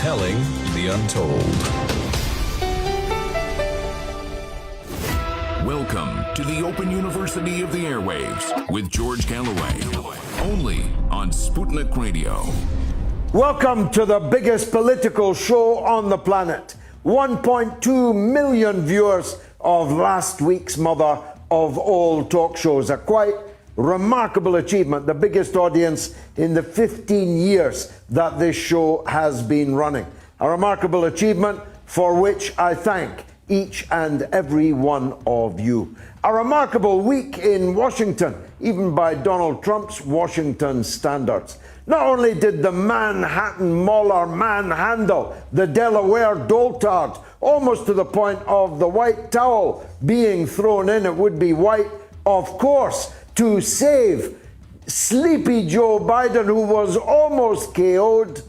telling the untold. Welcome to the Open University of the Airwaves with George Galloway, only on Sputnik Radio. Welcome to the biggest political show on the planet. 1.2 million viewers of last week's mother of all talk shows. A quite remarkable achievement, the biggest audience in the 15 years that this show has been running. A remarkable achievement for which I thank each and every one of you. A remarkable week in Washington, even by Donald Trump's Washington standards. Not only did the Manhattan Mauler manhandle the Delaware Doltard, almost to the point of the white towel being thrown in, it would be white, of course, to save sleepy Joe Biden, who was almost KO'd.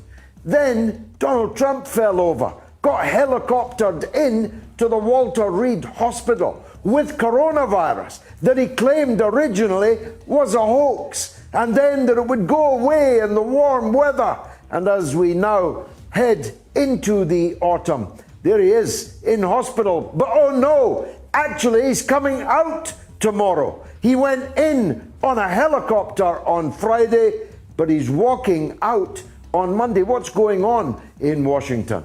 Then Donald Trump fell over, got helicoptered in to the Walter Reed Hospital with coronavirus that he claimed originally was a hoax, and then that it would go away in the warm weather. And as we now head into the autumn, there he is in hospital. But oh no, actually he's coming out tomorrow. He went in on a helicopter on Friday, but he's walking out on Monday. What's going on in Washington?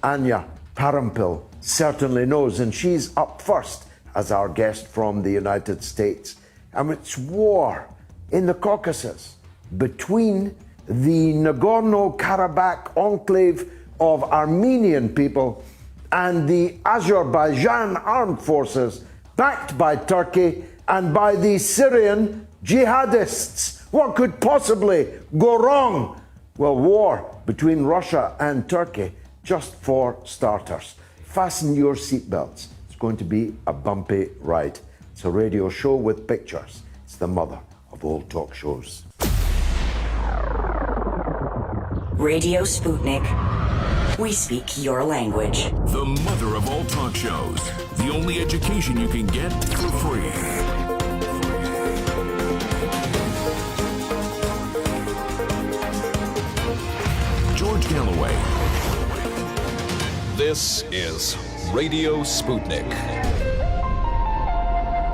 Anya Parampil certainly knows, and she's up first as our guest from the United States. And it's war in the Caucasus between the Nagorno-Karabakh enclave of Armenian people and the Azerbaijan armed forces backed by Turkey and by the Syrian jihadists. What could possibly go wrong? Well, war between Russia and Turkey, just for starters. Fasten your seatbelts. It's going to be a bumpy ride. It's a radio show with pictures. It's the mother of all talk shows. Radio Sputnik. We speak your language. The mother of all talk shows. The only education you can get for free. George Galloway. This is Radio Sputnik.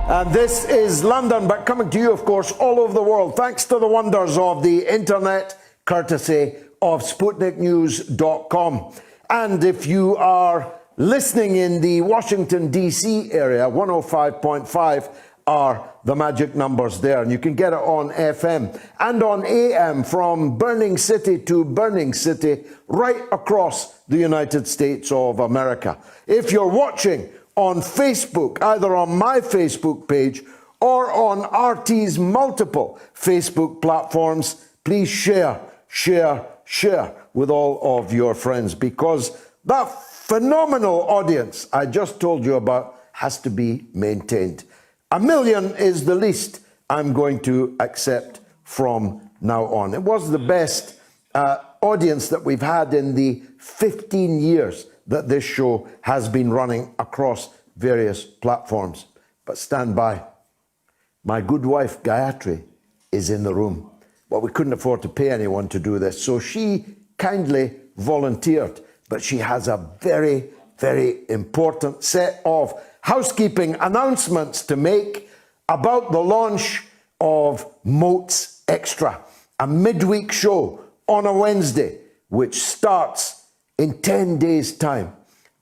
And this is London, but coming to you, of course, all over the world, thanks to the wonders of the internet, courtesy of SputnikNews.com. And if you are listening in the Washington, D.C. area, 105.5 are the magic numbers there. And you can get it on FM and on AM from burning city to burning city right across the United States of America. If you're watching on Facebook, either on my Facebook page or on RT's multiple Facebook platforms, please share with all of your friends, because that phenomenal audience I just told you about has to be maintained. 1 million is the least I'm going to accept from now on. It was the best audience that we've had in the 15 years that this show has been running across various platforms. But stand by. My good wife, Gayatri, is in the room. But we couldn't afford to pay anyone to do this, so she kindly volunteered. But she has a very, very important set of housekeeping announcements to make about the launch of Moats Extra, a midweek show on a Wednesday, which starts in 10 days' time.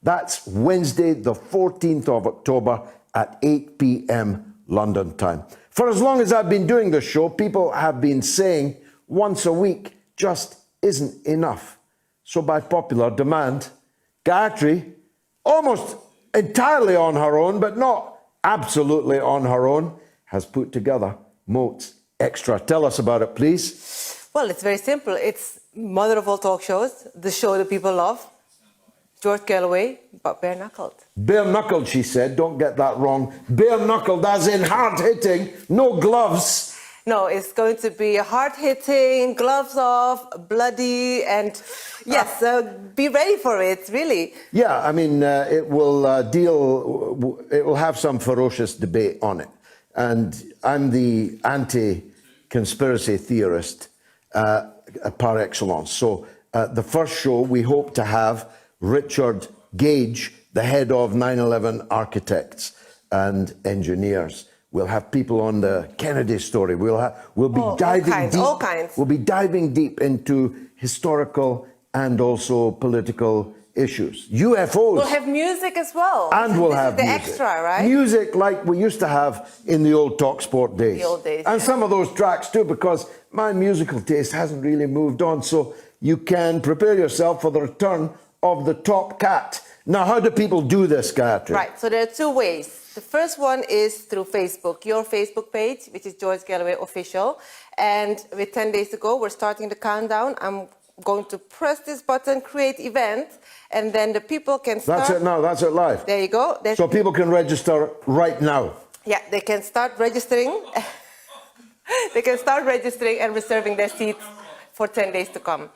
That's Wednesday, the 14th of October at 8 p.m. London time. For as long as I've been doing this show, people have been saying once a week just isn't enough. So by popular demand, Gayatri, almost entirely on her own, but not absolutely on her own, has put together Moats Extra. Tell us about it, please. Well, it's very simple. It's mother of all talk shows, the show that people love. George Galloway, but bare-knuckled. Bare-knuckled, she said. Don't get that wrong. Bare-knuckled, as in hard-hitting, no gloves. No, it's going to be hard-hitting, gloves off, bloody, and yes, be ready for it, really. Yeah, I mean, it will it will have some ferocious debate on it. And I'm the anti-conspiracy theorist par excellence. So the first show, we hope to have Richard Gage, the head of 9/11 Architects and Engineers. We'll have people on the Kennedy story. We'll be diving deep. All kinds. We'll be diving deep into historical and also political issues. UFOs. We'll have music as well. And we'll This have is the music. extra, right? Music like we used to have in the old TalkSport days. The old days, And yeah. some of those tracks too, because my musical taste hasn't really moved on. So you can prepare yourself for the return of the Top Cat. Now, how do people do this, Gayatri? Right, so there are two ways. The first one is through Facebook, your Facebook page, which is George Galloway Official. And with 10 days to go, we're starting the countdown. I'm going to press this button, create event, and then the people can start. That's it now, that's it live. There you go. So people can register right now. Yeah, they can start registering. They can start registering and reserving their seats for 10 days to come.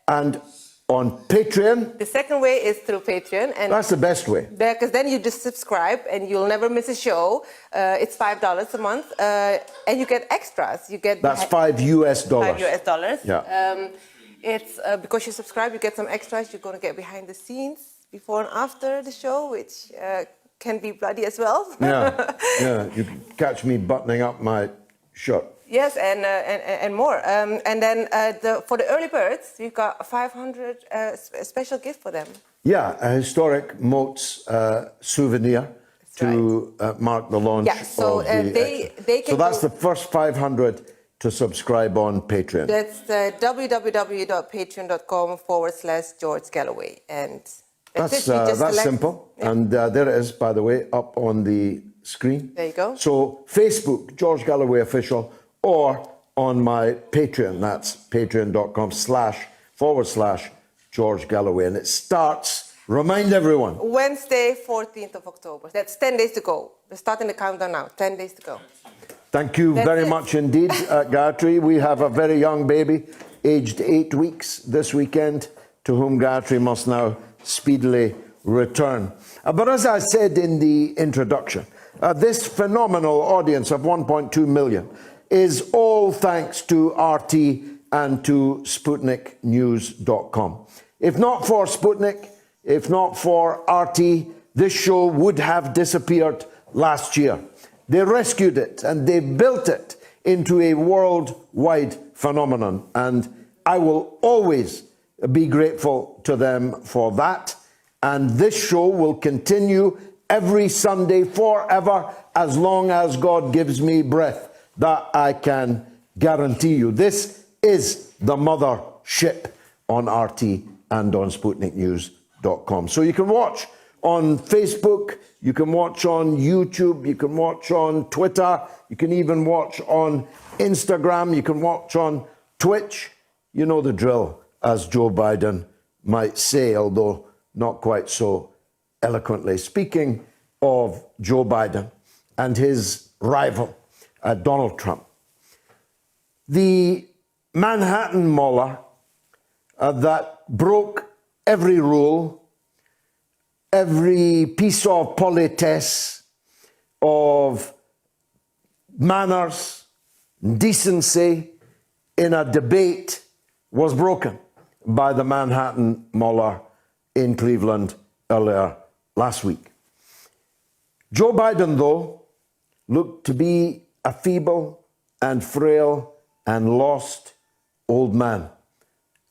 And on Patreon, The second way is through Patreon. And that's the best way. because then you just subscribe and you'll never miss a show. It's $5 a month, and you get extras. You get That's $5 US. $5. Yeah. It's because you subscribe, you get some extras. You're going to get behind the scenes before and after the show, which can be bloody as well. Yeah. You can catch me buttoning up my shirt. Yes, and more. And then for the early birds, we've got a 500 special gift for them. Yeah, a historic Moats souvenir to mark the launch Yeah, so of the... they can so that's go- the first 500 to subscribe on Patreon. That's www.patreon.com/George Galloway. And That's it. We just select- simple. Yeah. And there it is, by the way, up on the screen. There you go. So Facebook, George Galloway Official, or on my Patreon. That's patreon.com//George Galloway. And it starts, remind everyone, Wednesday, 14th of October. That's 10 days to go. We're starting the countdown now. 10 days to go. thank you That's very it. much indeed, Gayatri. We have a very young baby, aged 8 weeks this weekend, to whom Gayatri must now speedily return. But as I said in the introduction, this phenomenal audience of 1.2 million is all thanks to RT and to SputnikNews.com. If not for Sputnik, if not for RT, this show would have disappeared last year. They rescued it and they built it into a worldwide phenomenon. And I will always be grateful to them for that. And this show will continue every Sunday forever, as long as God gives me breath. That I can guarantee you. This is the mothership on RT and on SputnikNews.com. So you can watch on Facebook, you can watch on YouTube, you can watch on Twitter, you can even watch on Instagram, you can watch on Twitch. You know the drill, as Joe Biden might say, although not quite so eloquently. Speaking of Joe Biden and his rival, Donald Trump, the Manhattan Mauler that broke every rule, every piece of politesse, of manners, decency in a debate was broken by the Manhattan Mauler in Cleveland earlier last week. Joe Biden, though, looked to be a feeble and frail and lost old man.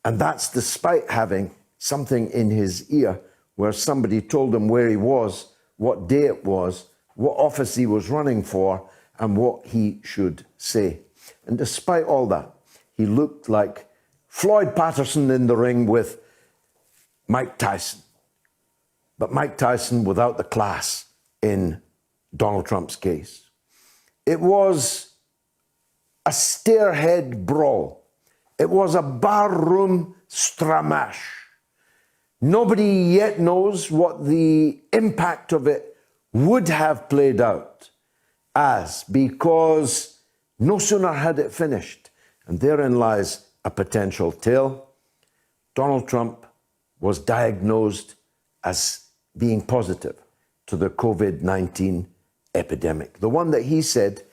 And that's despite having something in his ear where somebody told him where he was, what day it was, what office he was running for, and what he should say. And despite all that, he looked like Floyd Patterson in the ring with Mike Tyson. But Mike Tyson without the class in Donald Trump's case. It was a stairhead brawl. It was a barroom stramash. Nobody yet knows what the impact of it would have played out as, because no sooner had it finished, and therein lies a potential tale, Donald Trump was diagnosed as being positive to the COVID-19 epidemic. The one that he said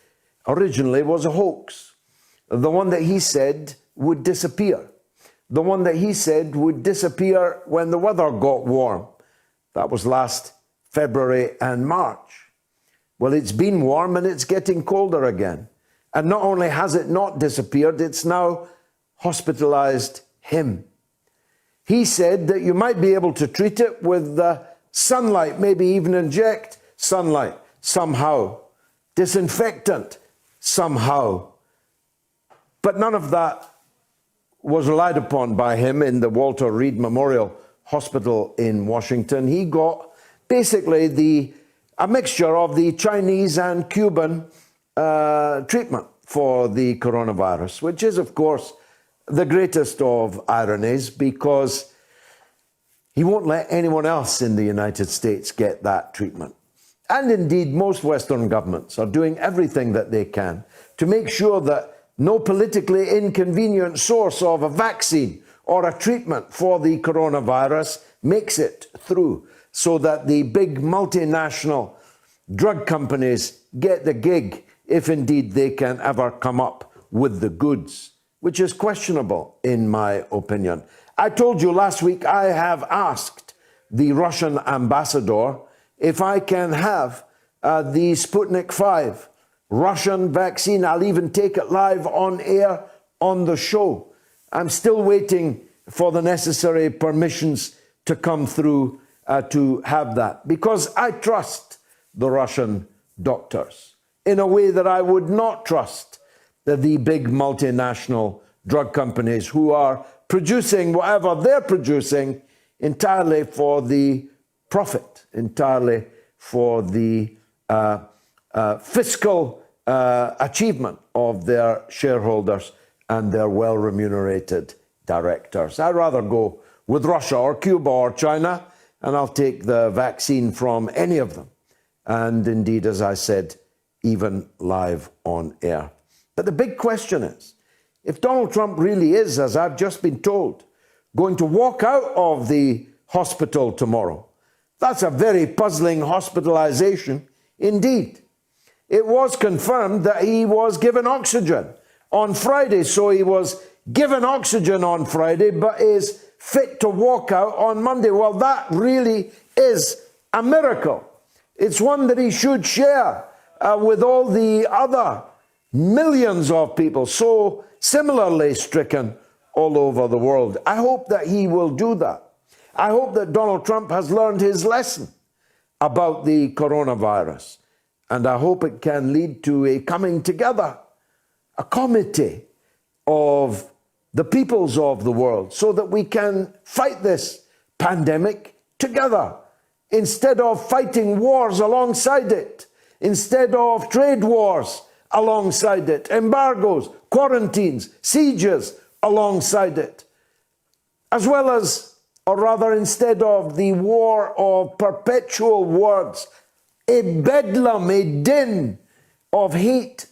originally was a hoax. The one that he said would disappear. the one that he said would disappear when the weather got warm. That was last February and March. Well, it's been warm and it's getting colder again. And not only has it not disappeared, it's now hospitalized him. He said that you might be able to treat it with sunlight, maybe even inject sunlight somehow, disinfectant somehow. But none of that was relied upon by him in the Walter Reed Memorial Hospital in Washington. He got basically a mixture of the Chinese and Cuban treatment for the coronavirus, which is, of course, the greatest of ironies, because he won't let anyone else in the United States get that treatment. And indeed, most Western governments are doing everything that they can to make sure that no politically inconvenient source of a vaccine or a treatment for the coronavirus makes it through, so that the big multinational drug companies get the gig, if indeed they can ever come up with the goods, which is questionable in my opinion. I told you last week I have asked the Russian ambassador if I can have the Sputnik 5 Russian vaccine. I'll even take it live on air on the show. I'm still waiting for the necessary permissions to come through to have that, because I trust the Russian doctors in a way that I would not trust the big multinational drug companies who are producing whatever they're producing entirely for the profit, entirely for the fiscal achievement of their shareholders and their well-remunerated directors. I'd rather go with Russia or Cuba or China, and I'll take the vaccine from any of them. And indeed, as I said, even live on air. But the big question is, if Donald Trump really is, as I've just been told, going to walk out of the hospital tomorrow, that's a very puzzling hospitalization indeed. It was confirmed that he was given oxygen on Friday, so he was given oxygen on Friday, but is fit to walk out on Monday. Well, that really is a miracle. It's one that he should share with all the other millions of people so similarly stricken all over the world. I hope that he will do that. I hope that Donald Trump has learned his lesson about the coronavirus, and I hope it can lead to a coming together, a committee of the peoples of the world, so that we can fight this pandemic together, instead of fighting wars alongside it, instead of trade wars alongside it, embargoes, quarantines, sieges alongside it, as well as, or rather instead of the war of perpetual words, a bedlam, a din of hate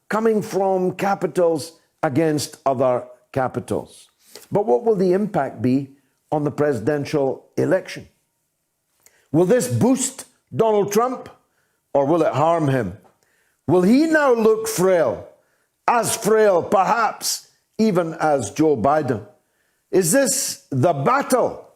coming from capitals against other capitals. But what will the impact be on the presidential election? Will this boost Donald Trump, or will it harm him? Will he now look frail, as frail perhaps even as Joe Biden? Is this the battle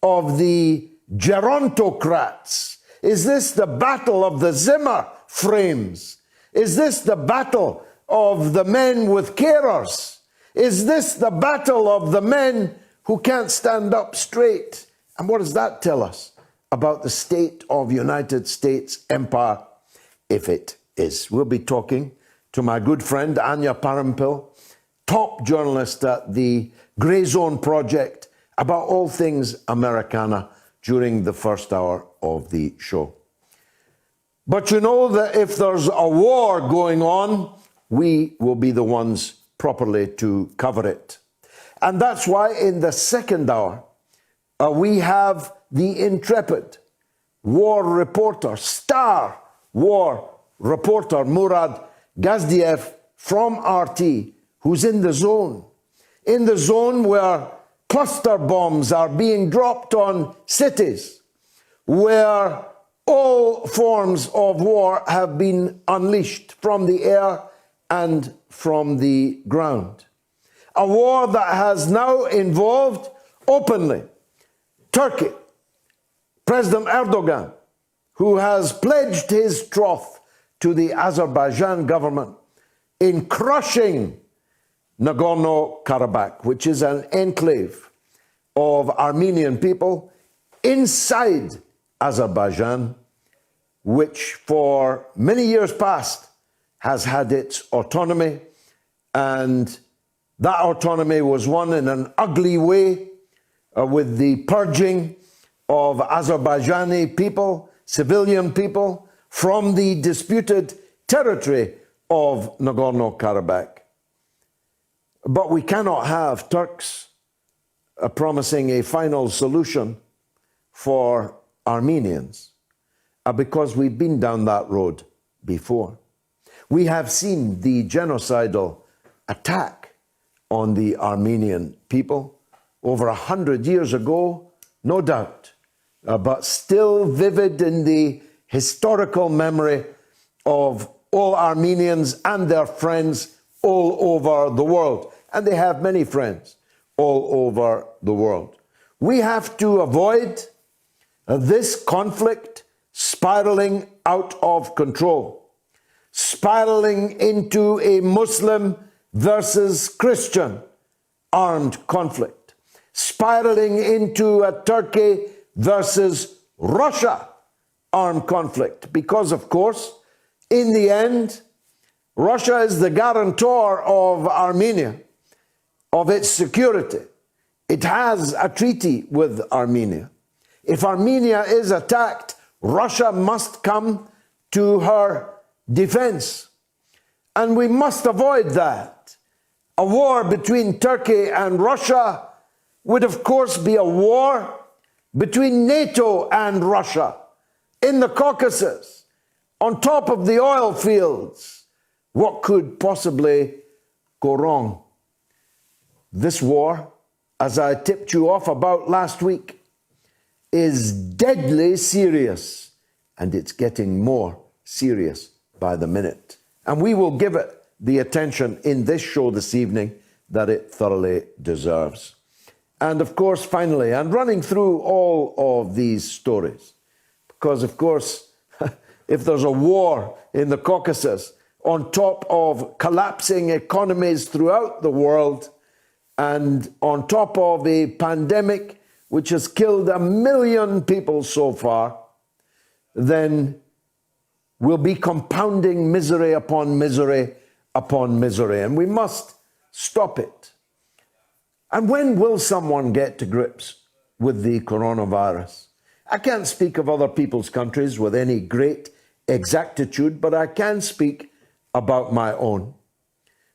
of the gerontocrats? Is this the battle of the Zimmer frames? Is this the battle of the men with carers? Is this the battle of the men who can't stand up straight? And what does that tell us about the state of United States empire, if it is? We'll be talking to my good friend Anya Parampil, top journalist at the Grey Zone Project, about all things Americana during the first hour of the show. But you know that if there's a war going on, we will be the ones properly to cover it. And that's why in the second hour, we have the intrepid war reporter, star war reporter Murad Gazdiev from RT, who's in the zone where cluster bombs are being dropped on cities, where all forms of war have been unleashed from the air and from the ground. a war that has now involved openly Turkey, President Erdogan, who has pledged his troth to the Azerbaijan government in crushing Nagorno-Karabakh, which is an enclave of Armenian people inside Azerbaijan, which for many years past has had its autonomy, and that autonomy was won in an ugly way with the purging of Azerbaijani people, civilian people, from the disputed territory of Nagorno-Karabakh. But we cannot have Turks promising a final solution for Armenians because we've been down that road before. We have seen the genocidal attack on the Armenian people over 100 years ago, no doubt, but still vivid in the historical memory of all Armenians and their friends all over the world. And they have many friends all over the world. We have to avoid this conflict spiraling out of control, spiraling into a Muslim versus Christian armed conflict, spiraling into a Turkey versus Russia armed conflict. Because, of course, in the end, Russia is the guarantor of Armenia, of its security. It has a treaty with Armenia. If Armenia is attacked, Russia must come to her defense. And we must avoid that. A war between Turkey and Russia would, of course, be a war between NATO and Russia in the Caucasus, on top of the oil fields. What could possibly go wrong? This war, as I tipped you off about last week, is deadly serious, and it's getting more serious by the minute. And we will give it the attention in this show this evening that it thoroughly deserves. And of course, finally, and running through all of these stories, because of course, if there's a war in the Caucasus, on top of collapsing economies throughout the world, and on top of a pandemic which has killed 1 million people so far, then we'll be compounding misery upon misery upon misery, and we must stop it. And when will someone get to grips with the coronavirus? I can't speak of other people's countries with any great exactitude, but I can speak about my own.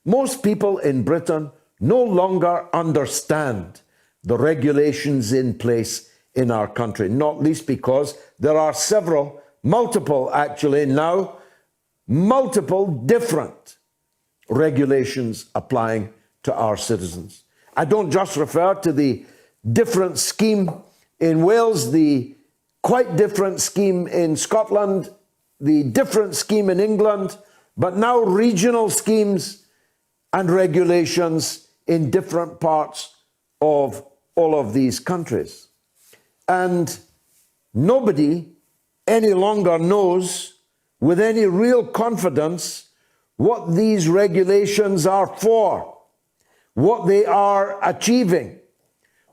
Most people in Britain no longer understand the regulations in place in our country, not least because there are multiple different regulations applying to our citizens. I don't just refer to the different scheme in Wales, the quite different scheme in Scotland, the different scheme in England, but now regional schemes and regulations in different parts of all of these countries. And nobody any longer knows with any real confidence what these regulations are for, what they are achieving,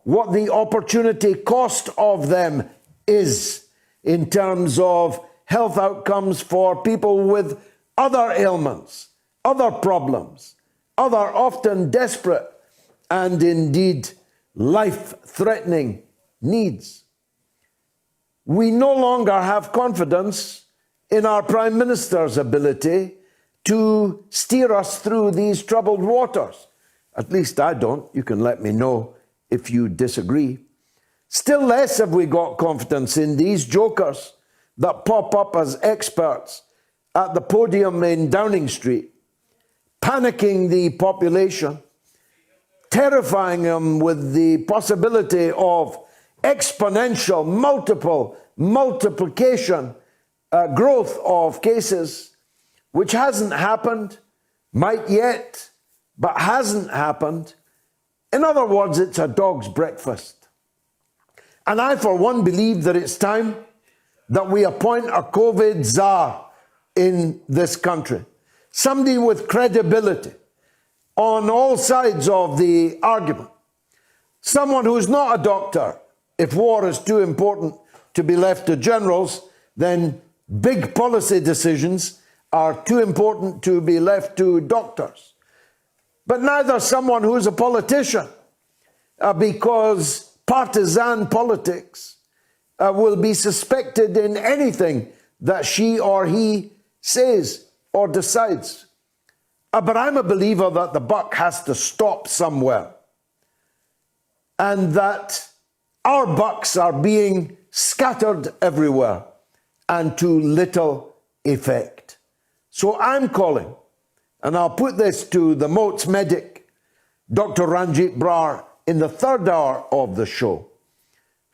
what the opportunity cost of them is in terms of health outcomes for people with other ailments, other problems, other often desperate and indeed life-threatening needs. We no longer have confidence in our Prime Minister's ability to steer us through these troubled waters. At least I don't. You can let me know if you disagree. Still less have we got confidence in these jokers that pop up as experts at the podium in Downing Street, panicking the population, terrifying them with the possibility of exponential multiplication growth of cases, which hasn't happened, might yet, but hasn't happened, In other words, it's a dog's breakfast. And I, for one, believe that it's time that we appoint a COVID czar in this country. Somebody with credibility on all sides of the argument. Someone who's not a doctor. If war is too important to be left to generals, then big policy decisions are too important to be left to doctors. But neither someone who's a politician, because partisan politics will be suspected in anything that she or he says or decides. But I'm a believer that the buck has to stop somewhere, and that our bucks are being scattered everywhere and to little effect. So I'm calling, and I'll put this to the Moats medic, Dr. Ranjit Brar, in the third hour of the show,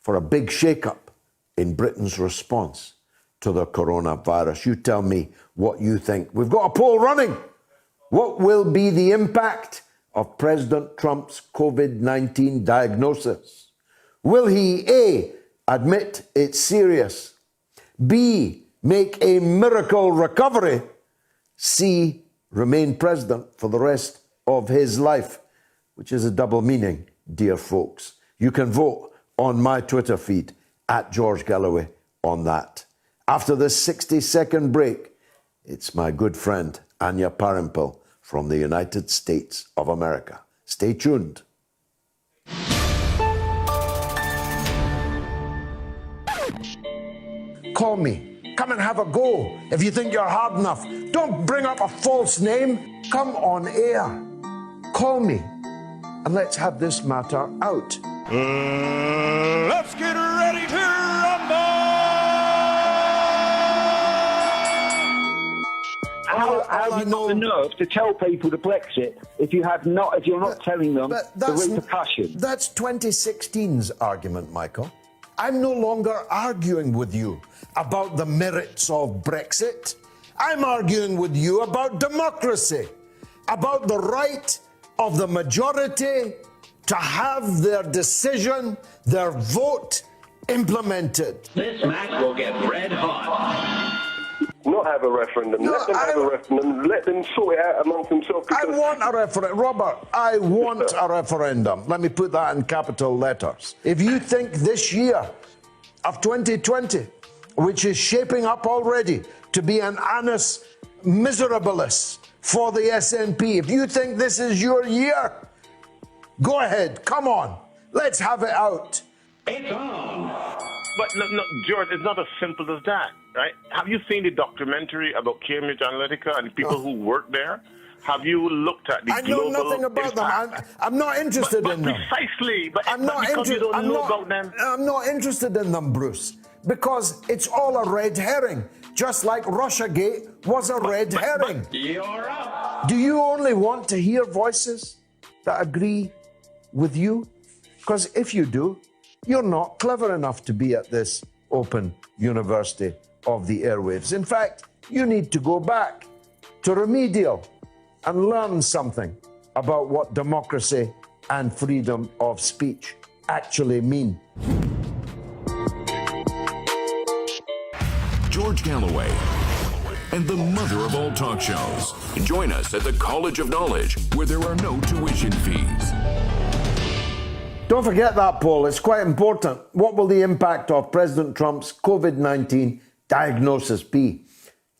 for a big shake-up in Britain's response to the coronavirus. You tell me what you think. We've got a poll running. What will be the impact of President Trump's COVID-19 diagnosis? Will he, A, admit it's serious, B, make a miracle recovery, C, remain president for the rest of his life, which is a double meaning, dear folks. You can vote on my Twitter feed at George Galloway on that. After this 60-second break, it's my good friend Anya Parampil from the United States of America. Stay tuned. Call me. Come and have a go if you think you're hard enough. Don't bring up a false name. Come on air. Call me and let's have this matter out. Let's get ready to rumble! How have you got the nerve to tell people to Brexit if you're not telling them the repercussions? That's 2016's argument, Michael. I'm no longer arguing with you about the merits of Brexit. I'm arguing with you about democracy, about the right of the majority to have their decision, their vote implemented. This match will get red hot. Not have a referendum. Let them have a referendum. Let them sort it out amongst themselves. I want a referendum. Robert, I want a referendum. Let me put that in capital letters. If you think this year of 2020, which is shaping up already to be an annus miserabilis for the SNP, if you think this is your year, go ahead. Come on. Let's have it out. It's on. But no, George, it's not as simple as that, right? Have you seen the documentary about Cambridge Analytica and the people who work there? Have you looked at the global know nothing about impact? them. I'm not interested in them. Precisely. But I'm not interested. I'm not interested in them, Bruce, because it's all a red herring. Just like Russiagate was a red herring. You're up. Do you only want to hear voices that agree with you? Because if you do, you're not clever enough to be at this open university of the airwaves. In fact, you need to go back to remedial and learn something about what democracy and freedom of speech actually mean. George Galloway and the mother of all talk shows. Join us at the College of Knowledge, where there are no tuition fees. Don't forget that poll, it's quite important. What will the impact of President Trump's COVID-19 diagnosis be?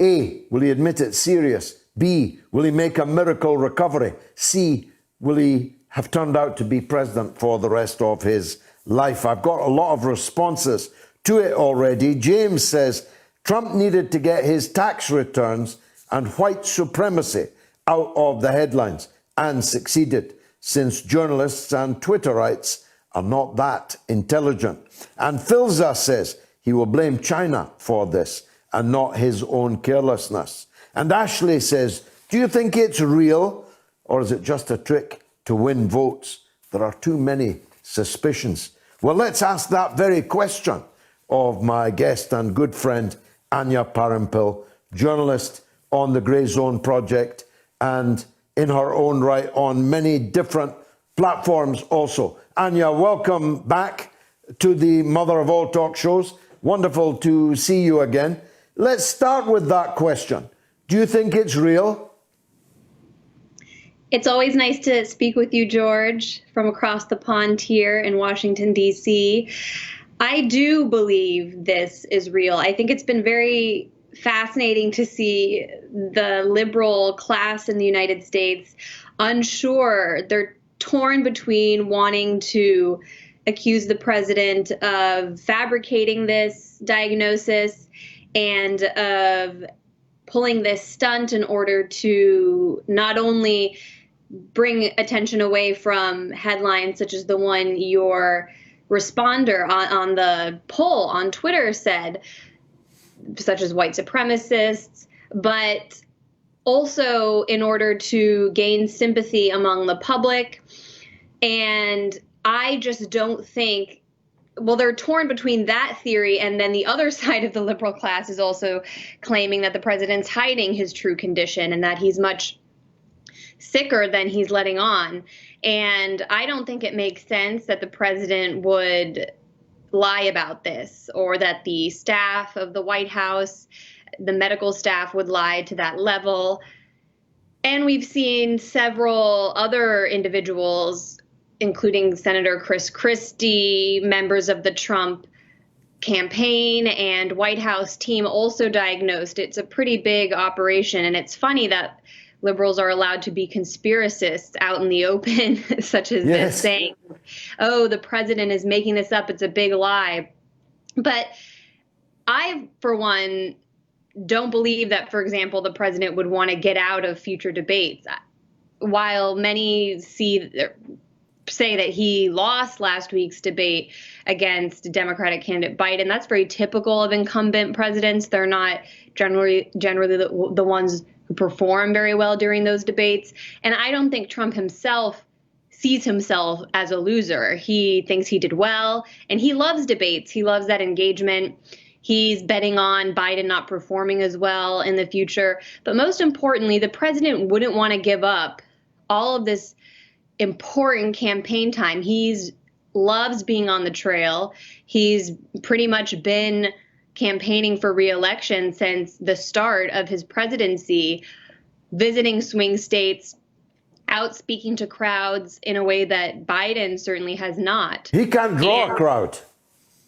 A, will he admit it's serious? B, will he make a miracle recovery? C, will he have turned out to be president for the rest of his life? I've got a lot of responses to it already. James says Trump needed to get his tax returns and white supremacy out of the headlines and succeeded, since journalists and Twitterites are not that intelligent. And Filza says he will blame China for this and not his own carelessness. And Ashley says, do you think it's real, or is it just a trick to win votes? There are too many suspicions. Well, let's ask that very question of my guest and good friend, Anya Parampil, journalist on the Grey Zone Project and in her own right on many different platforms also. Anya, welcome back to the mother of all talk shows. Wonderful to see you again. Let's start with that question. Do you think it's real? It's always nice to speak with you, George, from across the pond here in Washington, D.C. I do believe this is real. I think it's been very fascinating to see the liberal class in the United States unsure. They're torn between wanting to accuse the president of fabricating this diagnosis and of pulling this stunt in order to not only bring attention away from headlines such as the one your responder on the poll on Twitter said, such as white supremacists, but also in order to gain sympathy among the public. And I just don't think, well, they're torn between that theory, and then the other side of the liberal class is also claiming that the president's hiding his true condition and that he's much sicker than he's letting on. And I don't think it makes sense that the president would lie about this, or that the staff of the White House, the medical staff, would lie to that level. And we've seen several other individuals, including Senator Chris Christie, members of the Trump campaign and White House team, also diagnosed. It's a pretty big operation. And it's funny that liberals are allowed to be conspiracists out in the open, such as this, saying, oh, the president is making this up. It's a big lie. But I, for one, don't believe that, for example, the president would want to get out of future debates. While many say that he lost last week's debate against Democratic candidate Biden, that's very typical of incumbent presidents. They're not generally the ones who perform very well during those debates. And I don't think Trump himself sees himself as a loser. He thinks he did well, and he loves debates. He loves that engagement. He's betting on Biden not performing as well in the future. But most importantly, the president wouldn't want to give up all of this important campaign time. He loves being on the trail. He's pretty much been campaigning for re-election since the start of his presidency, visiting swing states, out speaking to crowds in a way that Biden certainly has not. He can draw a crowd.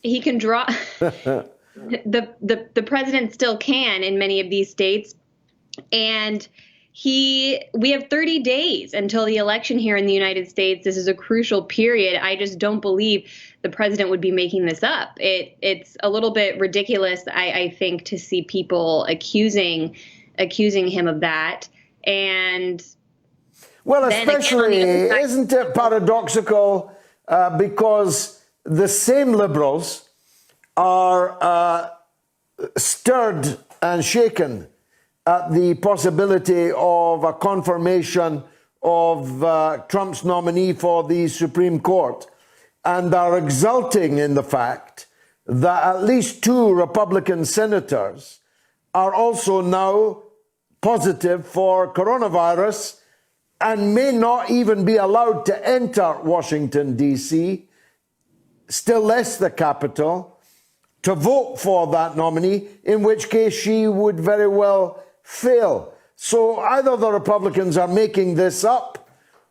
He can draw. The president still can in many of these states. And we have 30 days until the election here in the United States. This is a crucial period. I just don't believe the president would be making this up. It's a little bit ridiculous, I think, to see people accusing him of that. And well, especially, isn't it paradoxical because the same liberals are stirred and shaken at the possibility of a confirmation of Trump's nominee for the Supreme Court, and are exulting in the fact that at least 2 Republican senators are also now positive for coronavirus and may not even be allowed to enter Washington, D.C., still less the capital, to vote for that nominee, in which case she would very well fail. So either the Republicans are making this up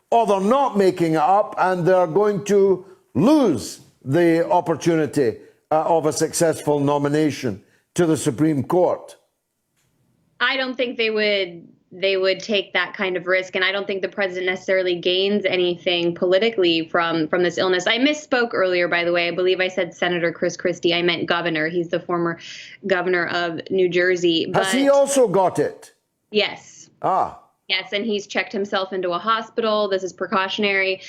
or they're not making it up, and they're going to lose the opportunity of a successful nomination to the Supreme Court. I don't think they would take that kind of risk, and I don't think the president necessarily gains anything politically from this illness. I misspoke earlier, by the way. I believe I said Senator Chris Christie. I meant governor. He's the former governor of New Jersey. Has he also got it? Yes. Yes, and he's checked himself into a hospital. This is precautionary.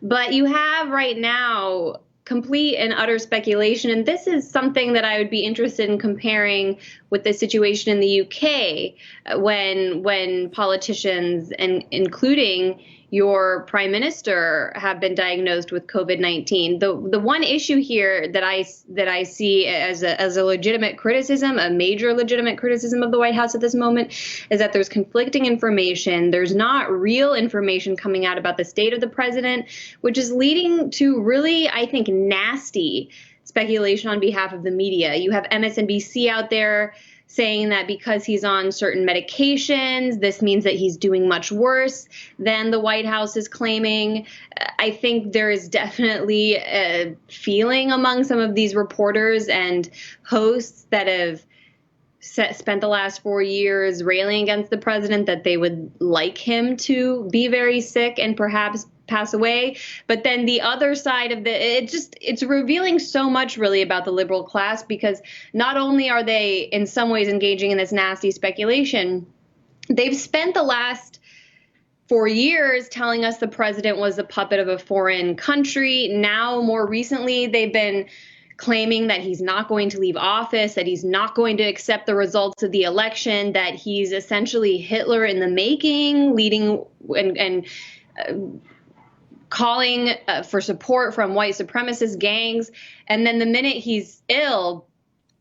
But you have right now complete and utter speculation, and this is something that I would be interested in comparing with the situation in the UK, when politicians, and including your prime minister have been diagnosed with COVID-19. The one issue here that I see as a legitimate criticism, a major legitimate criticism of the White House at this moment, is that there's conflicting information. There's not real information coming out about the state of the president, which is leading to really, I think, nasty speculation on behalf of the media. You have MSNBC out there saying that because he's on certain medications, this means that he's doing much worse than the White House is claiming. I think there is definitely a feeling among some of these reporters and hosts that have spent the last 4 years railing against the president that they would like him to be very sick and perhaps pass away. But then the other side of it's revealing so much really about the liberal class, because not only are they in some ways engaging in this nasty speculation, they've spent the last 4 years telling us the president was a puppet of a foreign country. Now, more recently, they've been claiming that he's not going to leave office, that he's not going to accept the results of the election, that he's essentially Hitler in the making, leading and calling for support from white supremacist gangs. And then the minute he's ill,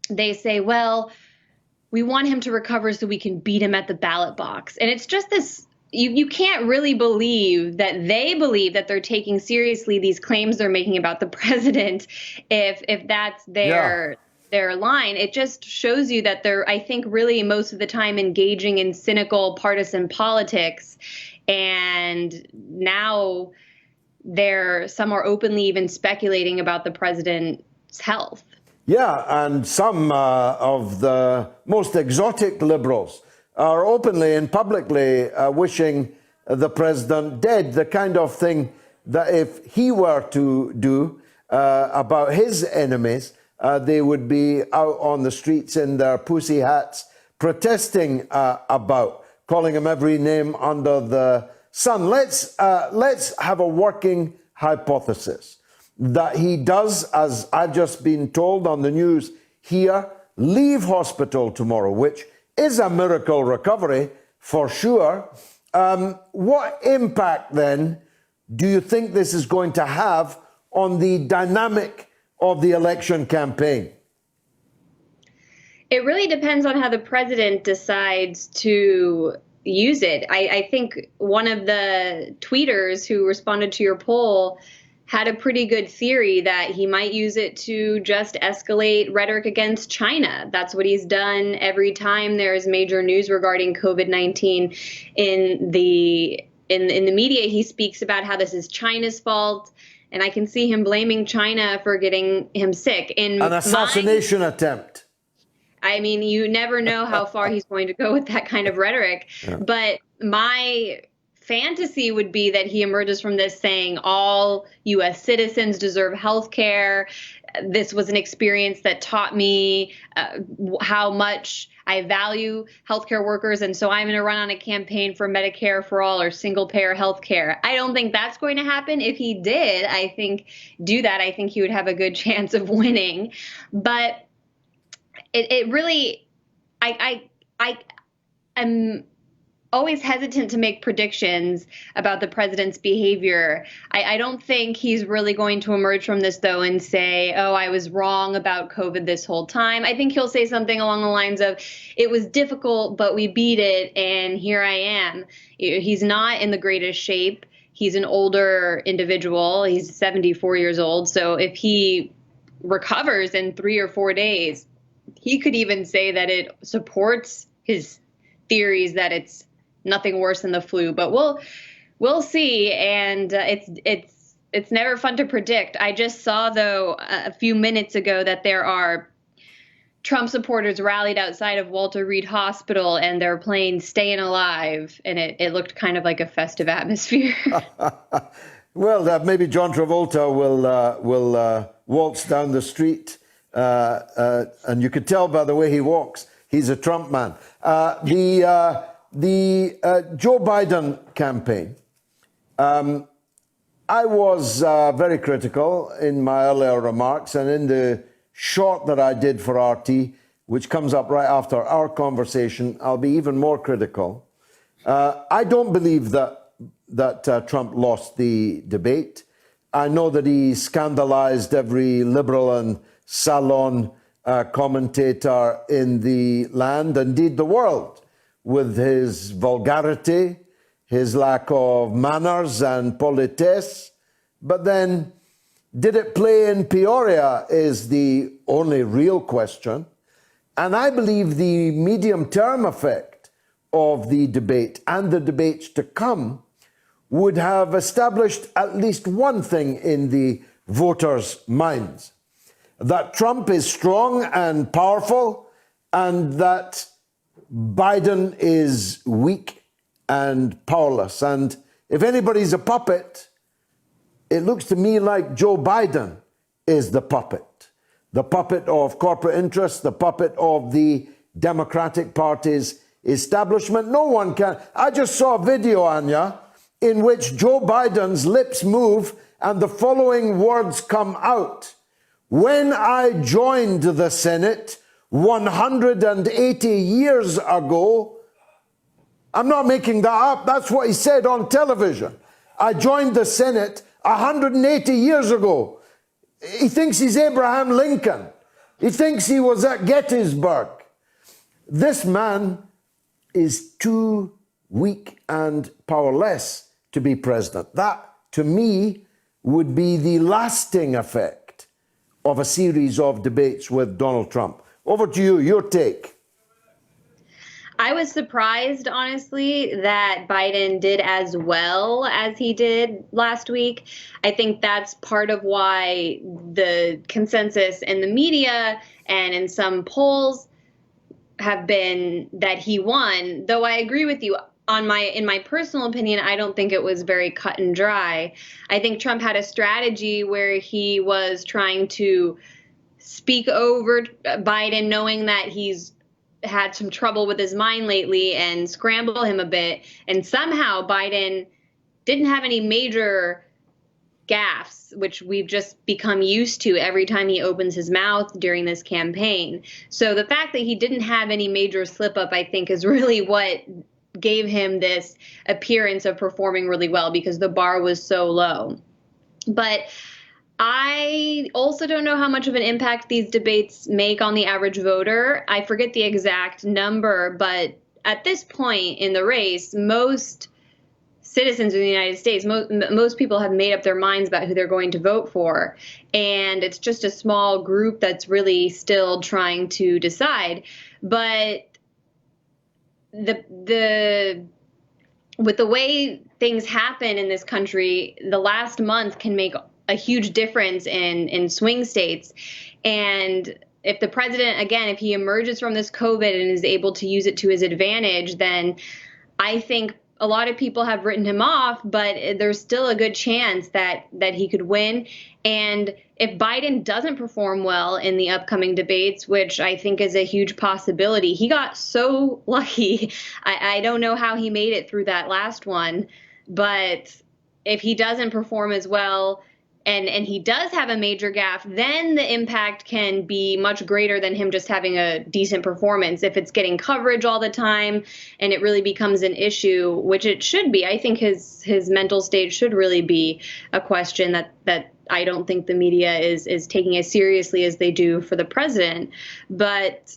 they say, well, we want him to recover so we can beat him at the ballot box. And it's just this, you can't really believe that they believe that they're taking seriously these claims they're making about the president if that's their line. It just shows you that they're, I think, really most of the time engaging in cynical partisan politics. And now some are openly even speculating about the president's health. Yeah, and some of the most exotic liberals are openly and publicly wishing the president dead, the kind of thing that if he were to do about his enemies, they would be out on the streets in their pussy hats protesting about, calling him every name under the sun. Let's have a working hypothesis that he does, as I've just been told on the news here, leave hospital tomorrow, which is a miracle recovery for sure. What impact then do you think this is going to have on the dynamic of the election campaign? It really depends on how the president decides to use it. I think one of the tweeters who responded to your poll had a pretty good theory that he might use it to just escalate rhetoric against China. That's what he's done every time there's major news regarding COVID-19 in the media. He speaks about how this is China's fault, and I can see him blaming China for getting him sick. An assassination attempt. I mean, you never know how far he's going to go with that kind of rhetoric. Yeah. But my fantasy would be that he emerges from this saying all U.S. citizens deserve health care. This was an experience that taught me how much I value healthcare workers, and so I'm going to run on a campaign for Medicare for all or single-payer healthcare. I don't think that's going to happen. If he did, I think he would have a good chance of winning. But it really, I'm always hesitant to make predictions about the president's behavior. I don't think he's really going to emerge from this, though, and say, oh, I was wrong about COVID this whole time. I think he'll say something along the lines of, it was difficult, but we beat it, and here I am. He's not in the greatest shape. He's an older individual. He's 74 years old. So if he recovers in 3 or 4 days, he could even say that it supports his theories that it's nothing worse than the flu. But we'll see, and it's never fun to predict. I just saw, though, a few minutes ago that there are Trump supporters rallied outside of Walter Reed Hospital, and they're playing "Stayin' Alive," and it looked kind of like a festive atmosphere. Well, maybe John Travolta will waltz down the street. And you could tell by the way he walks, he's a Trump man. The Joe Biden campaign, I was very critical in my earlier remarks, and in the short that I did for RT, which comes up right after our conversation, I'll be even more critical. I don't believe that that Trump lost the debate. I know that he scandalized every liberal and salon commentator in the land, indeed the world, with his vulgarity, his lack of manners and politesse. But then, did it play in Peoria is the only real question. And I believe the medium-term effect of the debate and the debates to come would have established at least one thing in the voters' minds, that Trump is strong and powerful and that Biden is weak and powerless. And if anybody's a puppet, it looks to me like Joe Biden is the puppet of corporate interests, the puppet of the Democratic Party's establishment. No one can. I just saw a video, Anya, in which Joe Biden's lips move and the following words come out. When I joined the Senate 180 years ago, I'm not making that up, that's what he said on television. I joined the Senate 180 years ago. He thinks he's Abraham Lincoln. He thinks he was at Gettysburg. This man is too weak and powerless to be president. That, to me, would be the lasting effect of a series of debates with Donald Trump. Over to you, your take. I was surprised, honestly, that Biden did as well as he did last week. I think that's part of why the consensus in the media and in some polls have been that he won, though I agree with you. In my personal opinion, I don't think it was very cut and dry. I think Trump had a strategy where he was trying to speak over Biden, knowing that he's had some trouble with his mind lately, and scramble him a bit. And somehow Biden didn't have any major gaffes, which we've just become used to every time he opens his mouth during this campaign. So the fact that he didn't have any major slip up, I think, is really what gave him this appearance of performing really well, because the bar was so low. But I also don't know how much of an impact these debates make on the average voter. I forget the exact number, but at this point in the race, most citizens in the United States, most people have made up their minds about who they're going to vote for. And it's just a small group that's really still trying to decide. But with the way things happen in this country, the last month can make a huge difference in swing states. And if the president, again, if he emerges from this COVID and is able to use it to his advantage, then I think a lot of people have written him off, but there's still a good chance that he could win. And if Biden doesn't perform well in the upcoming debates, which I think is a huge possibility, he got so lucky. I don't know how he made it through that last one, but if he doesn't perform as well, and he does have a major gaffe, then the impact can be much greater than him just having a decent performance. If it's getting coverage all the time and it really becomes an issue, which it should be, I think his mental state should really be a question that I don't think the media is taking as seriously as they do for the president. But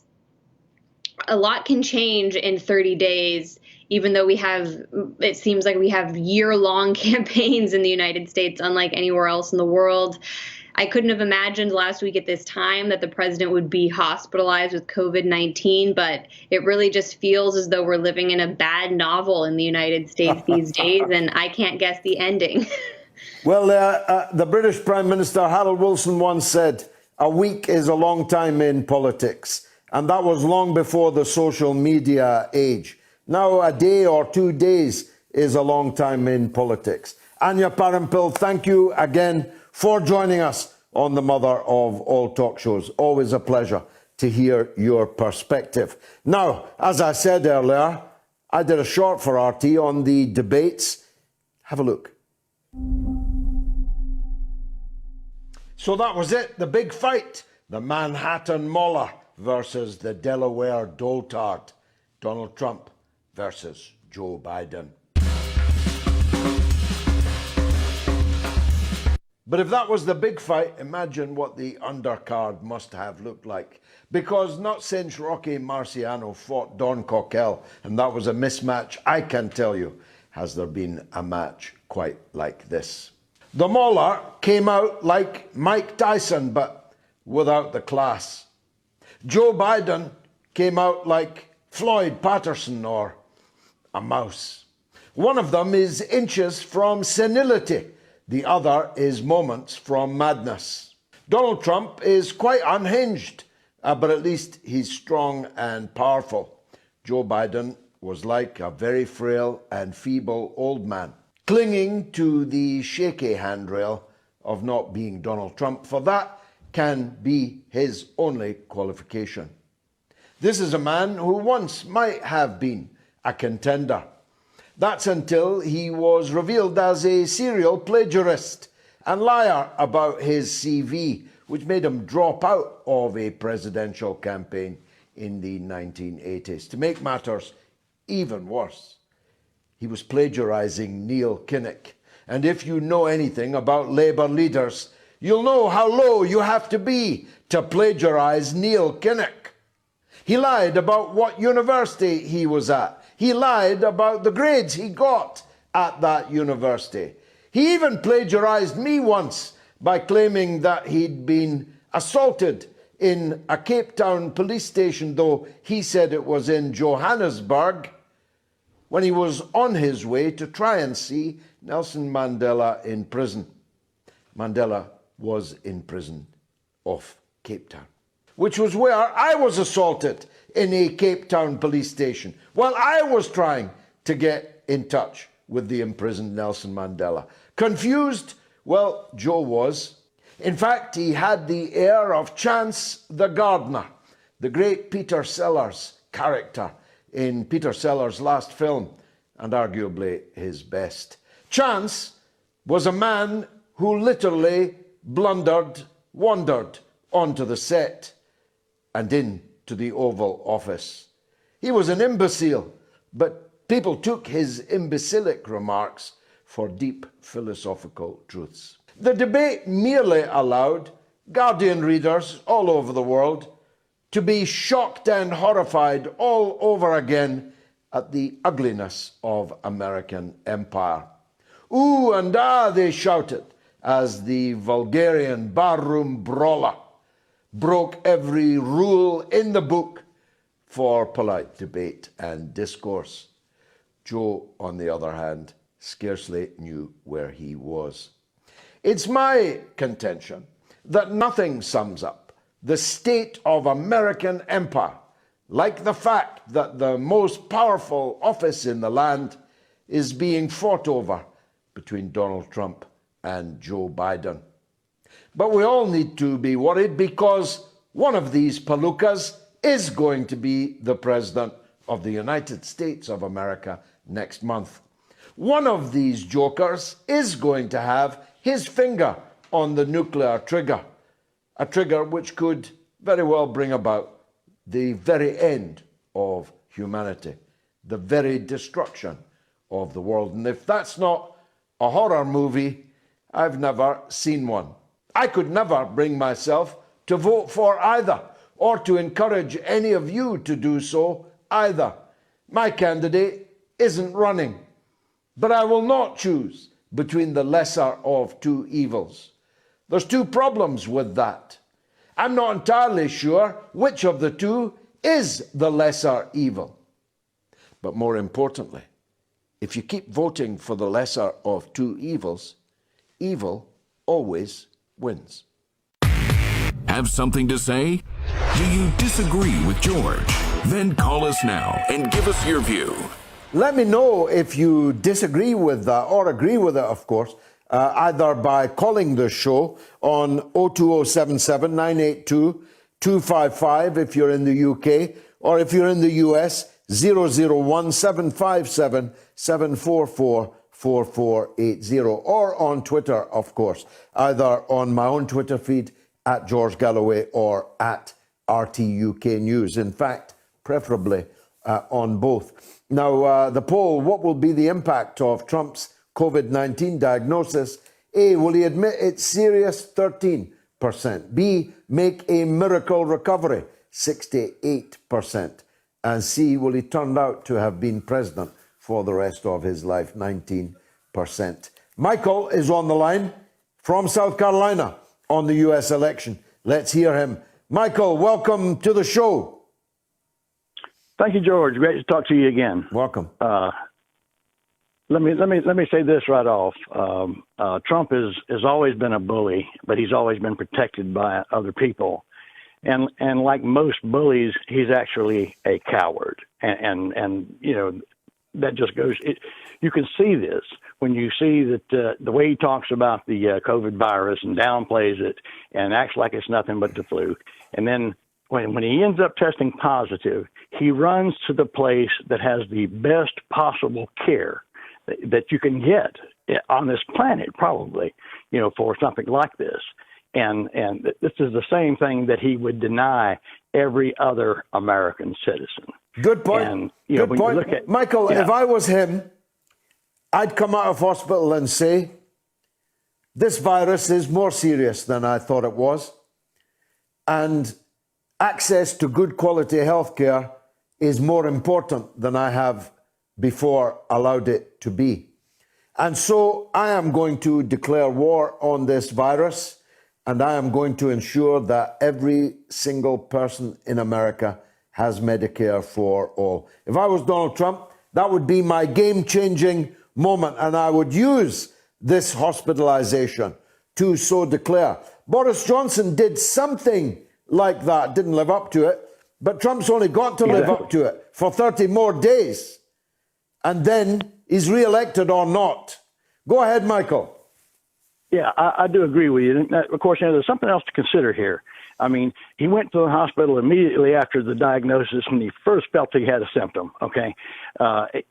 a lot can change in 30 days. Even though it seems like we have year-long campaigns in the United States, unlike anywhere else in the world. I couldn't have imagined last week at this time that the president would be hospitalized with COVID-19, but it really just feels as though we're living in a bad novel in the United States these days, and I can't guess the ending. Well, the British Prime Minister Harold Wilson once said, "A week is a long time in politics," and that was long before the social media age. Now, a day or 2 days is a long time in politics. Anya Parampil, thank you again for joining us on the mother of all talk shows. Always a pleasure to hear your perspective. Now, as I said earlier, I did a short for RT on the debates. Have a look. So that was it, the big fight. The Manhattan Mauler versus the Delaware Doltard. Donald Trump versus Joe Biden. But if that was the big fight, imagine what the undercard must have looked like. Because not since Rocky Marciano fought Don Coquel, and that was a mismatch, I can tell you, has there been a match quite like this. The Mauler came out like Mike Tyson, but without the class. Joe Biden came out like Floyd Patterson or a mouse. One of them is inches from senility. The other is moments from madness. Donald Trump is quite unhinged, but at least he's strong and powerful. Joe Biden was like a very frail and feeble old man, clinging to the shaky handrail of not being Donald Trump, for that can be his only qualification. This is a man who once might have been a contender. That's until he was revealed as a serial plagiarist and liar about his CV, which made him drop out of a presidential campaign in the 1980s. To make matters even worse, he was plagiarizing Neil Kinnock. And if you know anything about Labour leaders, you'll know how low you have to be to plagiarize Neil Kinnock. He lied about what university he was at. He lied about the grades he got at that university. He even plagiarized me once by claiming that he'd been assaulted in a Cape Town police station, though he said it was in Johannesburg, when he was on his way to try and see Nelson Mandela in prison. Mandela was in prison off Cape Town, which was where I was assaulted in a Cape Town police station while I was trying to get in touch with the imprisoned Nelson Mandela. Confused? Well, Joe was. In fact, he had the air of Chance the Gardener, the great Peter Sellers character in Peter Sellers' last film, and arguably his best. Chance was a man who literally wandered onto the set and into the Oval Office. He was an imbecile, but people took his imbecilic remarks for deep philosophical truths. The debate merely allowed Guardian readers all over the world to be shocked and horrified all over again at the ugliness of American empire. Ooh and ah, they shouted, as the vulgarian barroom brawler broke every rule in the book for polite debate and discourse. Joe, on the other hand, scarcely knew where he was. It's my contention that nothing sums up the state of American empire like the fact that the most powerful office in the land is being fought over between Donald Trump and Joe Biden. But we all need to be worried because one of these palookas is going to be the President of the United States of America next month. One of these jokers is going to have his finger on the nuclear trigger, a trigger which could very well bring about the very end of humanity, the very destruction of the world. And if that's not a horror movie, I've never seen one. I could never bring myself to vote for either, or to encourage any of you to do so either. My candidate isn't running, but I will not choose between the lesser of two evils. There's two problems with that. I'm not entirely sure which of the two is the lesser evil. But more importantly, if you keep voting for the lesser of two evils, evil always wins. Have something to say? Do you disagree with George? Then call us now and give us your view. Let me know if you disagree with that or agree with it, of course, either by calling the show on 02077 982 255 if you're in the UK, or if you're in the US, 001 757 744 4480, or on Twitter, of course, either on my own Twitter feed at George Galloway or at RTUK News. In fact, preferably on both. Now, the poll, what will be the impact of Trump's COVID-19 diagnosis A, will he admit it's serious? 13%. B, make a miracle recovery? 68%. And C, will he turn out to have been president for the rest of his life? 19%. Michael is on the line from South Carolina on the U.S. election. Let's hear him. Michael, welcome to the show. Thank you, George. Great to talk to you again. Welcome. Let me say this right off. Trump has always been a bully, but he's always been protected by other people. And like most bullies, he's actually a coward. And you know, that just goes. You can see this when you see that the way he talks about the COVID virus and downplays it and acts like it's nothing but the flu. And then when he ends up testing positive, he runs to the place that has the best possible care that you can get on this planet, probably, you know, for something like this. And this is the same thing that he would deny every other American citizen. Good point. And, you know, Good point. Look at, Michael, yeah. if I was him, I'd come out of hospital and say, this virus is more serious than I thought it was. And access to good quality healthcare is more important than I have before allowed it to be. And so I am going to declare war on this virus, and I am going to ensure that every single person in America has Medicare for all. If I was Donald Trump, that would be my game-changing moment, and I would use this hospitalization to so declare. Boris Johnson did something like that, didn't live up to it, but Trump's only got to live up to it for 30 more days, and then he's re-elected or not. Go ahead, Michael. Yeah, I do agree with you. Of course, you know, there's something else to consider here. I mean, he went to the hospital immediately after the diagnosis when he first felt he had a symptom, okay?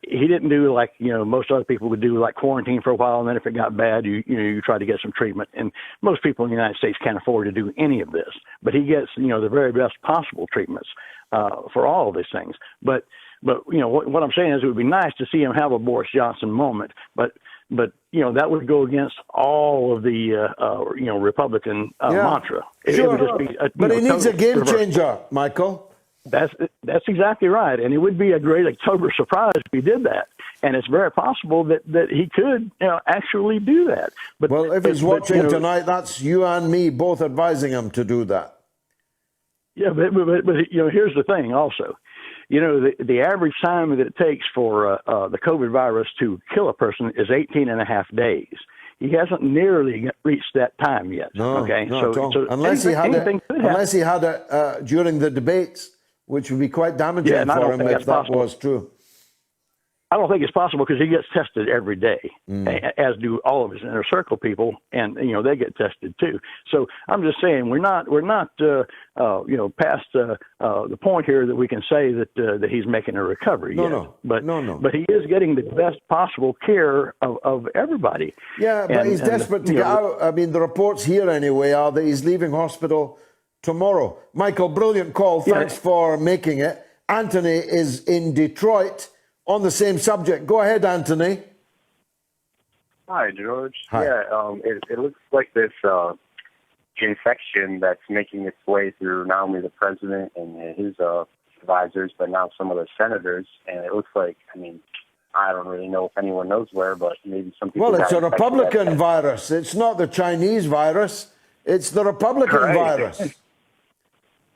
He didn't do like, you know, most other people would do, like quarantine for a while, and then if it got bad, you try to get some treatment. And most people in the United States can't afford to do any of this. But he gets, you know, the very best possible treatments for all of these things. But you know, what I'm saying is it would be nice to see him have a Boris Johnson moment, but you know, that would go against all of the you know, Republican mantra. Sure. It would just be but he needs a game changer, Michael. That's exactly right, and it would be a great October surprise if he did that. And it's very possible that he could, you know, actually do that. But well, if he's watching you know, tonight, that's you and me both advising him to do that. Yeah, but you know, here's the thing also. You know, the average time that it takes for the COVID virus to kill a person is 18 and a half days. He hasn't nearly reached that time yet. No, okay, not at all. So unless he had it during the debates, which would be quite damaging for him if that was true. I don't think it's possible because he gets tested every day, as do all of his inner circle people, and you know they get tested too. So I'm just saying we're not you know, past the point here that we can say that he's making a recovery yet. But he is getting the best possible care of everybody. Yeah, but he's desperate to get out. I mean, the reports here anyway are that he's leaving hospital tomorrow. Michael, brilliant call. Thanks for making it. Anthony is in Detroit. On the same subject. Go ahead, Anthony. Hi, George. Hi. Yeah, it looks like this infection that's making its way through not only the president and his advisors, but now some of the senators. And it looks like, I mean, I don't really know if anyone knows where, but maybe some people. Well, it's a Republican virus. It's not the Chinese virus. It's the Republican virus.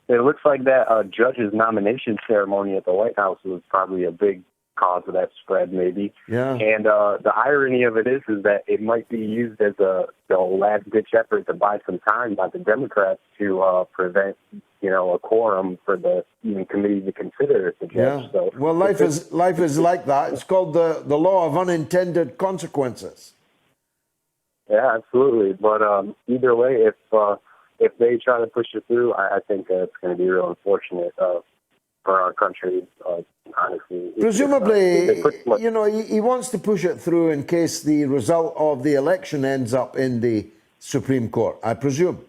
It looks like that judge's nomination ceremony at the White House was probably a big cause of that spread, maybe. Yeah. And the irony of it is that it might be used as the last-ditch effort to buy some time by the Democrats to prevent, you know, a quorum for the committee to consider the judge. Yeah. So well, life is like that. It's called the law of unintended consequences. Yeah, absolutely. But either way, if they try to push it through, I think it's going to be real unfortunate for our country, honestly. Presumably, you know, he wants to push it through in case the result of the election ends up in the Supreme Court, I presume.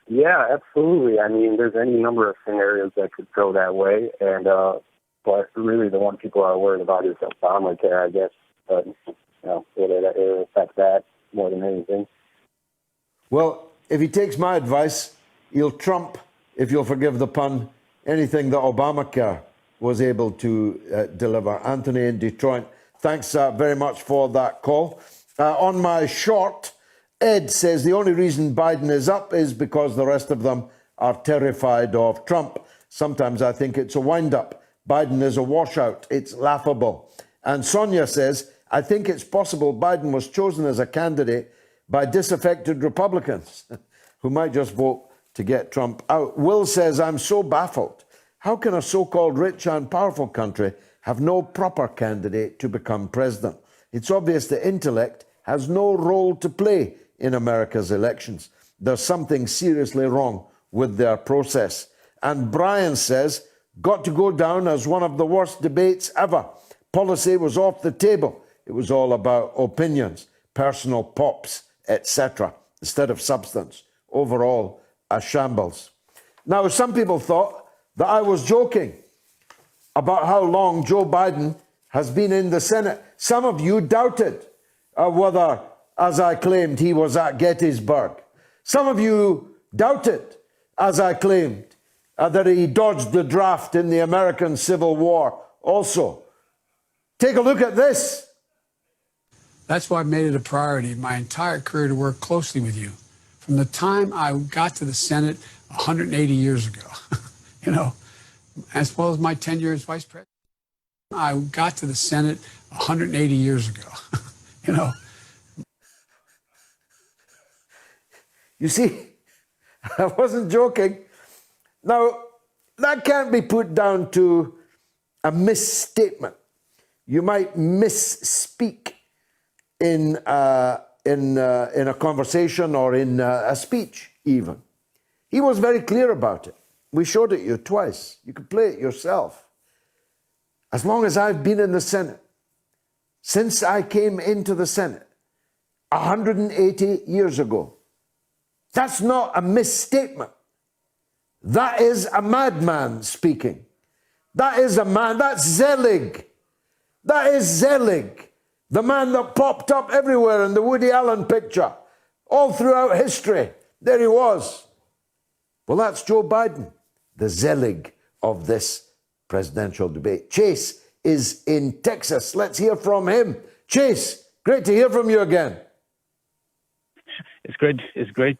Yeah, absolutely. I mean, there's any number of scenarios that could go that way, and but really the one people are worried about is Obamacare, I guess. But you know, it affects that. more than anything. Well, if he takes my advice, he'll trump, if you'll forgive the pun, anything that Obamacare was able to deliver. Anthony in Detroit, thanks very much for that call. On my short, Ed says the only reason Biden is up is because the rest of them are terrified of Trump. Sometimes I think it's a wind-up. Biden is a washout. It's laughable. And Sonia says, I think it's possible Biden was chosen as a candidate by disaffected Republicans who might just vote to get Trump out. Will says, I'm so baffled. How can a so-called rich and powerful country have no proper candidate to become president? It's obvious that intellect has no role to play in America's elections. There's something seriously wrong with their process. And Brian says, got to go down as one of the worst debates ever. Policy was off the table. It was all about opinions, personal pops, etc., instead of substance. Overall, a shambles. Now, some people thought that I was joking about how long Joe Biden has been in the Senate. Some of you doubted whether, as I claimed, he was at Gettysburg. Some of you doubted, as I claimed, that he dodged the draft in the American Civil War also. Take a look at this. That's why I made it a priority my entire career to work closely with you. From the time I got to the Senate 180 years ago, as well as my tenure as vice president, I got to the Senate 180 years ago, You see, I wasn't joking. Now, that can't be put down to a misstatement. You might misspeak in a conversation or in a speech, even. He was very clear about it. We showed it you twice. You could play it yourself. As long as I've been in the Senate, since I came into the Senate 180 years ago, that's not a misstatement. That is a madman speaking. That is a man, that's Zelig. That is Zelig, the man that popped up everywhere in the Woody Allen picture, all throughout history. There he was. Well, that's Joe Biden, the Zelig of this presidential debate. Chase is in Texas. Let's hear from him. Chase, great to hear from you again. It's great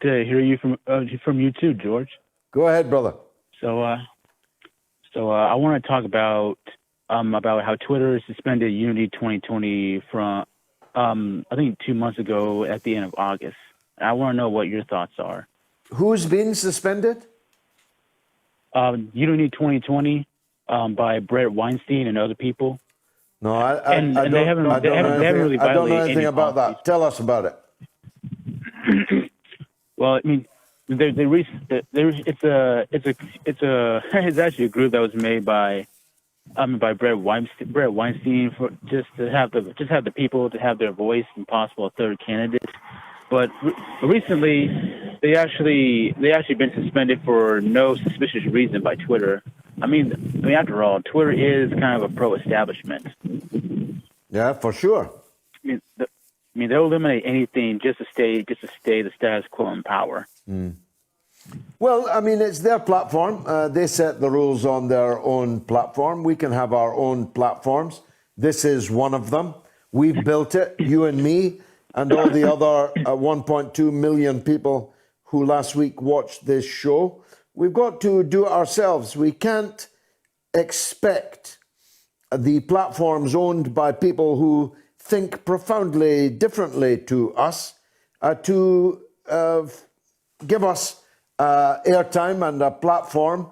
to hear you from you too, George. Go ahead, brother. So I want to talk about how Twitter suspended Unity 2020 from I think 2 months ago at the end of August. I want to know what your thoughts are. Who's been suspended? Unity 2020 by Brett Weinstein and other people. No, I don't know anything about that. Tell us about it. Well, I mean, it's actually a group that was made by Brett Weinstein for just to have the people to have their voice and possible a third candidate. But recently, they actually been suspended for no suspicious reason by Twitter. I mean, after all, Twitter is kind of a pro-establishment. Yeah, for sure. I mean, they'll eliminate anything just to stay the status quo in power. Mm. Well, I mean, it's their platform. They set the rules on their own platform. We can have our own platforms. This is one of them. We've built it, you and me, and all the other 1.2 million people who last week watched this show. We've got to do it ourselves. We can't expect the platforms owned by people who think profoundly differently to us to give us airtime and a platform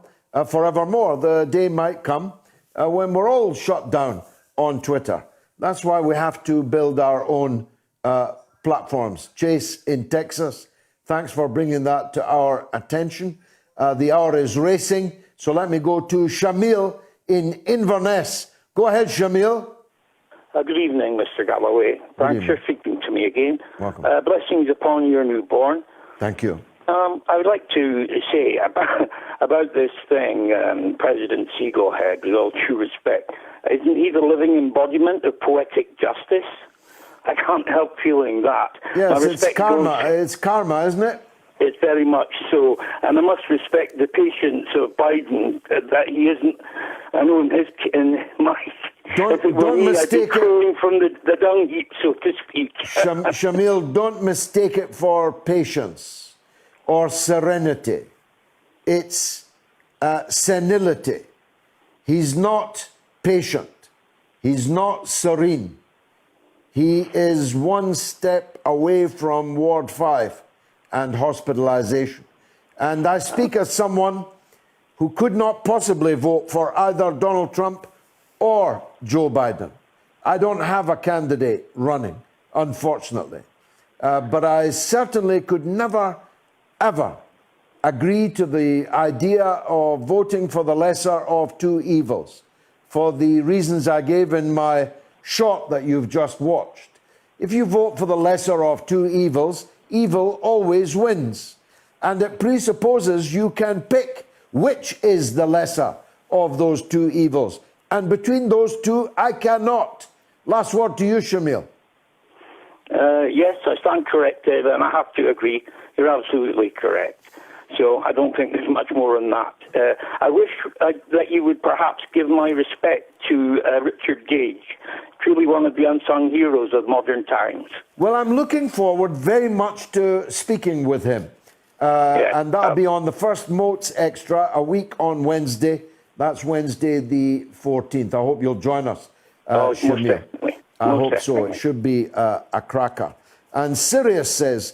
forevermore. The day might come when we're all shut down on Twitter. That's why we have to build our own platforms. Chase in Texas, thanks for bringing that to our attention. The hour is racing, so let me go to Shamil in Inverness. Go ahead, Shamil. Good evening, Mr. Galloway. Thanks for speaking to me again. Welcome. Blessings upon your newborn. Thank you. I would like to say about this thing, President Seagullhead, with all due respect, isn't he the living embodiment of poetic justice? I can't help feeling that. Yes, it's karma. It's karma, isn't it? It's very much so. And I must respect the patience of Biden that he isn't, I know in my... Don't mistake it from the dung heap, so to speak. Shamil, don't mistake it for patience or serenity. It's senility. He's not patient. He's not serene. He is one step away from Ward 5 and hospitalization. And I speak as someone who could not possibly vote for either Donald Trump or Joe Biden. I don't have a candidate running, unfortunately. But I certainly could never, ever agree to the idea of voting for the lesser of two evils, for the reasons I gave in my short that you've just watched. If you vote for the lesser of two evils, evil always wins. And it presupposes you can pick which is the lesser of those two evils. And between those two, I cannot. Last word to you, Shamil. Yes, I stand corrected, and I have to agree. You're absolutely correct. So I don't think there's much more on that. I wish that you would perhaps give my respect to Richard Gage, truly one of the unsung heroes of modern times. Well, I'm looking forward very much to speaking with him. And that'll be on the first Moats Extra, a week on Wednesday. That's Wednesday the 14th. I hope you'll join us. Most definitely. I hope so. It should be a cracker. And Sirius says,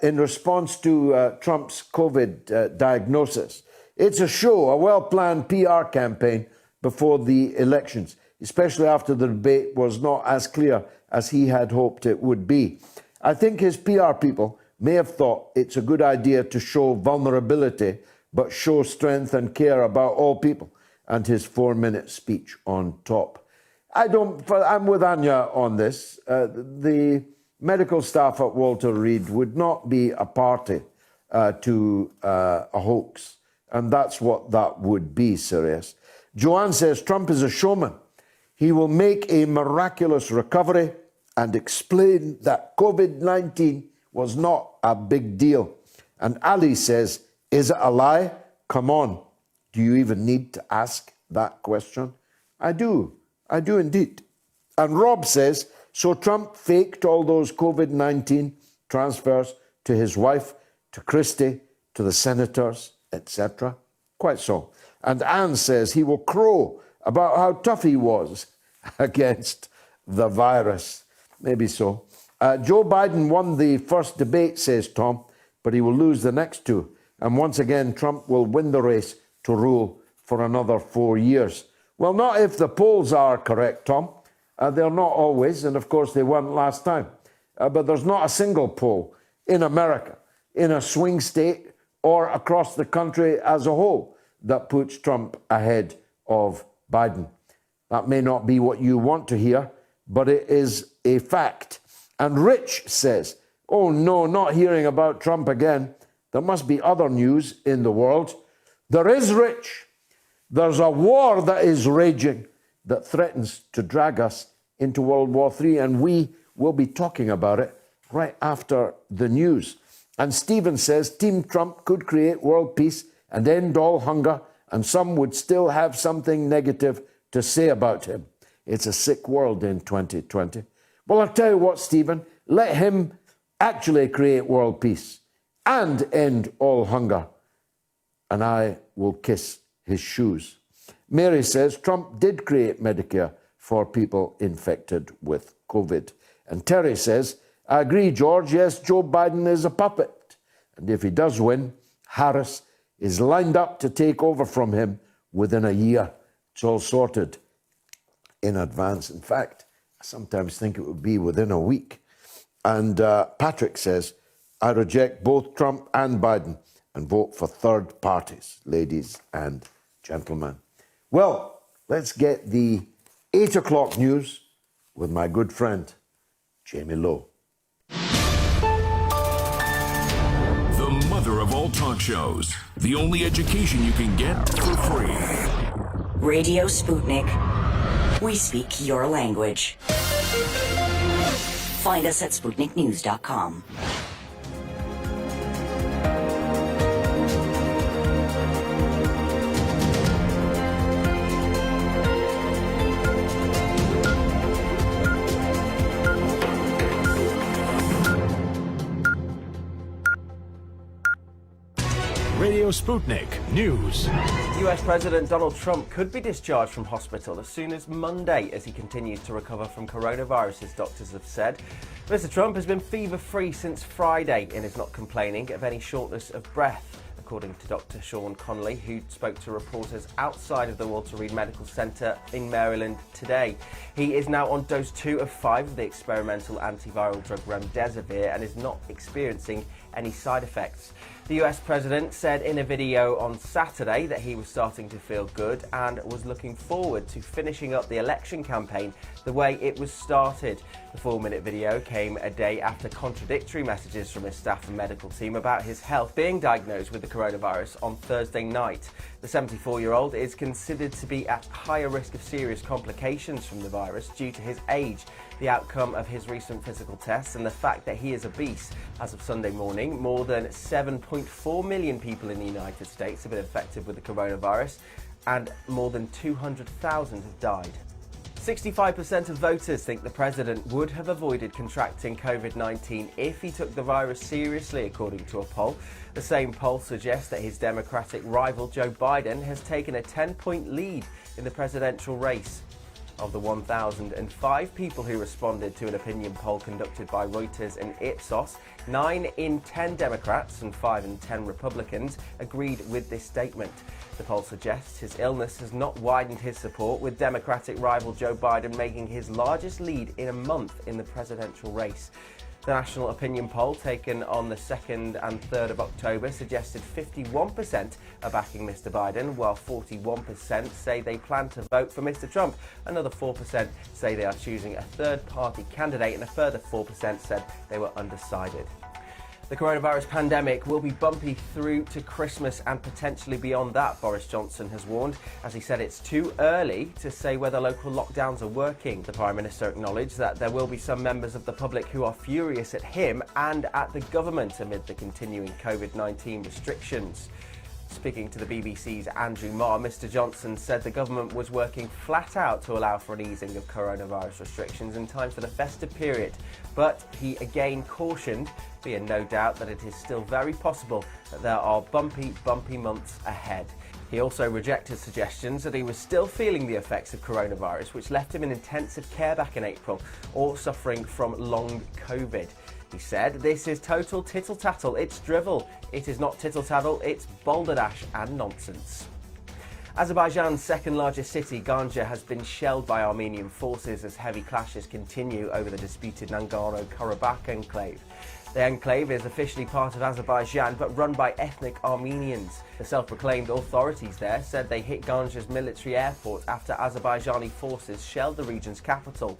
in response to Trump's COVID diagnosis, it's a show, a well-planned PR campaign before the elections, especially after the debate was not as clear as he had hoped it would be. I think his PR people may have thought it's a good idea to show vulnerability, but show strength and care about all people, and his 4-minute speech on top. I'm with Anya on this. The medical staff at Walter Reed would not be a party to a hoax, and that's what that would be, Sirius. Joanne says Trump is a showman. He will make a miraculous recovery and explain that COVID-19 was not a big deal. And Ali says, is it a lie? Come on. Do you even need to ask that question? I do indeed. And Rob says, so Trump faked all those COVID-19 transfers to his wife, to Christie, to the senators, etc. Quite so. And Anne says he will crow about how tough he was against the virus. Maybe so. Joe Biden won the first debate, says Tom, but he will lose the next two. And once again, Trump will win the race to rule for another 4 years. Well, not if the polls are correct, Tom. They're not always, and of course they weren't last time. But there's not a single poll in America, in a swing state, or across the country as a whole that puts Trump ahead of Biden. That may not be what you want to hear, but it is a fact. And Rich says, oh no, not hearing about Trump again. There must be other news in the world. There is, Rich. There's a war that is raging that threatens to drag us into World War III, and we will be talking about it right after the news. And Stephen says Team Trump could create world peace and end all hunger, and some would still have something negative to say about him. It's a sick world in 2020. Well, I'll tell you what, Stephen, let him actually create world peace and end all hunger, and I will kiss his shoes. Mary says Trump did create Medicare for people infected with COVID. And Terry says, I agree, George, yes, Joe Biden is a puppet. And if he does win, Harris is lined up to take over from him within a year. It's all sorted in advance. In fact, I sometimes think it would be within a week. And Patrick says, I reject both Trump and Biden and vote for third parties, ladies and gentlemen. Well, let's get the 8 o'clock news with my good friend, Jamie Lowe. The mother of all talk shows. The only education you can get for free. Radio Sputnik. We speak your language. Find us at SputnikNews.com. Radio Sputnik News. US President Donald Trump could be discharged from hospital as soon as Monday as he continues to recover from coronavirus, his doctors have said. Mr. Trump has been fever-free since Friday and is not complaining of any shortness of breath, according to Dr. Sean Connolly, who spoke to reporters outside of the Walter Reed Medical Center in Maryland today. He is now on dose 2 of 5 of the experimental antiviral drug remdesivir and is not experiencing any side effects. The US president said in a video on Saturday that he was starting to feel good and was looking forward to finishing up the election campaign the way it was started. The 4-minute video came a day after contradictory messages from his staff and medical team about his health being diagnosed with the coronavirus on Thursday night. The 74-year-old is considered to be at higher risk of serious complications from the virus due to his age, the outcome of his recent physical tests, and the fact that he is obese. As of Sunday morning, more than 7.4 million people in the United States have been infected with the coronavirus, and more than 200,000 have died. 65% of voters think the president would have avoided contracting COVID-19 if he took the virus seriously, according to a poll. The same poll suggests that his Democratic rival Joe Biden has taken a 10-point lead in the presidential race. Of the 1,005 people who responded to an opinion poll conducted by Reuters and Ipsos, 9 in 10 Democrats and 5 in 10 Republicans agreed with this statement. The poll suggests his illness has not widened his support, with Democratic rival Joe Biden making his largest lead in a month in the presidential race. The national opinion poll taken on the 2nd and 3rd of October suggested 51% are backing Mr. Biden, while 41% say they plan to vote for Mr. Trump. Another 4% say they are choosing a third-party candidate, and a further 4% said they were undecided. The coronavirus pandemic will be bumpy through to Christmas and potentially beyond that, Boris Johnson has warned, as he said it's too early to say whether local lockdowns are working. The Prime Minister acknowledged that there will be some members of the public who are furious at him and at the government amid the continuing COVID-19 restrictions. Speaking to the BBC's Andrew Marr, Mr. Johnson said the government was working flat out to allow for an easing of coronavirus restrictions in time for the festive period. But he again cautioned, being no doubt that it is still very possible that there are bumpy months ahead. He also rejected suggestions that he was still feeling the effects of coronavirus, which left him in intensive care back in April, or suffering from long COVID. He said, "This is total tittle-tattle, it's drivel. It is not tittle-tattle, it's balderdash and nonsense." Azerbaijan's second largest city, Ganja, has been shelled by Armenian forces as heavy clashes continue over the disputed Nagorno-Karabakh enclave. The enclave is officially part of Azerbaijan but run by ethnic Armenians. The self-proclaimed authorities there said they hit Ganja's military airport after Azerbaijani forces shelled the region's capital.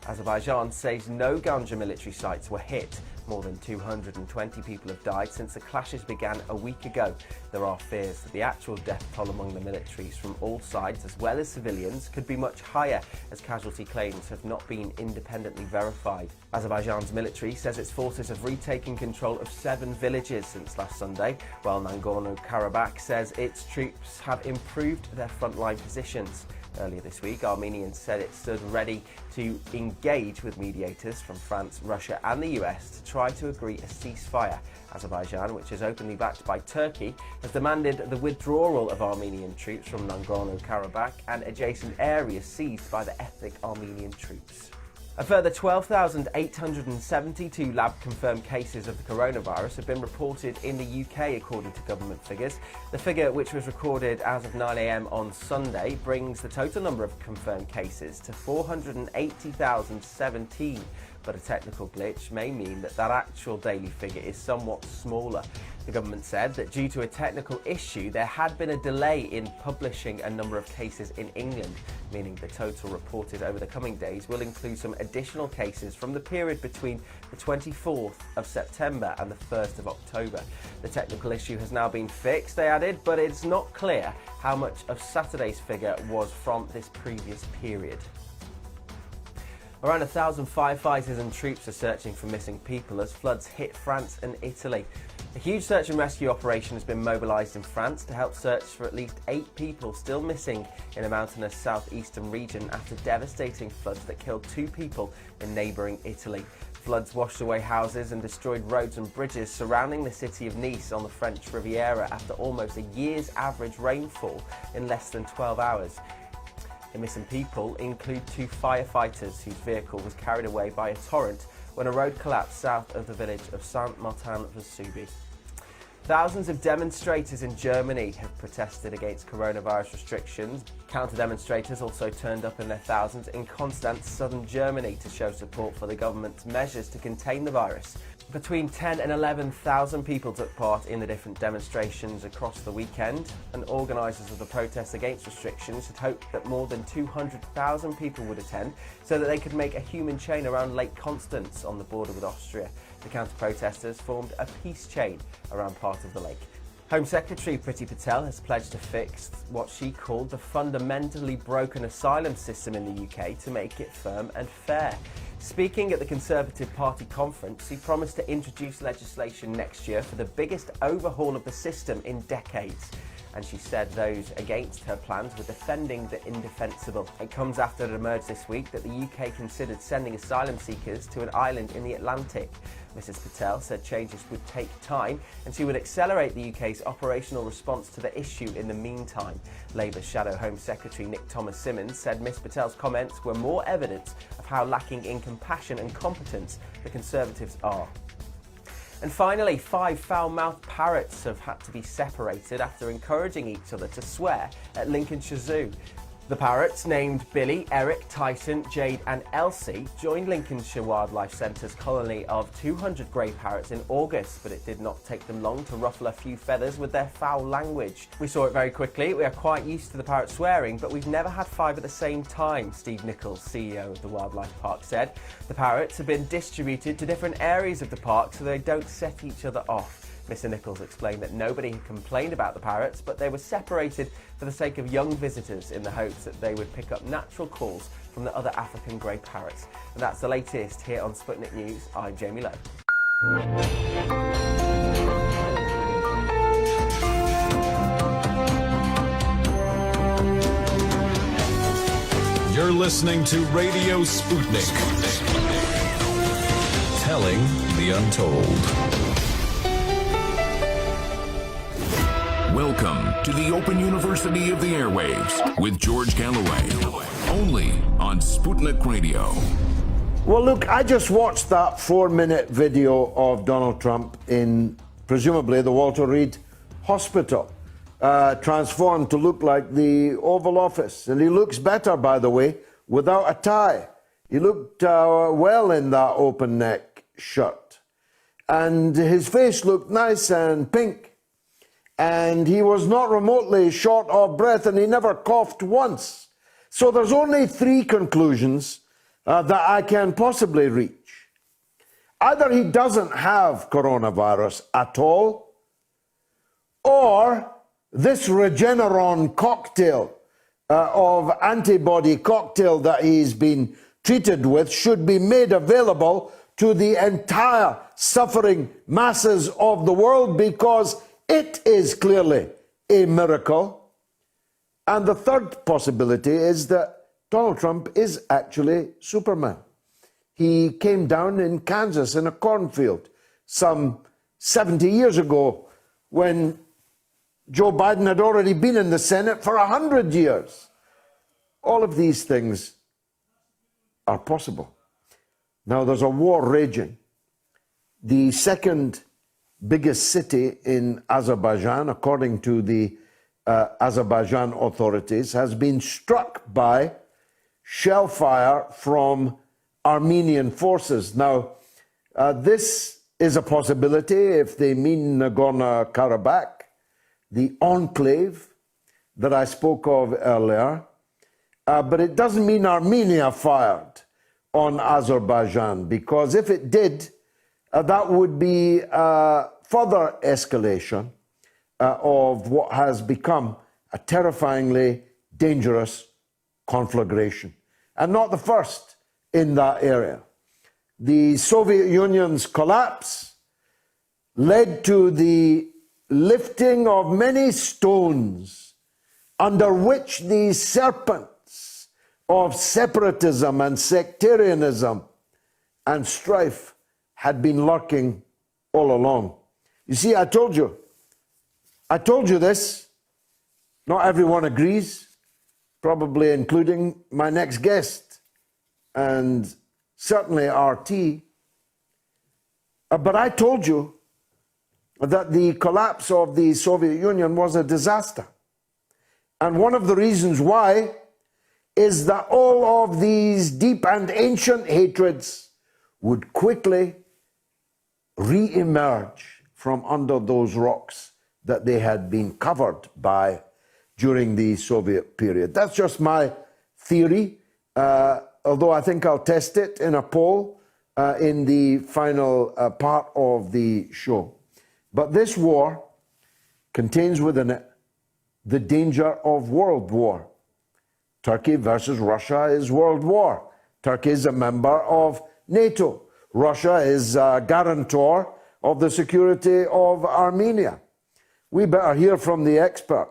Azerbaijan says no Ganja military sites were hit. More than 220 people have died since the clashes began a week ago. There are fears that the actual death toll among the militaries from all sides, as well as civilians, could be much higher, as casualty claims have not been independently verified. Azerbaijan's military says its forces have retaken control of 7 villages since last Sunday, while Nagorno-Karabakh says its troops have improved their frontline positions. Earlier this week, Armenians said it stood ready to engage with mediators from France, Russia and the US to try to agree a ceasefire. Azerbaijan, which is openly backed by Turkey, has demanded the withdrawal of Armenian troops from Nagorno-Karabakh and adjacent areas seized by the ethnic Armenian troops. A further 12,872 lab-confirmed cases of the coronavirus have been reported in the UK, according to government figures. The figure, which was recorded as of 9 a.m. on Sunday, brings the total number of confirmed cases to 480,017. But a technical glitch may mean that actual daily figure is somewhat smaller. The government said that due to a technical issue, there had been a delay in publishing a number of cases in England, meaning the total reported over the coming days will include some additional cases from the period between the 24th of September and the 1st of October. The technical issue has now been fixed, they added, but it's not clear how much of Saturday's figure was from this previous period. Around 1,000 firefighters and troops are searching for missing people as floods hit France and Italy. A huge search and rescue operation has been mobilised in France to help search for at least 8 people still missing in a mountainous southeastern region after devastating floods that killed 2 people in neighbouring Italy. Floods washed away houses and destroyed roads and bridges surrounding the city of Nice on the French Riviera after almost a year's average rainfall in less than 12 hours. The missing people include 2 firefighters whose vehicle was carried away by a torrent when a road collapsed south of the village of Saint-Martin-Vesuvius. Thousands of demonstrators in Germany have protested against coronavirus restrictions. Counter-demonstrators also turned up in their thousands in Constance, southern Germany, to show support for the government's measures to contain the virus. Between 10 and 11,000 people took part in the different demonstrations across the weekend, and organisers of the protests against restrictions had hoped that more than 200,000 people would attend so that they could make a human chain around Lake Constance on the border with Austria. The counter-protesters formed a peace chain around part of the lake. Home Secretary Priti Patel has pledged to fix what she called the fundamentally broken asylum system in the UK to make it firm and fair. Speaking at the Conservative Party conference, he promised to introduce legislation next year for the biggest overhaul of the system in decades. And she said those against her plans were defending the indefensible. It comes after it emerged this week that the UK considered sending asylum seekers to an island in the Atlantic. Mrs Patel said changes would take time and she would accelerate the UK's operational response to the issue in the meantime. Labour's Shadow Home Secretary Nick Thomas-Symonds said Miss Patel's comments were more evidence of how lacking in compassion and competence the Conservatives are. And finally, 5 foul-mouthed parrots have had to be separated after encouraging each other to swear at Lincolnshire Zoo. The parrots, named Billy, Eric, Tyson, Jade and Elsie, joined Lincolnshire Wildlife Centre's colony of 200 grey parrots in August, but it did not take them long to ruffle a few feathers with their foul language. We saw it very quickly. We are quite used to the parrot swearing, but we've never had 5 at the same time, Steve Nichols, CEO of the Wildlife Park, said. The parrots have been distributed to different areas of the park so they don't set each other off. Mr Nichols explained that nobody had complained about the parrots, but they were separated for the sake of young visitors in the hopes that they would pick up natural calls from the other African grey parrots. And that's the latest here on Sputnik News. I'm Jamie Lowe. You're listening to Radio Sputnik. Telling the untold. Welcome to the Open University of the Airwaves with George Galloway, only on Sputnik Radio. Well, look, I just watched that 4-minute video of Donald Trump in, presumably, the Walter Reed Hospital, transformed to look like the Oval Office. And he looks better, by the way, without a tie. He looked well in that open neck shirt. And his face looked nice and pink. And he was not remotely short of breath, and he never coughed once. So there's only 3 conclusions that I can possibly reach. Either he doesn't have coronavirus at all, or this Regeneron cocktail of antibody cocktail that he's been treated with should be made available to the entire suffering masses of the world, because it is clearly a miracle. And the third possibility is that Donald Trump is actually Superman. He came down in Kansas in a cornfield some 70 years ago when Joe Biden had already been in the Senate for 100 years. All of these things are possible. Now, there's a war raging. The second biggest city in Azerbaijan, according to the Azerbaijan authorities, has been struck by shell fire from Armenian forces. Now, this is a possibility if they mean Nagorno-Karabakh, the enclave that I spoke of earlier, but it doesn't mean Armenia fired on Azerbaijan, because if it did, that would be further escalation of what has become a terrifyingly dangerous conflagration. And not the first in that area. The Soviet Union's collapse led to the lifting of many stones under which the serpents of separatism and sectarianism and strife had been lurking all along. You see, I told you this. Not everyone agrees, probably including my next guest and certainly RT. But I told you that the collapse of the Soviet Union was a disaster. And one of the reasons why is that all of these deep and ancient hatreds would quickly re-emerge from under those rocks that they had been covered by during the Soviet period. That's just my theory, although I think I'll test it in a poll in the final part of the show. But this war contains within it the danger of world war. Turkey versus Russia is world war. Turkey is a member of NATO. Russia is a guarantor of the security of Armenia. We better hear from the expert,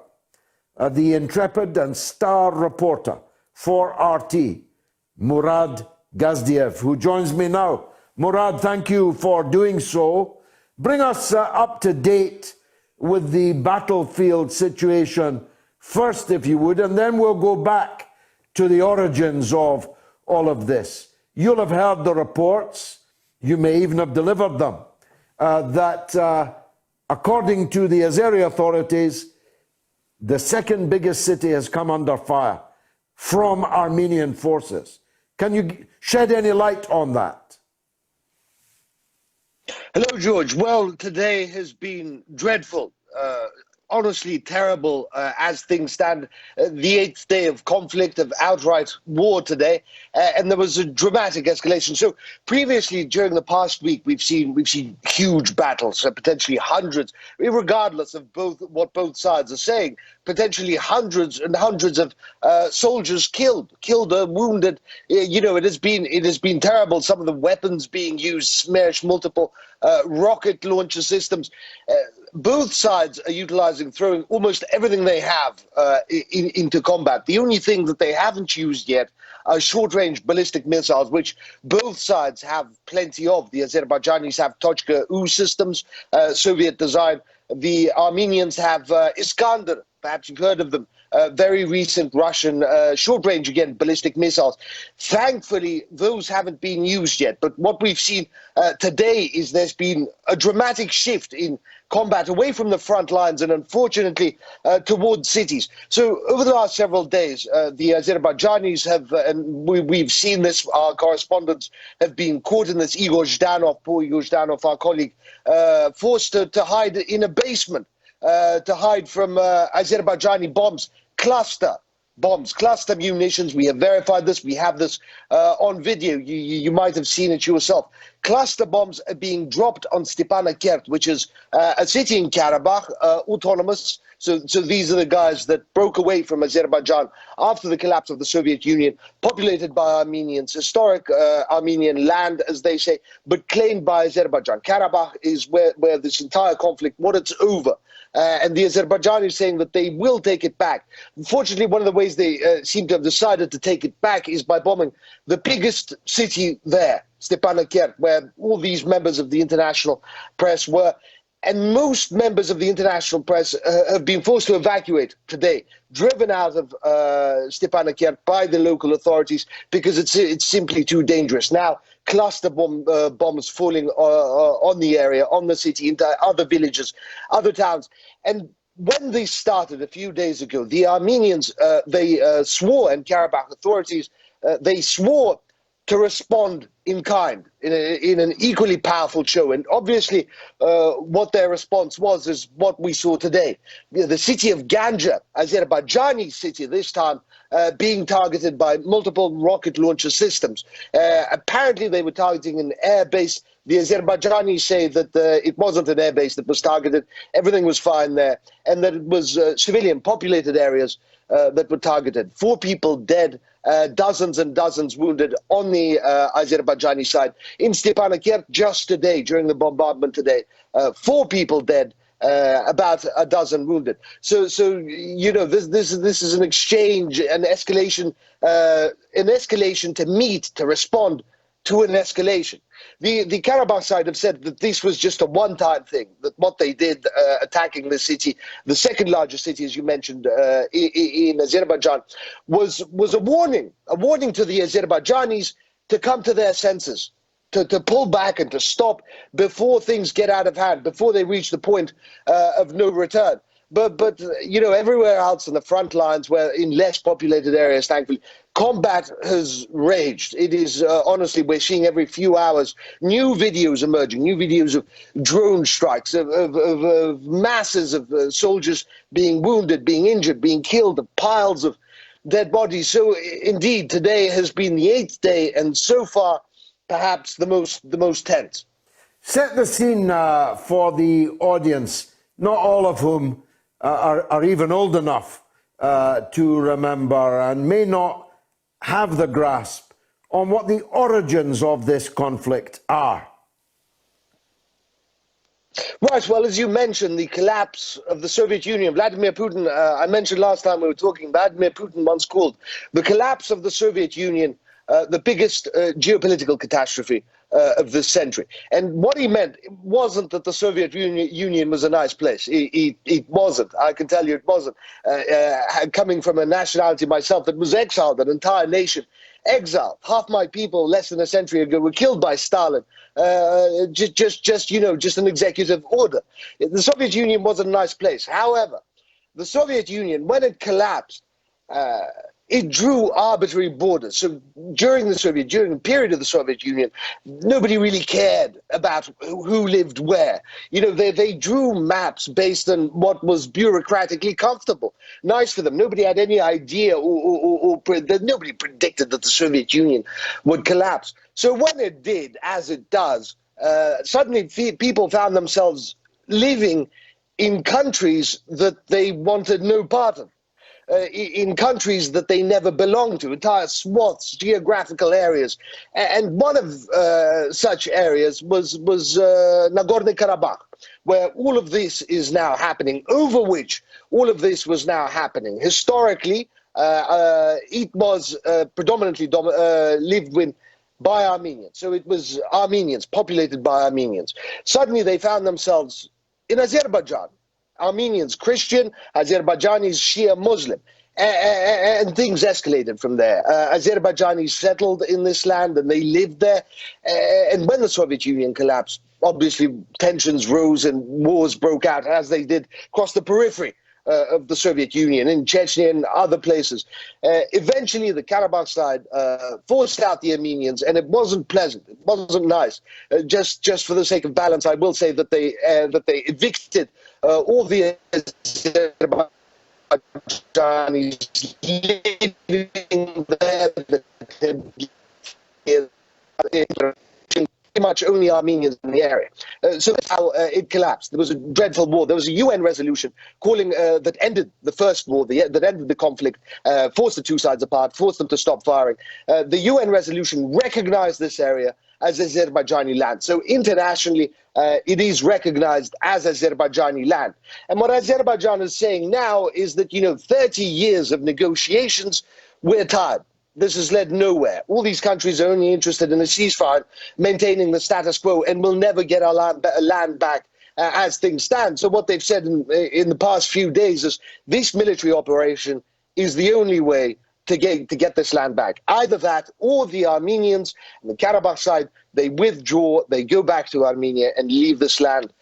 the intrepid and star reporter for RT, Murad Gazdiev, who joins me now. Murad, thank you for doing so. Bring us up to date with the battlefield situation first, if you would, and then we'll go back to the origins of all of this. You'll have heard the reports, you may even have delivered them, that according to the Azeri authorities, the second biggest city has come under fire from Armenian forces. Can you shed any light on that? Hello, George. Well, today has been dreadful, honestly terrible as things stand. The 8th day of conflict, of outright war today, and there was a dramatic escalation. So previously, during the past week, we've seen huge battles, potentially hundreds, regardless of what both sides are saying. Potentially hundreds and hundreds of soldiers killed, wounded. You know, it has been terrible. Some of the weapons being used, smash multiple rocket launcher systems. Both sides are utilizing, throwing almost everything they have into combat. The only thing that they haven't used yet are short-range ballistic missiles, which both sides have plenty of. The Azerbaijanis have Tochka-U systems, Soviet design. The Armenians have Iskander, perhaps you've heard of them, very recent Russian short-range, again, ballistic missiles. Thankfully, those haven't been used yet. But what we've seen today is there's been a dramatic shift in combat away from the front lines and, unfortunately, towards cities. So over the last several days, the Azerbaijanis have, and we've seen this, our correspondents have been caught in this. Igor Zhdanov, poor Igor Zhdanov, our colleague, forced to hide in a basement, to hide from Azerbaijani bombs, cluster bombs, cluster munitions. We have verified this. We have this on video. You might have seen it yourself. Cluster bombs are being dropped on Stepanakert, which is a city in Karabakh, autonomous. So these are the guys that broke away from Azerbaijan after the collapse of the Soviet Union, populated by Armenians, historic Armenian land, as they say, but claimed by Azerbaijan. Karabakh is where this entire conflict, what it's over. And the Azerbaijanis saying that they will take it back. Unfortunately, one of the ways they seem to have decided to take it back is by bombing the biggest city there, Stepanakert, where all these members of the international press were. And most members of the international press have been forced to evacuate today, driven out of Stepanakert by the local authorities because it's simply too dangerous. Now, cluster bombs falling on the area, on the city, into other villages, other towns. And when they started a few days ago, the Armenians, they swore, and Karabakh authorities, they swore to respond in kind, in an equally powerful show. And obviously, what their response was is what we saw today. The city of Ganja, Azerbaijani city this time, being targeted by multiple rocket launcher systems. Apparently, they were targeting an air base. The Azerbaijanis say that it wasn't an air base that was targeted. Everything was fine there, and that it was civilian populated areas that were targeted. 4 people dead, dozens and dozens wounded on the Azerbaijani side. In Stepanakert, just today, during the bombardment today, 4 people dead, about a dozen wounded. So you know, this is an exchange, an escalation to meet, to respond to an escalation. The Karabakh side have said that this was just a one-time thing, that what they did attacking the city, the second largest city, as you mentioned, in Azerbaijan, was a warning to the Azerbaijanis to come to their senses, to pull back and to stop before things get out of hand, before they reach the point of no return. But you know, everywhere else in the front lines, where in less populated areas, thankfully, combat has raged. It is honestly, we're seeing every few hours new videos emerging, new videos of drone strikes, of masses of soldiers being wounded, being injured, being killed, of piles of dead bodies. So indeed, today has been the 8th day, and so far, perhaps the most tense. Set the scene for the audience, not all of whom are even old enough to remember and may not have the grasp on what the origins of this conflict are. Right, well, as you mentioned, the collapse of the Soviet Union, Vladimir Putin, I mentioned last time we were talking, Vladimir Putin once called the collapse of the Soviet Union the biggest geopolitical catastrophe of this century. And what he meant wasn't that the Soviet Union was a nice place. It wasn't. I can tell you it wasn't. Coming from a nationality myself that was exiled, an entire nation exiled. Half my people less than a century ago were killed by Stalin. Just an executive order. The Soviet Union wasn't a nice place. However, the Soviet Union, when it collapsed, it drew arbitrary borders. So during the period of the Soviet Union, nobody really cared about who lived where. You know, they drew maps based on what was bureaucratically comfortable, nice for them. Nobody had any idea, nobody predicted that the Soviet Union would collapse. So when it did, as it does, suddenly people found themselves living in countries that they wanted no part of. In countries that they never belonged to, entire swaths, geographical areas. And one of such areas was Nagorno-Karabakh, where all of this is now happening, over which all of this was now happening. Historically, it was predominantly lived with by Armenians. So it was Armenians, populated by Armenians. Suddenly they found themselves in Azerbaijan. Armenians Christian, Azerbaijanis Shia Muslim, and things escalated from there. Azerbaijanis settled in this land and they lived there. And when the Soviet Union collapsed, obviously tensions rose and wars broke out, as they did across the periphery of the Soviet Union, in Chechnya and other places. Eventually, the Karabakh side forced out the Armenians, and it wasn't pleasant. It wasn't nice. Just for the sake of balance, I will say that they evicted all the Azerbaijanis living there. Much only Armenians in the area. So that's how it collapsed. There was a dreadful war. There was a UN resolution calling that ended the first war, that ended the conflict, forced the two sides apart, forced them to stop firing. The UN resolution recognized this area as Azerbaijani land. So internationally, it is recognized as Azerbaijani land. And what Azerbaijan is saying now is that, 30 years of negotiations, we're tired. This has led nowhere. All these countries are only interested in a ceasefire, maintaining the status quo, and will never get our land back as things stand. So what they've said in the past few days is this military operation is the only way to get this land back. Either that or the Armenians and the Karabakh side, they withdraw, they go back to Armenia and leave this land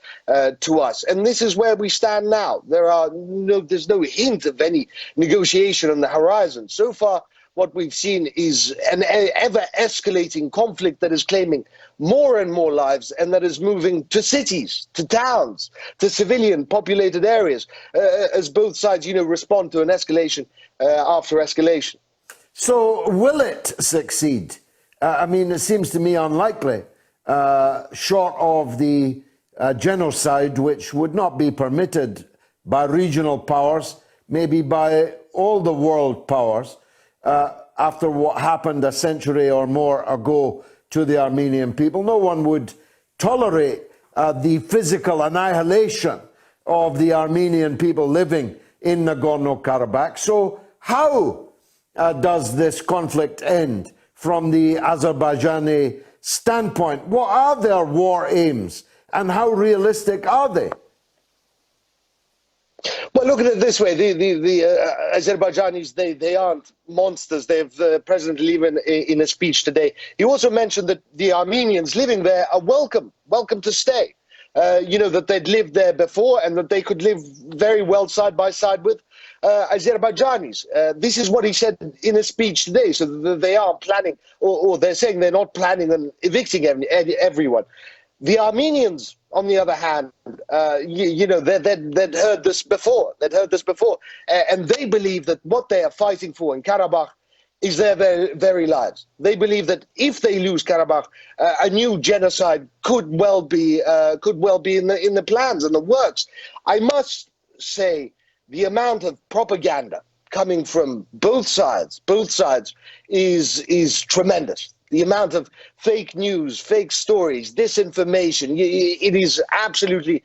to us. And this is where we stand now. There's no hint of any negotiation on the horizon. So far, what we've seen is an ever-escalating conflict that is claiming more and more lives and that is moving to cities, to towns, to civilian populated areas, as both sides, respond to an escalation after escalation. So will it succeed? I mean, it seems to me unlikely, short of the genocide, which would not be permitted by regional powers, maybe by all the world powers, after what happened a century or more ago to the Armenian people. No one would tolerate the physical annihilation of the Armenian people living in Nagorno-Karabakh. So how does this conflict end from the Azerbaijani standpoint? What are their war aims and how realistic are they? Well, look at it this way. The Azerbaijanis, they aren't monsters. President Aliyev in a speech today, he also mentioned that the Armenians living there are welcome to stay. That they'd lived there before and that they could live very well side by side with Azerbaijanis. This is what he said in a speech today. So they are planning, or they're saying they're not planning on evicting everyone. The Armenians, on the other hand, they'd heard this before. And they believe that what they are fighting for in Karabakh is their very lives. They believe that if they lose Karabakh, a new genocide could well be in the plans and the works. I must say, the amount of propaganda coming from both sides is tremendous. The amount of fake news, fake stories, disinformation, it is absolutely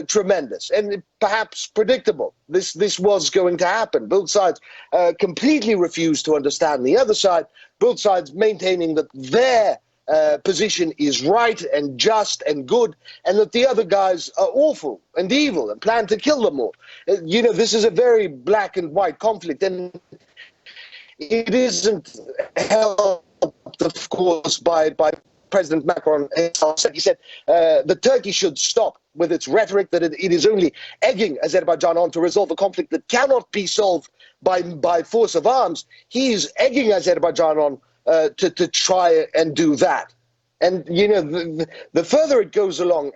tremendous and perhaps predictable. This was going to happen. Both sides completely refused to understand the other side, both sides maintaining that their position is right and just and good, and that the other guys are awful and evil and plan to kill them all. This is a very black and white conflict, and it isn't helped, of course, by President Macron himself. He said that Turkey should stop with its rhetoric, that it is only egging Azerbaijan on to resolve a conflict that cannot be solved by force of arms. He is egging Azerbaijan on to try and do that. And, the further it goes along,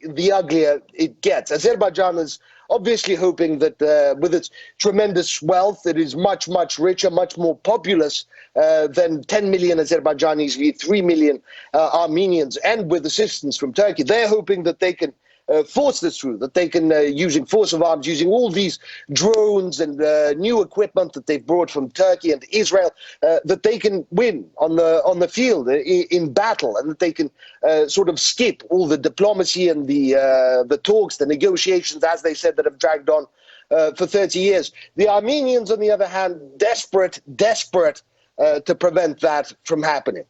the uglier it gets. Azerbaijan is obviously hoping that with its tremendous wealth, it is much, much richer, much more populous than 10 million Azerbaijanis, 3 million Armenians, and with assistance from Turkey. They're hoping that they can force this through, that they can, using force of arms, using all these drones and new equipment that they've brought from Turkey and Israel, that they can win on the field in battle, and that they can sort of skip all the diplomacy and the talks, the negotiations, as they said, that have dragged on for 30 years. The Armenians, on the other hand, desperate to prevent that from happening.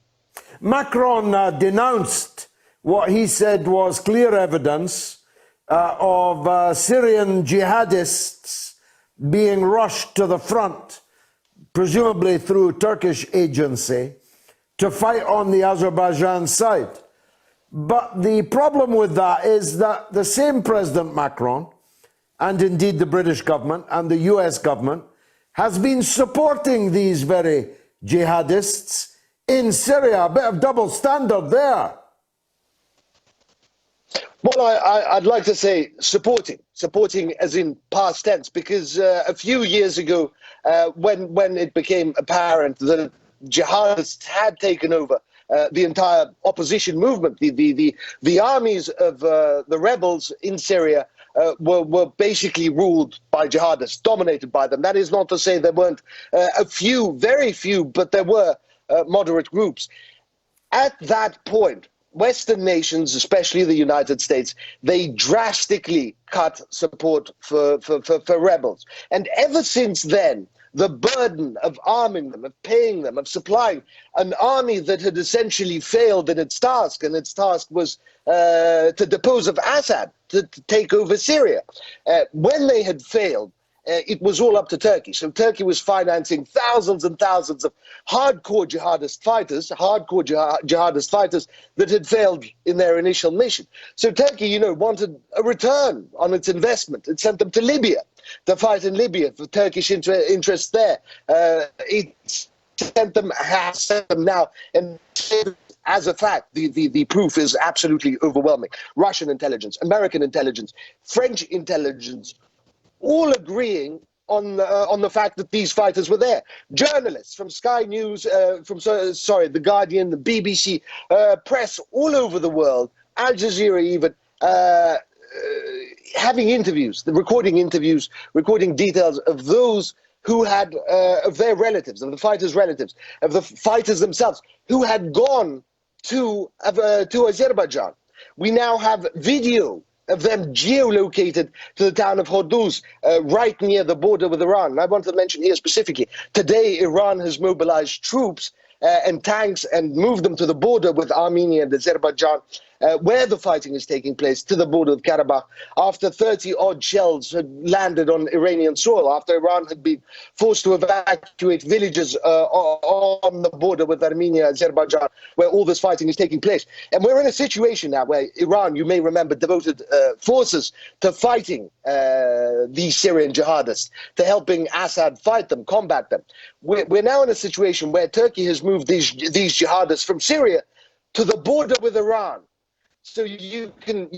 Macron denounced what he said was clear evidence of Syrian jihadists being rushed to the front, presumably through Turkish agency, to fight on the Azerbaijan side. But the problem with that is that the same President Macron, and indeed the British government and the US government, has been supporting these very jihadists in Syria. A bit of double standard there. Well, I'd like to say supporting as in past tense, because a few years ago, when it became apparent that jihadists had taken over the entire opposition movement, the armies of the rebels in Syria were basically ruled by jihadists, dominated by them. That is not to say there weren't a few, very few, but there were moderate groups. At that point, Western nations, especially the United States, they drastically cut support for rebels. And ever since then, the burden of arming them, of paying them, of supplying an army that had essentially failed in its task, and its task was to depose of Assad, to take over Syria. When they had failed, it was all up to Turkey. So Turkey was financing thousands and thousands of hardcore jihadist fighters that had failed in their initial mission. So Turkey, wanted a return on its investment. It sent them to Libya to fight in Libya for Turkish interests there. It sent them, has sent them now, and as a fact, the proof is absolutely overwhelming. Russian intelligence, American intelligence, French intelligence, all agreeing on the fact that these fighters were there. Journalists from Sky News, The Guardian, the BBC, press all over the world, Al Jazeera even, having interviews, recording details of those who had, of their relatives, of the fighters' relatives, of the fighters themselves, who had gone to Azerbaijan. We now have video of them geolocated to the town of Hormuz, right near the border with Iran. And I want to mention here specifically, today Iran has mobilized troops and tanks and moved them to the border with Armenia and Azerbaijan, where the fighting is taking place, to the border of Karabakh, after 30-odd shells had landed on Iranian soil, after Iran had been forced to evacuate villages on the border with Armenia, Azerbaijan, where all this fighting is taking place. And we're in a situation now where Iran, you may remember, devoted forces to fighting these Syrian jihadists, to helping Assad fight them, combat them. We're now in a situation where Turkey has moved these jihadists from Syria to the border with Iran. So you can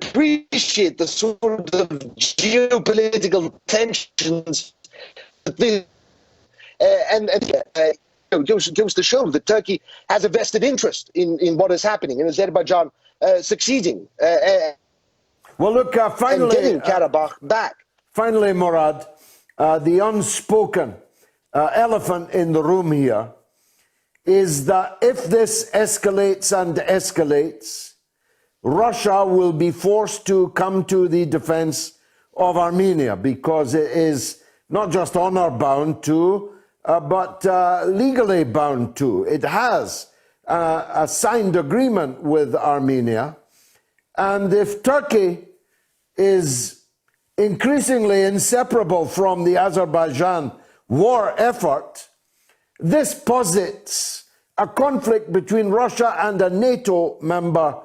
appreciate the sort of geopolitical tensions goes to show that Turkey has a vested interest in what is happening, in Azerbaijan succeeding. Well, look, finally, getting Karabakh back. Finally, Murad, the unspoken elephant in the room here is that if this escalates and escalates, Russia will be forced to come to the defense of Armenia, because it is not just honor-bound to, but legally bound to. It has a signed agreement with Armenia. And if Turkey is increasingly inseparable from the Azerbaijan war effort, this posits a conflict between Russia and a NATO member,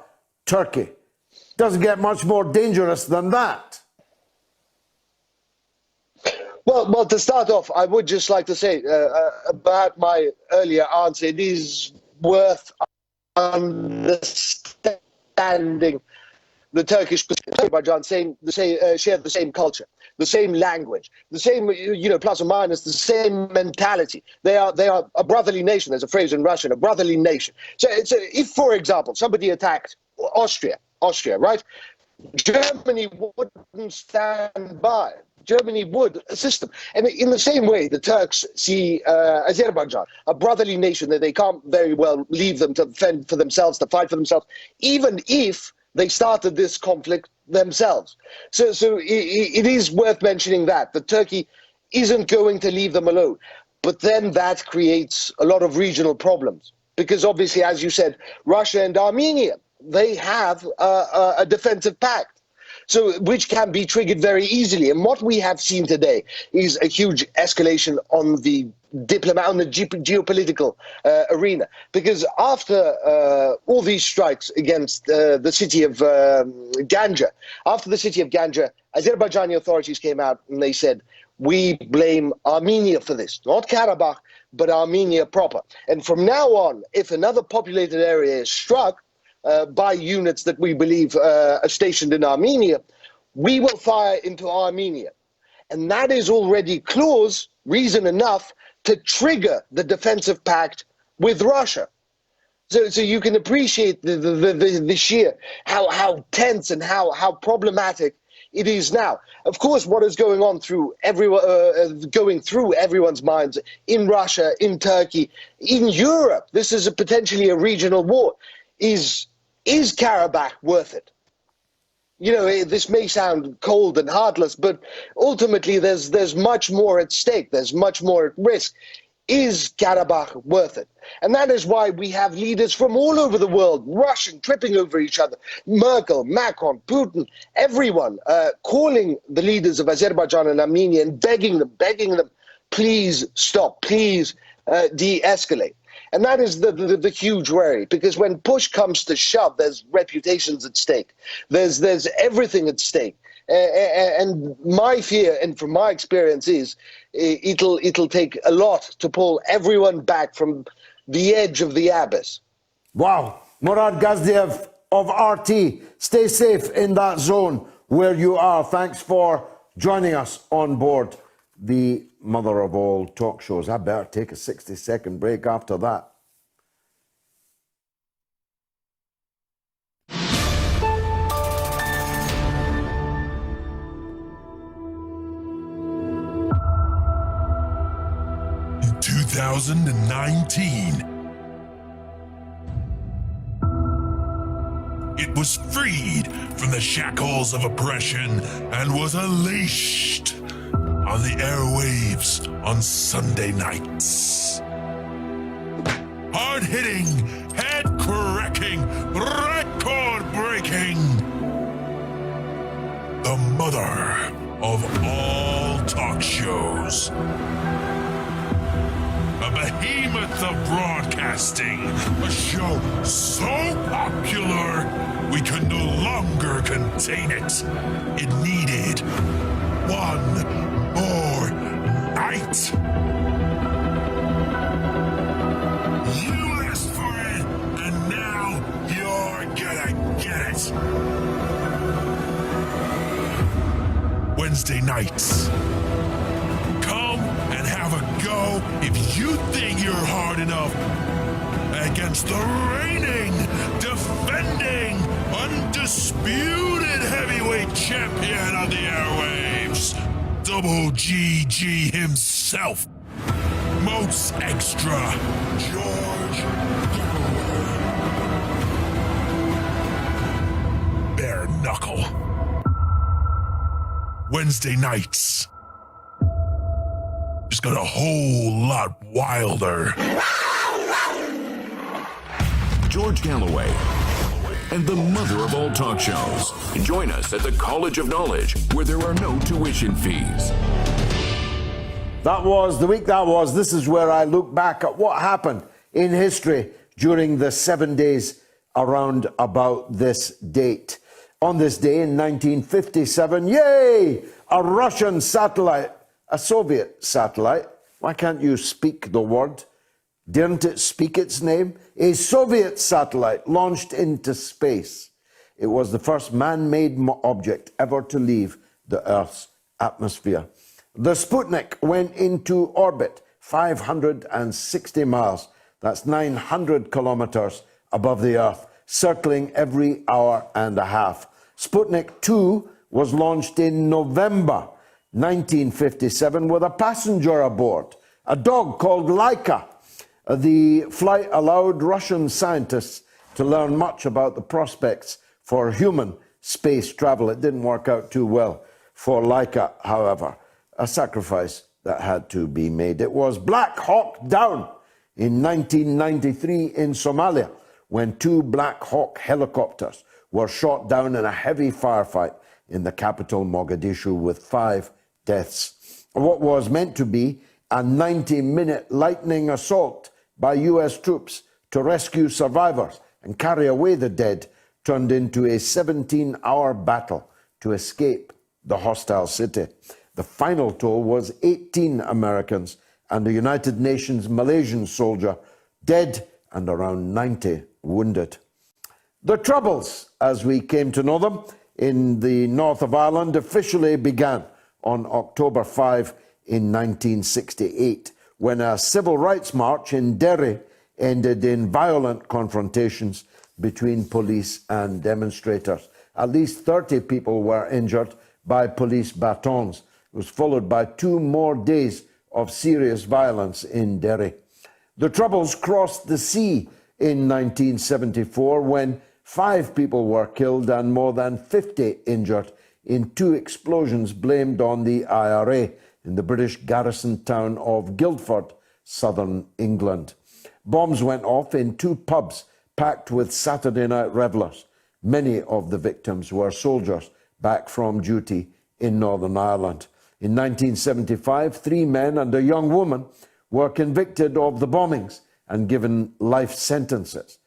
Turkey. Doesn't get much more dangerous than that. Well, to start off, I would just like to say about my earlier answer, it is worth understanding the Turkish Azerbaijan share the same culture, the same language, the same, plus or minus the same mentality. They are a brotherly nation. There's a phrase in Russian, a brotherly nation. So if, for example, somebody attacked Austria, right? Germany wouldn't stand by. Germany would assist them. And in the same way, the Turks see Azerbaijan, a brotherly nation that they can't very well leave them to fend for themselves, to fight for themselves, even if they started this conflict themselves. So it is worth mentioning that Turkey isn't going to leave them alone. But then that creates a lot of regional problems. Because obviously, as you said, Russia and Armenia, they have a defensive pact, so which can be triggered very easily. And what we have seen today is a huge escalation on the geopolitical arena, because after all these strikes against the city of Ganja, Azerbaijani authorities came out and they said, we blame Armenia for this, not Karabakh, but Armenia proper. And from now on, if another populated area is struck by units that we believe are stationed in Armenia, we will fire into Armenia. And that is already reason enough to trigger the defensive pact with Russia. So you can appreciate the sheer, how tense and how problematic it is now. Of course, what is going through everyone's minds in Russia, in Turkey, in Europe, this is potentially a regional war. Is Karabakh worth it? This may sound cold and heartless, but ultimately there's much more at stake. There's much more at risk. Is Karabakh worth it? And that is why we have leaders from all over the world rushing, tripping over each other. Merkel, Macron, Putin, everyone calling the leaders of Azerbaijan and Armenia and begging them, please stop, please de-escalate. And that is the huge worry, because when push comes to shove, there's reputations at stake. There's everything at stake. And my fear, and from my experience, is it'll take a lot to pull everyone back from the edge of the abyss. Wow. Murad Gazdiev of RT, stay safe in that zone where you are. Thanks for joining us on board the mother of all talk shows. I better take a 60-second break after that. In 2019, it was freed from the shackles of oppression and was unleashed on the airwaves on Sunday nights. Hard-hitting, head-cracking, record-breaking. The mother of all talk shows. A behemoth of broadcasting, a show so popular we could no longer contain it. It needed one more night. You asked for it, and now you're gonna get it. Wednesday nights. Come and have a go if you think you're hard enough against the reigning, defending, undisputed heavyweight champion of the airwaves, Double GG himself, most extra, George Galloway. Bare knuckle. Wednesday nights just got a whole lot wilder. George Galloway and the mother of all talk shows. Join us at the College of Knowledge, where there are no tuition fees. That was the week that was. This is where I look back at what happened in history during the 7 days around about this date. On this day in 1957, yay, a Russian satellite, a Soviet satellite. Why can't you speak the word? Didn't it speak its name? A Soviet satellite launched into space. It was the first man-made object ever to leave the Earth's atmosphere. The Sputnik went into orbit 560 miles. That's 900 kilometers above the Earth, circling every hour and a half. Sputnik 2 was launched in November 1957 with a passenger aboard, a dog called Laika. The flight allowed Russian scientists to learn much about the prospects for human space travel. It didn't work out too well for Laika, however, a sacrifice that had to be made. It was Black Hawk Down in 1993 in Somalia when 2 Black Hawk helicopters were shot down in a heavy firefight in the capital Mogadishu with 5 deaths. What was meant to be a 90-minute lightning assault by US troops to rescue survivors and carry away the dead turned into a 17-hour battle to escape the hostile city. The final toll was 18 Americans and a United Nations Malaysian soldier dead and around 90 wounded. The Troubles, as we came to know them, in the north of Ireland officially began on October 5 in 1968, when a civil rights march in Derry ended in violent confrontations between police and demonstrators. At least 30 people were injured by police batons. It was followed by 2 more days of serious violence in Derry. The Troubles crossed the sea in 1974 when 5 people were killed and more than 50 injured in 2 explosions blamed on the IRA in the British garrison town of Guildford, southern England. Bombs went off in 2 pubs packed with Saturday night revellers. Many of the victims were soldiers back from duty in Northern Ireland. In 1975, 3 men and a young woman were convicted of the bombings and given life sentences.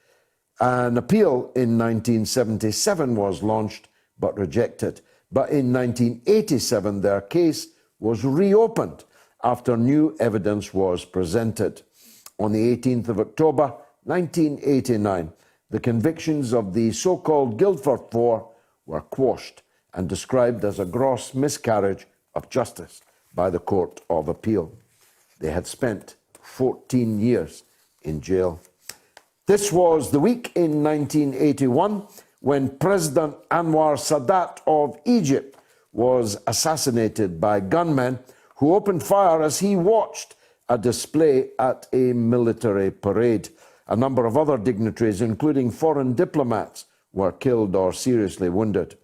An appeal in 1977 was launched but rejected. but in 1987 their case was reopened after new evidence was presented. On the 18th of October 1989, the convictions of the so-called Guildford Four were quashed and described as a gross miscarriage of justice by the Court of Appeal. They had spent 14 years in jail. This was the week in 1981 when President Anwar Sadat of Egypt was assassinated by gunmen who opened fire as he watched a display at a military parade. A number of other dignitaries, including foreign diplomats, were killed or seriously wounded.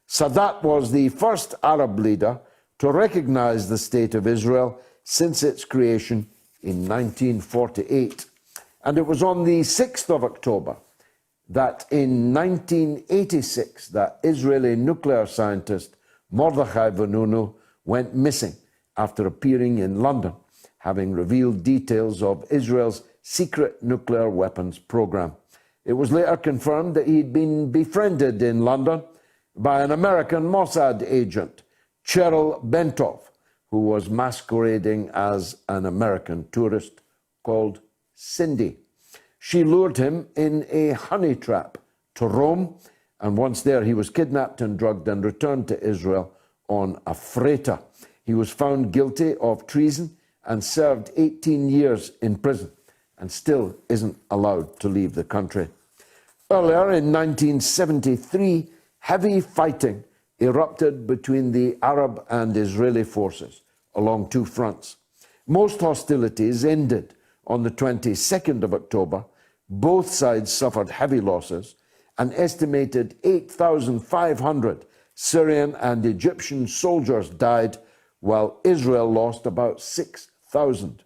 Sadat was the first Arab leader to recognize the State of Israel since its creation in 1948. And it was on the 6th of October that in 1986 that Israeli nuclear scientist Mordechai Vanunu went missing after appearing in London, having revealed details of Israel's secret nuclear weapons program. It was later confirmed that he'd been befriended in London by an American Mossad agent, Cheryl Bentov, who was masquerading as an American tourist called Cindy. She lured him in a honey trap to Rome, and once there he was kidnapped and drugged and returned to Israel on a freighter. He was found guilty of treason and served 18 years in prison and still isn't allowed to leave the country. Earlier in 1973, heavy fighting erupted between the Arab and Israeli forces along two fronts. Most hostilities ended on the 22nd of October. Both sides suffered heavy losses. An estimated 8,500 Syrian and Egyptian soldiers died, while Israel lost about 6,000.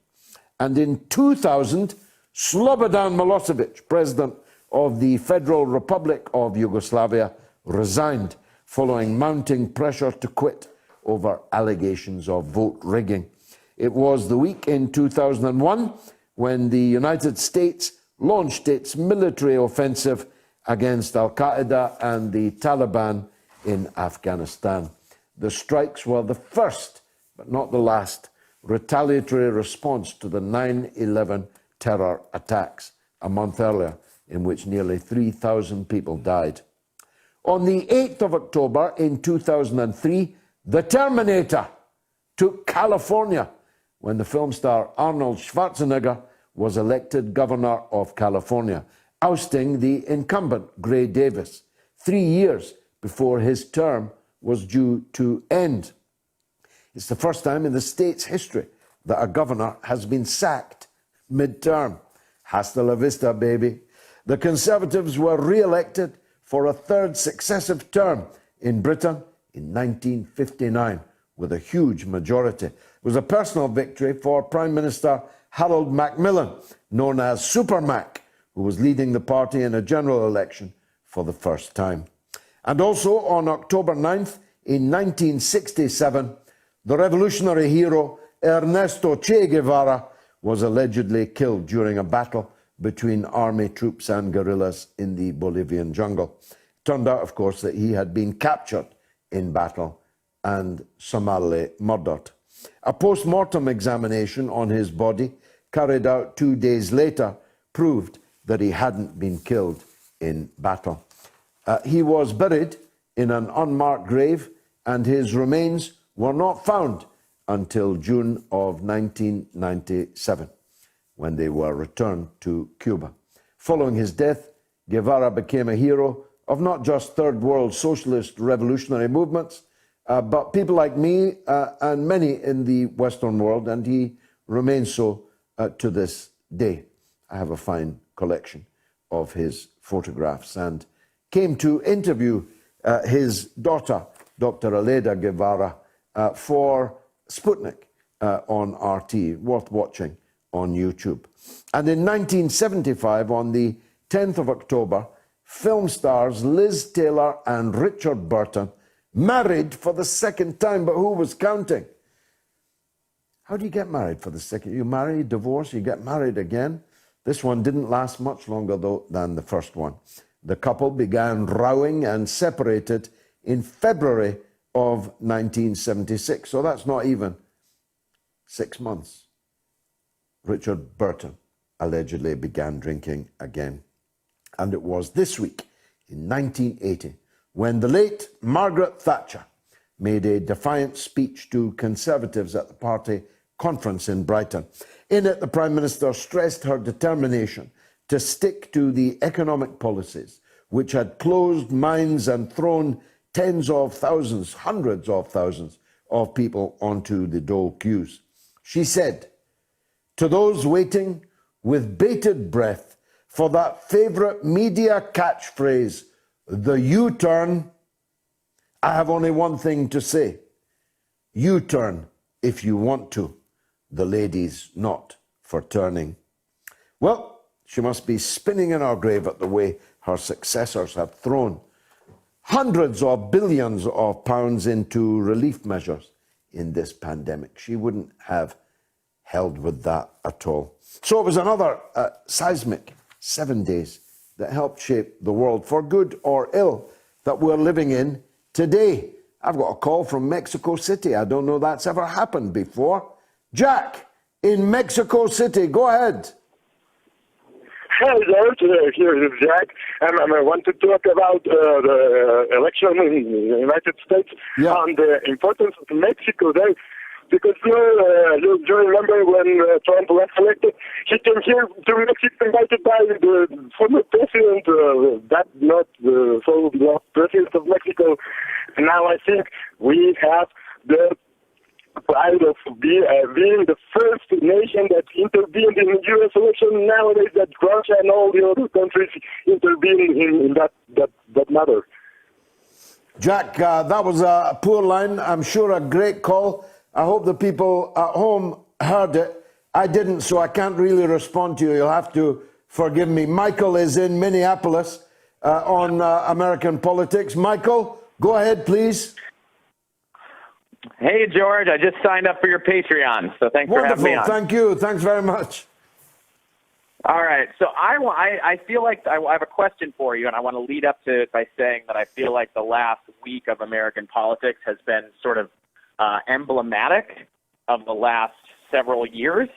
And in 2000, Slobodan Milosevic, president of the Federal Republic of Yugoslavia, resigned following mounting pressure to quit over allegations of vote rigging. It was the week in 2001 when the United States launched its military offensive against Al-Qaeda and the Taliban in Afghanistan. The strikes were the first, but not the last, retaliatory response to the 9/11 terror attacks a month earlier, in which nearly 3,000 people died. On the 8th of October in 2003, The Terminator took California when the film star Arnold Schwarzenegger was elected governor of California, ousting the incumbent Gray Davis 3 years before his term was due to end. It's the first time in the state's history that a governor has been sacked mid-term. Hasta la vista, baby. The Conservatives were re-elected for a third successive term in Britain in 1959 with a huge majority. It was a personal victory for Prime Minister Harold Macmillan, known as Super Mac, who was leading the party in a general election for the first time. And also on October 9th in 1967, the revolutionary hero Ernesto Che Guevara was allegedly killed during a battle between army troops and guerrillas in the Bolivian jungle. It turned out, of course, that he had been captured in battle and summarily murdered. A post-mortem examination on his body, carried out 2 days later, proved that he hadn't been killed in battle. He was buried in an unmarked grave, and his remains were not found until June of 1997, when they were returned to Cuba. Following his death, Guevara became a hero of not just Third World socialist revolutionary movements, but people like me and many in the Western world, and he remains so to this day. I have a fine collection of his photographs and came to interview his daughter, Dr. Aleda Guevara, for Sputnik on RT, worth watching on YouTube. And in 1975, on the 10th of October, film stars Liz Taylor and Richard Burton married for the second time, but who was counting? How do you get married for the second? You marry, divorce, you get married again. This one didn't last much longer, though, than the first one. The couple began rowing and separated in February of 1976. So that's not even 6 months. Richard Burton allegedly began drinking again. And it was this week, in 1980, when the late Margaret Thatcher made a defiant speech to Conservatives at the party conference in Brighton. In it, the Prime Minister stressed her determination to stick to the economic policies which had closed minds and thrown tens of thousands, hundreds of thousands of people onto the dole queues. She said, to those waiting with bated breath for that favourite media catchphrase, the U-turn, I have only one thing to say. U-turn if you want to. The lady's not for turning. Well, she must be spinning in her grave at the way her successors have thrown hundreds of billions of pounds into relief measures in this pandemic. She wouldn't have held with that at all. So it was another seismic 7 days that helped shape the world, for good or ill, that we're living in today. I've got a call from Mexico City. I don't know that's ever happened before. Jack, in Mexico City, go ahead. Hello, here is Jack, and I want to talk about the election in the United States and the importance of Mexico Day. Because you remember when Trump was elected, he came here to Mexico invited by the former president, not the so president of Mexico. And now I think we have the pride of being the first nation that intervened in the U.S. election nowadays, that Russia and all the other countries intervened in that matter. Jack, that was a poor line. I'm sure a great call. I hope the people at home heard it. I didn't, so I can't really respond to you. You'll have to forgive me. Michael is in Minneapolis on American politics. Michael, go ahead, please. Hey, George, I just signed up for your Patreon, so thanks for having me on. Thank you. Thanks very much. All right, so I feel like I have a question for you, and I want to lead up to it by saying that I feel like the last week of American politics has been sort of emblematic of the last several years.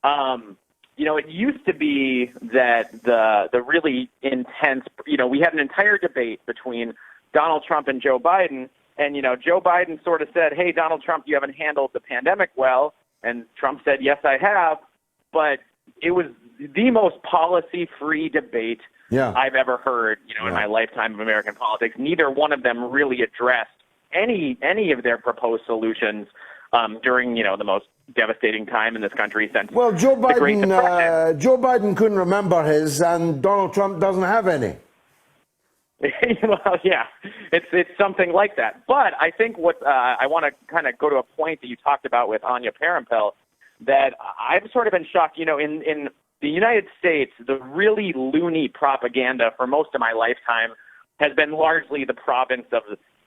It used to be that the really intense, we had an entire debate between Donald Trump and Joe Biden, and, Joe Biden sort of said, hey, Donald Trump, you haven't handled the pandemic well, and Trump said, yes, I have, but it was the most policy-free debate I've ever heard, in my lifetime of American politics. Neither one of them really addressed any of their proposed solutions during, the most devastating time in this country since Joe the Great Depression. Joe Biden couldn't remember his, and Donald Trump doesn't have any. Well, yeah, it's something like that. But I think what I want to kind of go to a point that you talked about with Anya Parampil, that I've sort of been shocked. In the United States, the really loony propaganda for most of my lifetime has been largely the province of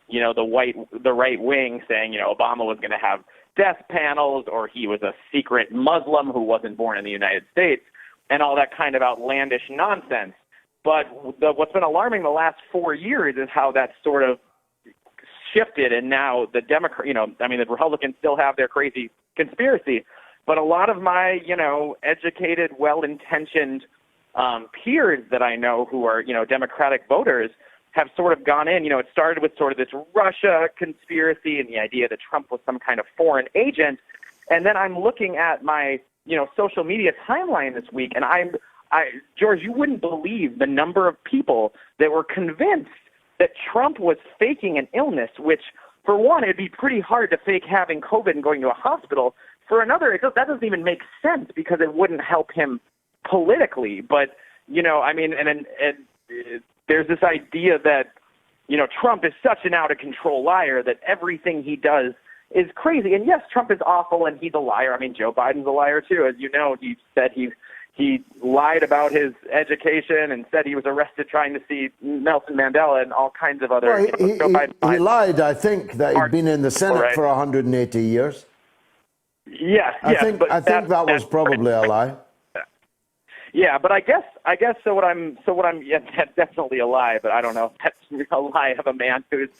the right wing, saying Obama was going to have death panels, or he was a secret Muslim who wasn't born in the United States, and all that kind of outlandish nonsense. But what's been alarming the last 4 years is how that's sort of shifted, and now the the Republicans still have their crazy conspiracy, but a lot of my, educated, well-intentioned peers that I know who are, Democratic voters have sort of gone in. It started with sort of this Russia conspiracy and the idea that Trump was some kind of foreign agent, and then I'm looking at my, social media timeline this week, and George, you wouldn't believe the number of people that were convinced that Trump was faking an illness, which, for one, it'd be pretty hard to fake having COVID and going to a hospital. For another, that doesn't even make sense because it wouldn't help him politically. But, there's this idea that, Trump is such an out-of-control liar that everything he does is crazy. And yes, Trump is awful and he's a liar. Joe Biden's a liar too. As you know, he said he lied about his education and said he was arrested trying to see Nelson Mandela and all kinds of other. He lied, I think, that he'd been in the Senate for 180 years. Yeah, I think that was probably a lie. Yeah, but I guess that's definitely a lie. But I don't know if that's a lie of a man who's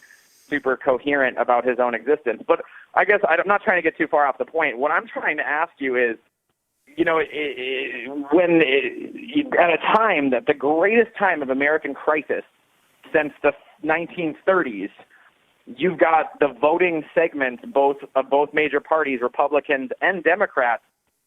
super coherent about his own existence. But I guess I'm not trying to get too far off the point. What I'm trying to ask you is, at a time that the greatest time of American crisis since the 1930s, you've got the voting segment of both major parties, Republicans and Democrats,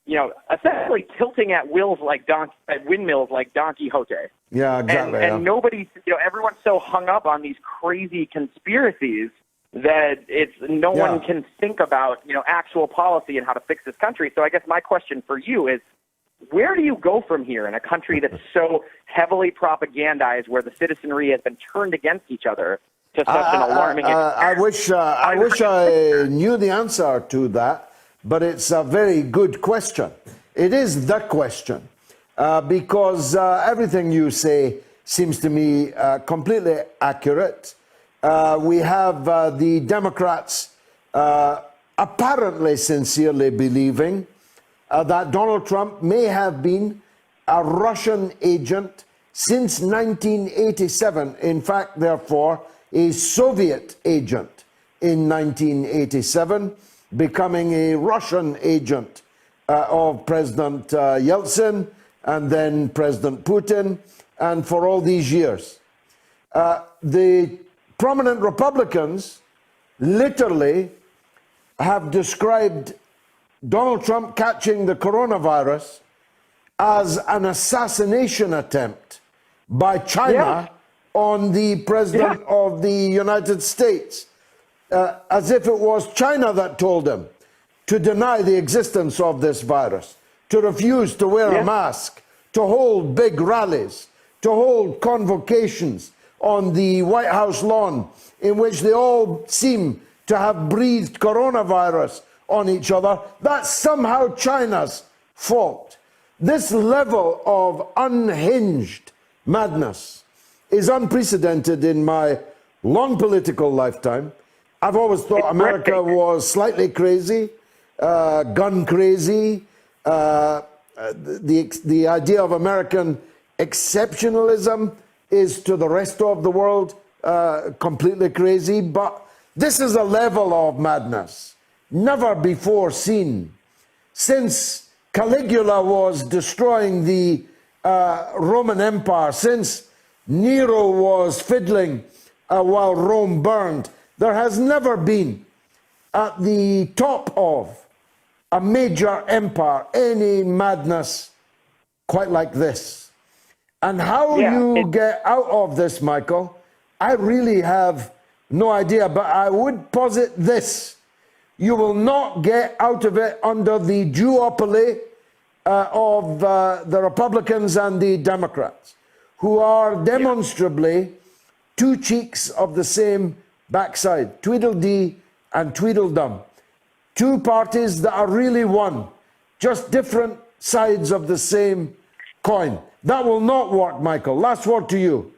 essentially tilting at windmills like Don Quixote. Yeah, exactly. And nobody, everyone's so hung up on these crazy conspiracies that one can think about, actual policy and how to fix this country. So I guess my question for you is, where do you go from here in a country that's so heavily propagandized, where the citizenry has been turned against each other to such an alarming extent? I wish I knew the answer to that, but it's a very good question. It is the question, because everything you say seems to me completely accurate. We have the Democrats apparently sincerely believing that Donald Trump may have been a Russian agent since 1987. In fact, therefore, a Soviet agent in 1987, becoming a Russian agent of President Yeltsin and then President Putin, and for all these years. The prominent Republicans literally have described Donald Trump catching the coronavirus as an assassination attempt by China on the President of the United States, as if it was China that told him to deny the existence of this virus, to refuse to wear a mask, to hold big rallies, to hold convocations on the White House lawn in which they all seem to have breathed coronavirus on each other. That's somehow China's fault. This level of unhinged madness is unprecedented in my long political lifetime. I've always thought America was slightly crazy, gun crazy. The idea of American exceptionalism is to the rest of the world completely crazy. But this is a level of madness never before seen. Since Caligula was destroying the Roman Empire, since Nero was fiddling while Rome burned, there has never been at the top of a major empire any madness quite like this. And how you get out of this, Michael, I really have no idea, but I would posit this. You will not get out of it under the duopoly of the Republicans and the Democrats, who are demonstrably two cheeks of the same backside, Tweedledee and Tweedledum. Two parties that are really one, just different sides of the same coin. That will not work, Michael. Last word to you.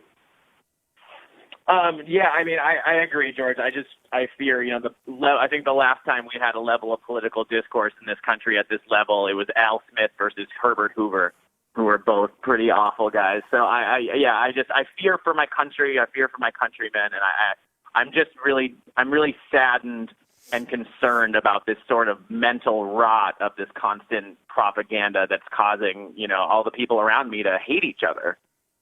I agree, George. I fear, I think the last time we had a level of political discourse in this country at this level, it was Al Smith versus Herbert Hoover, who were both pretty awful guys. So I fear for my country. I fear for my countrymen, and I'm really saddened and concerned about this sort of mental rot of this constant propaganda that's causing, all the people around me to hate each other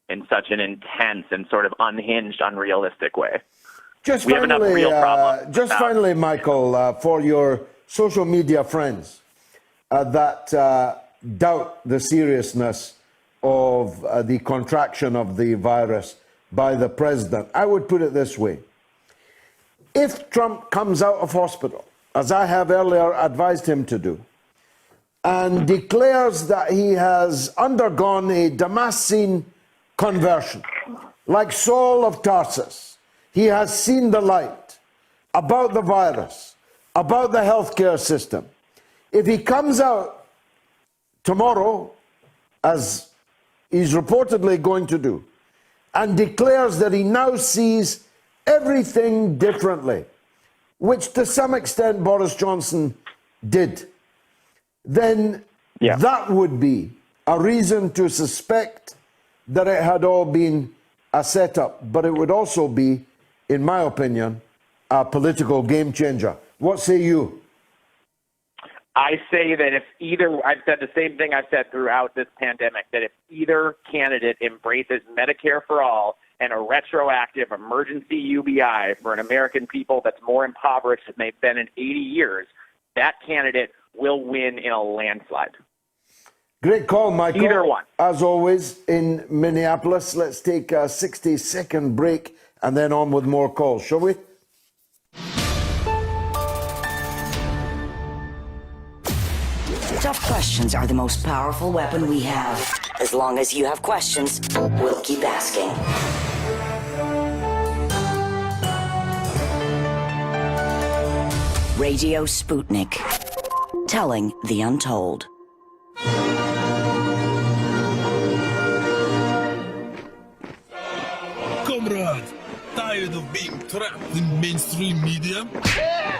in such an intense and sort of unhinged, unrealistic way. Just finally, Michael, for your social media friends that doubt the seriousness of the contraction of the virus by the president, I would put it this way. If Trump comes out of hospital, as I have earlier advised him to do, and declares that he has undergone a Damascene conversion, like Saul of Tarsus, he has seen the light about the virus, about the healthcare system. If he comes out tomorrow, as he's reportedly going to do, and declares that he now sees everything differently, which to some extent Boris Johnson did, then that would be a reason to suspect that it had all been a setup. But it would also be, in my opinion, a political game changer. What say you? I say that if either, I've said the same thing I've said throughout this pandemic, that if either candidate embraces Medicare for all and a retroactive emergency UBI for an American people that's more impoverished than they've been in 80 years, that candidate will win in a landslide. Great call, Michael. Either one. As always, in Minneapolis. Let's take a 60-second break and then on with more calls, shall we? Tough questions are the most powerful weapon we have. As long as you have questions, we'll keep asking. Radio Sputnik. Telling the untold. Comrade, tired of being trapped in mainstream media?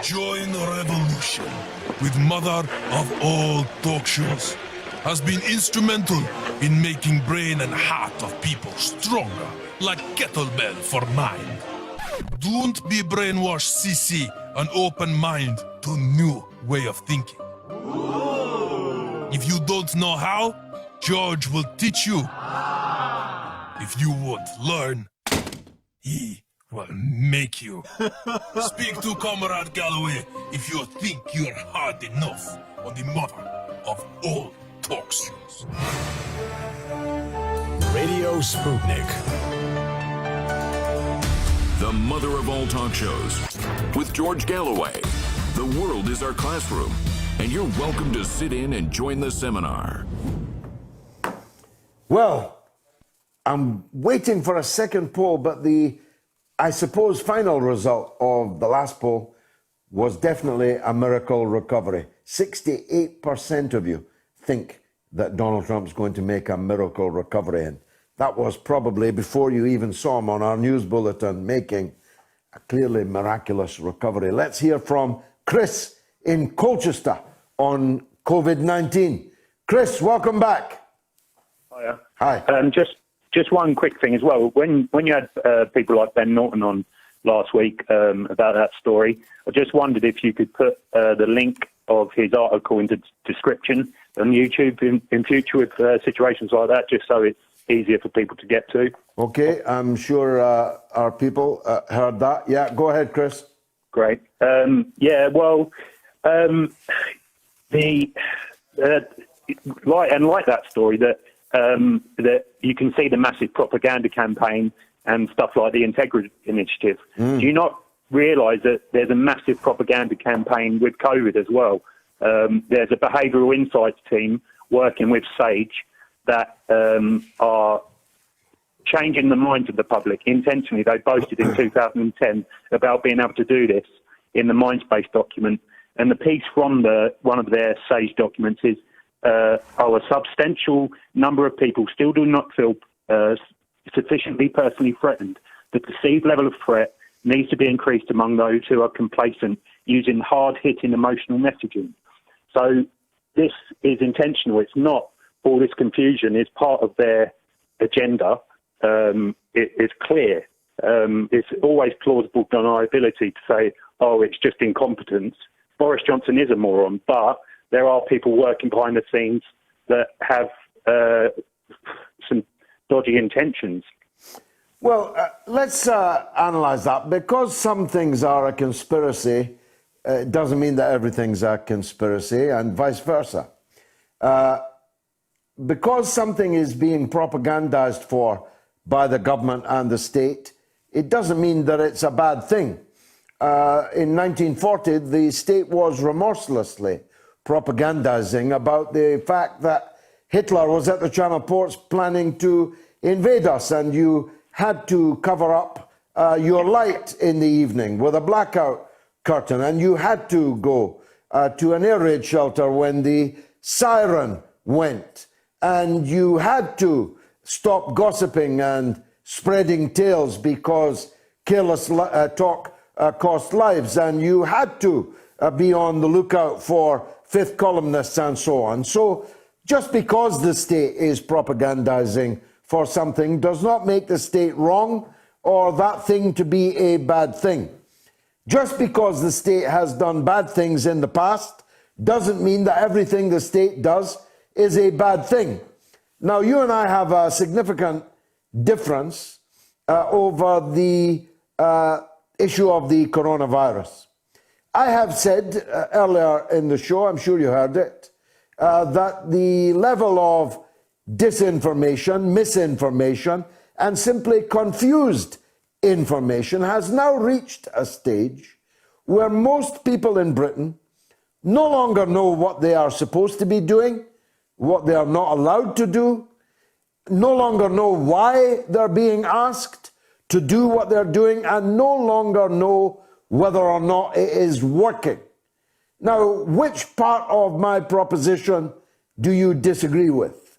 Join the revolution with mother of all talk shows. Has been instrumental in making brain and heart of people stronger, like kettlebell for mind. Don't be brainwashed, CC, an open mind to new way of thinking. If you don't know how, George will teach you. If you won't learn, he will make you. Speak to Comrade Galloway if you think you're hard enough on the mother of all talk shows. Radio Sputnik. The mother of all talk shows. With George Galloway. The world is our classroom, and you're welcome to sit in and join the seminar. Well, I'm waiting for a second poll, but the, I suppose, final result of the last poll was definitely a miracle recovery. 68% of you think that Donald Trump's going to make a miracle recovery, and that was probably before you even saw him on our news bulletin making a clearly miraculous recovery. Let's hear from Chris in Colchester on COVID-19. Chris, welcome back. Hiya. Hi. Just one quick thing as well. When you had people like Ben Norton on last week about that story, I just wondered if you could put the link of his article into description on YouTube in future with situations like that, just so it's easier for people to get to. Okay, I'm sure our people heard that. Yeah, go ahead, Chris. Great. Like that story that you can see the massive propaganda campaign and stuff like the Integrity Initiative. Do you not realise that there's a massive propaganda campaign with COVID as well? There's a behavioural insights team working with SAGE that are changing the minds of the public intentionally. They boasted in 2010 about being able to do this in the Mindspace document. And the piece from one of their SAGE documents is, a substantial number of people still do not feel sufficiently personally threatened. The perceived level of threat needs to be increased among those who are complacent using hard-hitting emotional messaging. So this is intentional. It's not all this confusion is part of their agenda. It's clear. It's always plausible deniability to say, oh, it's just incompetence. Boris Johnson is a moron, but there are people working behind the scenes that have some dodgy intentions. Well, let's analyse that. Because some things are a conspiracy, it doesn't mean that everything's a conspiracy, and vice versa. Because something is being propagandized for by the government and the state, it doesn't mean that it's a bad thing. In 1940, the state was remorselessly propagandizing about the fact that Hitler was at the Channel Ports planning to invade us, and you had to cover up your light in the evening with a blackout curtain, and you had to go to an air raid shelter when the siren went, and you had to stop gossiping and spreading tales because careless talk cost lives, and you had to be on the lookout for fifth columnists and so on. So just because the state is propagandizing for something does not make the state wrong or that thing to be a bad thing. Just because the state has done bad things in the past doesn't mean that everything the state does is a bad thing. Now, you and I have a significant difference over the issue of the coronavirus. I have said earlier in the show, I'm sure you heard it, that the level of disinformation, misinformation, and simply confused information has now reached a stage where most people in Britain no longer know what they are supposed to be doing, what they are not allowed to do, no longer know why they're being asked to do what they're doing, and no longer know whether or not it is working. Now, which part of my proposition do you disagree with?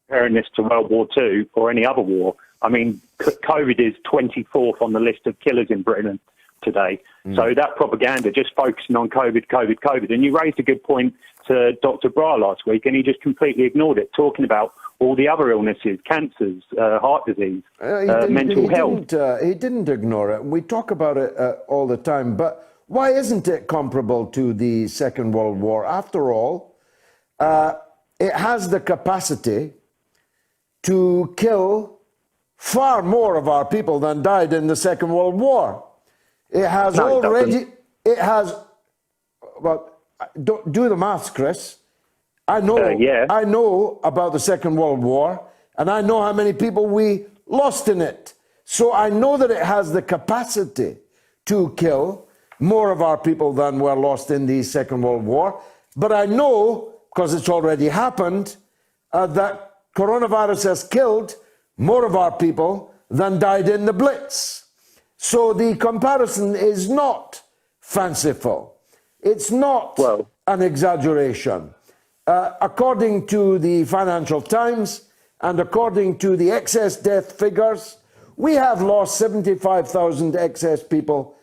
Comparing this to World War II or any other war, I mean, COVID is 24th on the list of killers in Britain today. So that propaganda, just focusing on COVID. And you raised a good point to Dr. Bra last week, and he just completely ignored it, talking about all the other illnesses, cancers, heart disease, mental health. He didn't ignore it. We talk about it all the time, but why isn't it comparable to the Second World War? After all, it has the capacity to kill far more of our people than died in the Second World War. It has well, do the maths, Chris. I know about the Second World War, and I know how many people we lost in it. So I know that it has the capacity to kill more of our people than were lost in the Second World War. But I know, because it's already happened, that coronavirus has killed more of our people than died in the Blitz. So the comparison is not fanciful. It's not an exaggeration. According to the Financial Times and according to the excess death figures, we have lost 75,000 excess people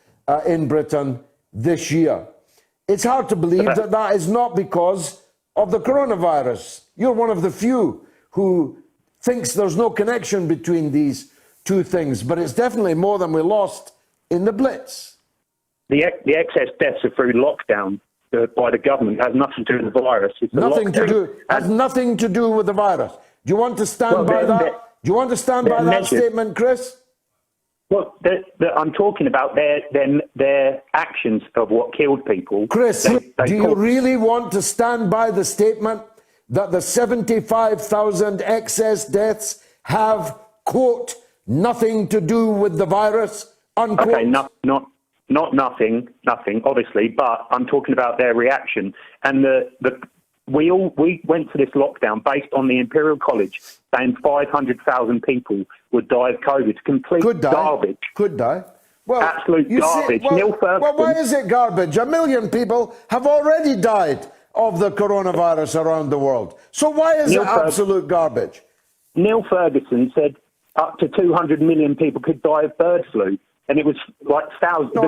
in Britain this year. It's hard to believe that that is not because of the coronavirus. You're one of the few who thinks there's no connection between these two things, but it's definitely more than we lost in the Blitz. The excess deaths are through lockdown by the government. It has nothing to do with the virus. Has nothing to do with the virus. Do you want to stand by that? Do you want to stand by that statement, Chris? Well, I'm talking about their actions of what killed people. Chris, do you really want to stand by the statement that the 75,000 excess deaths have, quote, nothing to do with the virus, unquote? Okay, not nothing, obviously, but I'm talking about their reaction. And we went to this lockdown based on the Imperial College saying 500,000 people would die of COVID. Complete garbage. Could die. Well, absolute garbage. Neil Ferguson. Well, why is it garbage? 1 million people have already died of the coronavirus around the world. So why is it absolute garbage? Neil Ferguson said up to 200 million people could die of bird flu. And it was like thousands. No,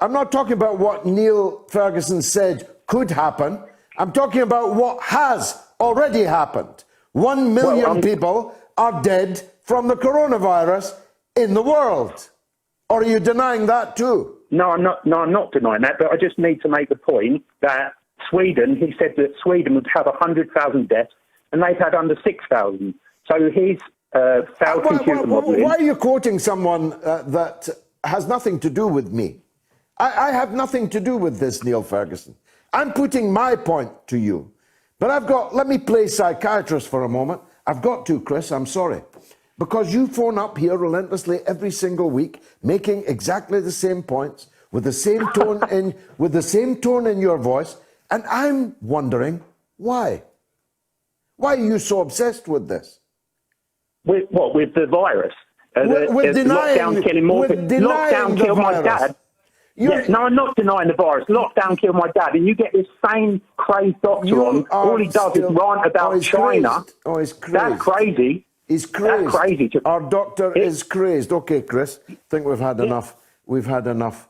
I'm not talking about what Neil Ferguson said could happen. I'm talking about what has already happened. 1 million people are dead from the coronavirus in the world. Or are you denying that too? No, I'm not denying that. But I just need to make the point that Sweden, he said that Sweden would have 100,000 deaths, and they've had under 6,000. So he's why are you quoting someone that has nothing to do with me? I have nothing to do with this, Neil Ferguson. I'm putting my point to you. But let me play psychiatrist for a moment. I've got to, Chris, I'm sorry. Because you phone up here relentlessly every single week, making exactly the same points, with the same tone in your voice, and I'm wondering why. Why are you so obsessed with this? With what? With the virus? With denying, lockdown killing more people. Lockdown killed my dad. Yes, no, I'm not denying the virus. Lockdown killed my dad, and you get this same crazed doctor on. All he does is rant about China. He's crazy. That's crazy. He's crazy. That's crazy. Our doctor is crazed. Okay, Chris, I think we've had enough. We've had enough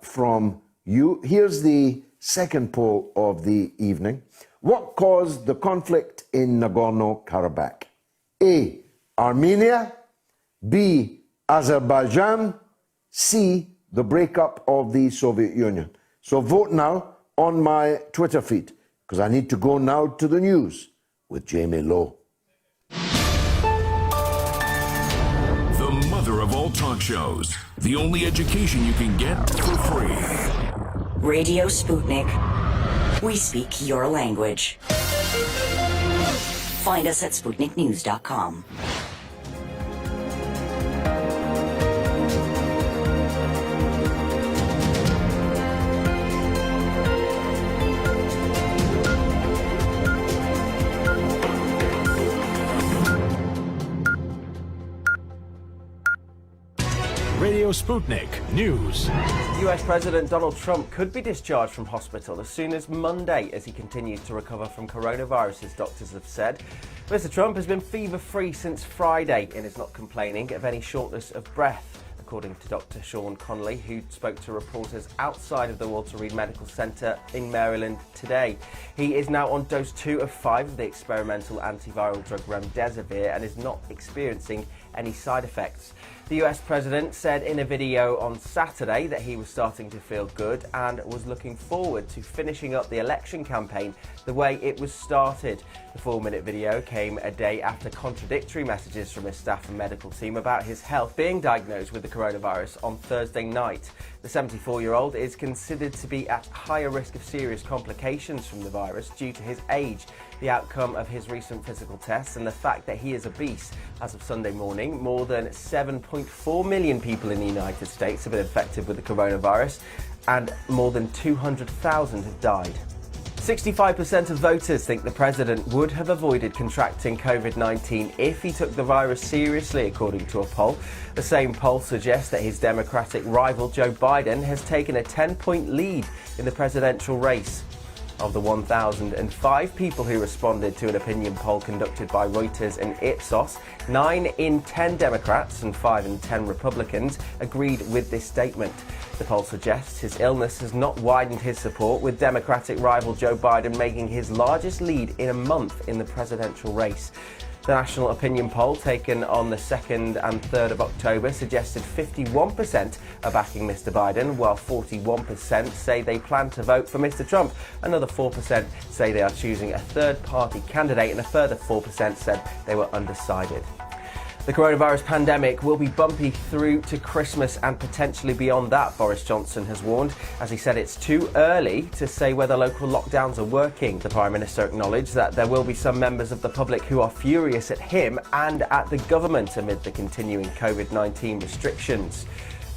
from you. Here's the second poll of the evening. What caused the conflict in Nagorno-Karabakh? A, Armenia, B, Azerbaijan, C, the breakup of the Soviet Union. So vote now on my Twitter feed, because I need to go now to the news with Jamie Lowe. The mother of all talk shows. The only education you can get for free. Radio Sputnik. We speak your language. Find us at SputnikNews.com. Radio Sputnik News. US President Donald Trump could be discharged from hospital as soon as Monday as he continues to recover from coronavirus, as doctors have said. Mr. Trump has been fever-free since Friday and is not complaining of any shortness of breath, according to Dr. Sean Connolly, who spoke to reporters outside of the Walter Reed Medical Center in Maryland today. He is now on dose 2 of 5 of the experimental antiviral drug remdesivir and is not experiencing any side effects. The US president said in a video on Saturday that he was starting to feel good and was looking forward to finishing up the election campaign the way it was started. The 4-minute video came a day after contradictory messages from his staff and medical team about his health being diagnosed with the coronavirus on Thursday night. The 74-year-old is considered to be at higher risk of serious complications from the virus due to his age, the outcome of his recent physical tests, and the fact that he is obese. As of Sunday morning, more than 7.4 million people in the United States have been infected with the coronavirus, and more than 200,000 have died. 65% of voters think the president would have avoided contracting COVID-19 if he took the virus seriously, according to a poll. The same poll suggests that his Democratic rival, Joe Biden, has taken a 10-point lead in the presidential race. Of the 1,005 people who responded to an opinion poll conducted by Reuters and Ipsos, 9 in 10 Democrats and 5 in 10 Republicans agreed with this statement. The poll suggests his illness has not widened his support, with Democratic rival Joe Biden making his largest lead in a month in the presidential race. The national opinion poll taken on the 2nd and 3rd of October suggested 51% are backing Mr. Biden, while 41% say they plan to vote for Mr. Trump. Another 4% say they are choosing a third-party candidate, and a further 4% said they were undecided. The coronavirus pandemic will be bumpy through to Christmas and potentially beyond that, Boris Johnson has warned, as he said it's too early to say whether local lockdowns are working. The Prime Minister acknowledged that there will be some members of the public who are furious at him and at the government amid the continuing COVID-19 restrictions.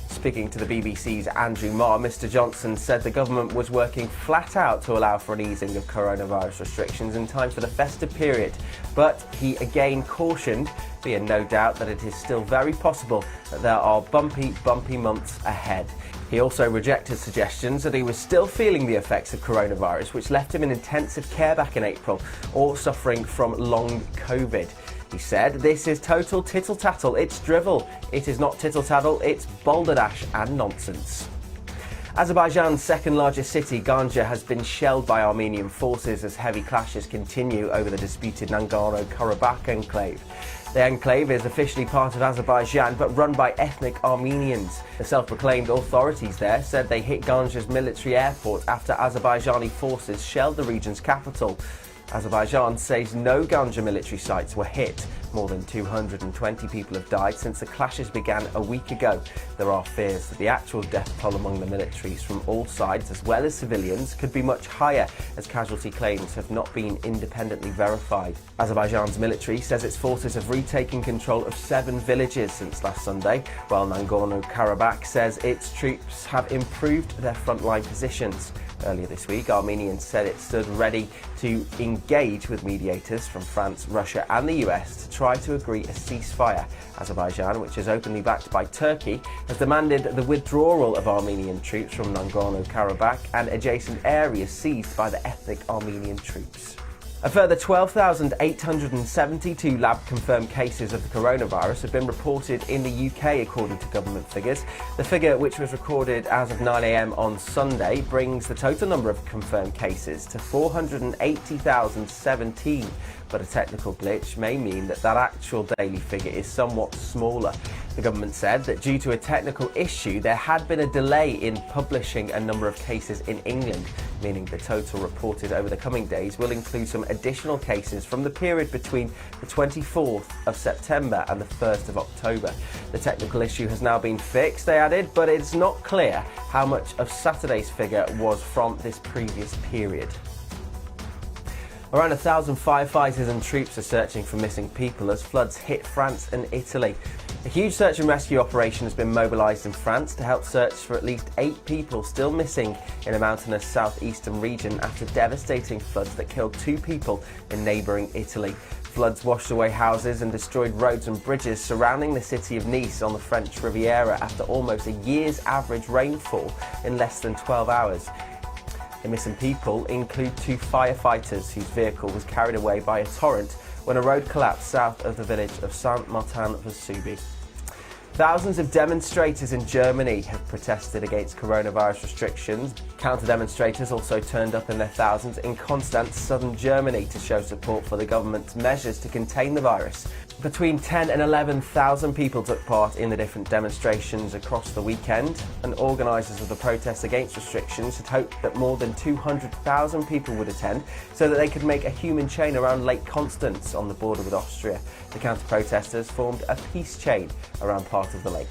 Speaking to the BBC's Andrew Marr, Mr. Johnson said the government was working flat out to allow for an easing of coronavirus restrictions in time for the festive period. But he again cautioned, being no doubt that it is still very possible that there are bumpy months ahead. He also rejected suggestions that he was still feeling the effects of coronavirus, which left him in intensive care back in April, or suffering from long COVID. He said, "This is total tittle-tattle, it's drivel. It is not tittle-tattle, it's balderdash and nonsense." Azerbaijan's second largest city, Ganja, has been shelled by Armenian forces as heavy clashes continue over the disputed Nagorno-Karabakh enclave. The enclave is officially part of Azerbaijan but run by ethnic Armenians. The self-proclaimed authorities there said they hit Ganja's military airport after Azerbaijani forces shelled the region's capital. Azerbaijan says no Ganja military sites were hit. More than 220 people have died since the clashes began a week ago. There are fears that the actual death toll among the militaries from all sides, as well as civilians, could be much higher, as casualty claims have not been independently verified. Azerbaijan's military says its forces have retaken control of 7 villages since last Sunday, while Nagorno-Karabakh says its troops have improved their frontline positions. Earlier this week, Armenians said it stood ready to engage with mediators from France, Russia and the US to try to agree a ceasefire. Azerbaijan, which is openly backed by Turkey, has demanded the withdrawal of Armenian troops from Nagorno-Karabakh and adjacent areas seized by the ethnic Armenian troops. A further 12,872 lab-confirmed cases of the coronavirus have been reported in the UK, according to government figures. The figure, which was recorded as of 9 a.m. on Sunday, brings the total number of confirmed cases to 480,017. But a technical glitch may mean that actual daily figure is somewhat smaller. The government said that due to a technical issue, there had been a delay in publishing a number of cases in England, meaning the total reported over the coming days will include some additional cases from the period between the 24th of September and the 1st of October. The technical issue has now been fixed, they added, but it's not clear how much of Saturday's figure was from this previous period. Around 1,000 firefighters and troops are searching for missing people as floods hit France and Italy. A huge search and rescue operation has been mobilised in France to help search for at least 8 people still missing in a mountainous southeastern region after devastating floods that killed 2 people in neighbouring Italy. Floods washed away houses and destroyed roads and bridges surrounding the city of Nice on the French Riviera after almost a year's average rainfall in less than 12 hours. The missing people include 2 firefighters whose vehicle was carried away by a torrent when a road collapsed south of the village of Saint-Martin-Vesuvius. Thousands of demonstrators in Germany have protested against coronavirus restrictions. Counter-demonstrators also turned up in their thousands in Constance, southern Germany, to show support for the government's measures to contain the virus. Between 10 and 11,000 people took part in the different demonstrations across the weekend, and organisers of the protests against restrictions had hoped that more than 200,000 people would attend so that they could make a human chain around Lake Constance on the border with Austria. The counter-protesters formed a peace chain around part of the lake.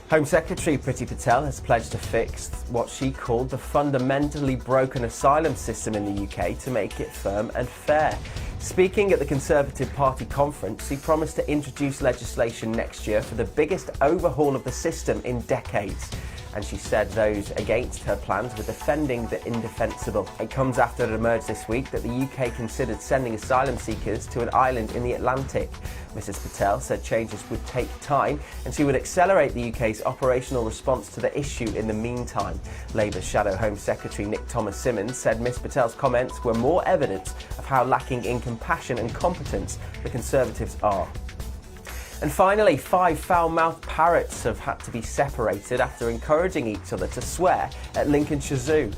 Home Secretary Priti Patel has pledged to fix what she called the fundamentally broken asylum system in the UK to make it firm and fair. Speaking at the Conservative Party conference, he promised to introduce legislation next year for the biggest overhaul of the system in decades. And she said those against her plans were defending the indefensible. It comes after it emerged this week that the UK considered sending asylum seekers to an island in the Atlantic. Mrs Patel said changes would take time and she would accelerate the UK's operational response to the issue in the meantime. Labour's Shadow Home Secretary Nick Thomas-Symonds said Ms Patel's comments were more evidence of how lacking in compassion and competence the Conservatives are. And finally, 5 foul-mouthed parrots have had to be separated after encouraging each other to swear at Lincolnshire Zoo.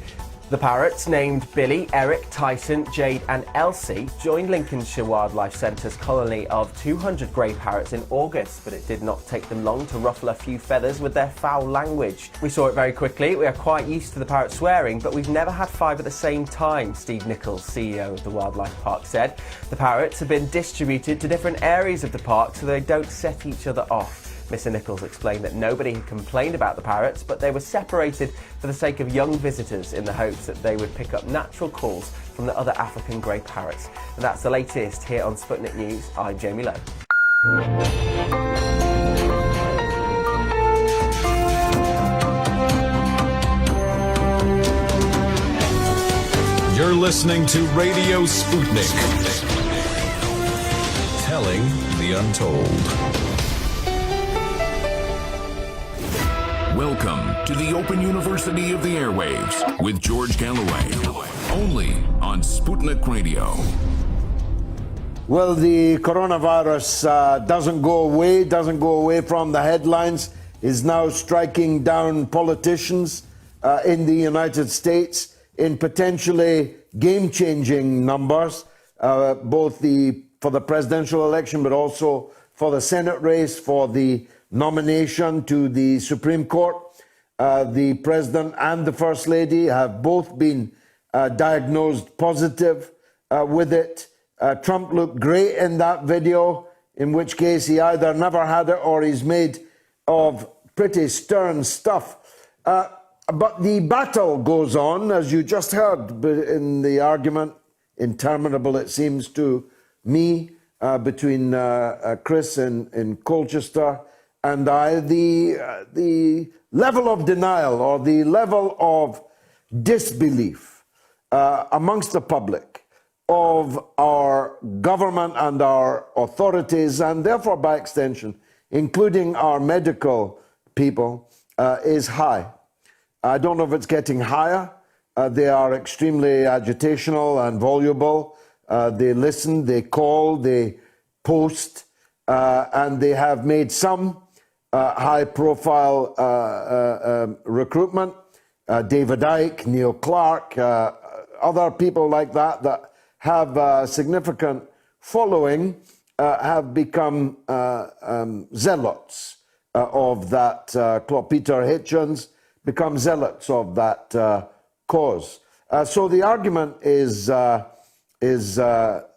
The parrots, named Billy, Eric, Tyson, Jade and Elsie, joined Lincolnshire Wildlife Centre's colony of 200 grey parrots in August, but it did not take them long to ruffle a few feathers with their foul language. We saw it very quickly. We are quite used to the parrot swearing, but we've never had 5 at the same time, Steve Nichols, CEO of the Wildlife Park, said. The parrots have been distributed to different areas of the park so they don't set each other off. Mr Nichols explained that nobody had complained about the parrots, but they were separated for the sake of young visitors in the hopes that they would pick up natural calls from the other African grey parrots. And that's the latest here on Sputnik News. I'm Jamie Lowe. You're listening to Radio Sputnik. Telling the untold. Welcome to the Open University of the Airwaves with George Galloway, only on Sputnik Radio. Well, the coronavirus doesn't go away from the headlines, is now striking down politicians in the United States in potentially game-changing numbers, both for the presidential election, but also for the Senate race, for the nomination to the Supreme Court. The President and the First Lady have both been diagnosed positive with it. Trump looked great in that video, in which case he either never had it or he's made of pretty stern stuff. But the battle goes on, as you just heard in the argument, interminable it seems to me, between Chris in Colchester and I, the level of denial or the level of disbelief amongst the public of our government and our authorities, and therefore by extension, including our medical people, is high. I don't know if it's getting higher. They are extremely agitational and voluble. They listen, they call, they post, and they have made some high-profile recruitment. David Icke, Neil Clark, other people like that have a significant following have become zealots of that club. Peter Hitchens become zealots of that cause. So the argument is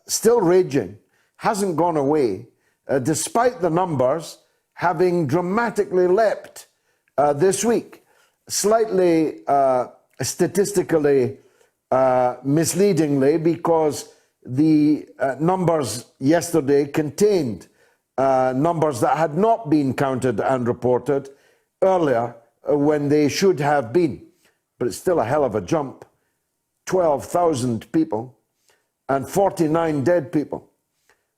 still raging, hasn't gone away, despite the numbers having dramatically leapt this week. Slightly statistically misleadingly, because the numbers yesterday contained numbers that had not been counted and reported earlier when they should have been. But it's still a hell of a jump. 12,000 people and 49 dead people.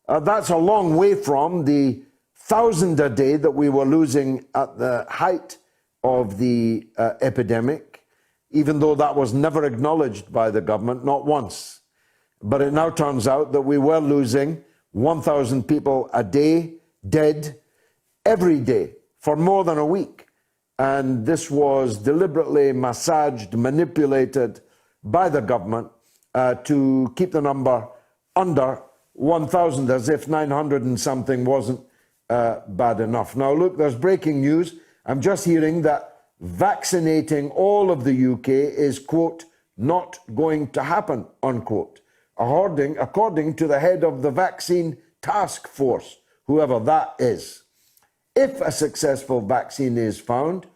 That's a long way from the 1,000 a day that we were losing at the height of the epidemic, even though that was never acknowledged by the government, not once. But it now turns out that we were losing 1,000 people a day, dead, every day, for more than a week. And this was deliberately massaged, manipulated by the government to keep the number under 1,000, as if 900 and something wasn't bad enough. Now, look, there's breaking news. I'm just hearing that vaccinating all of the UK is, quote, not going to happen, unquote, according to the head of the vaccine task force, whoever that is. If a successful vaccine is found,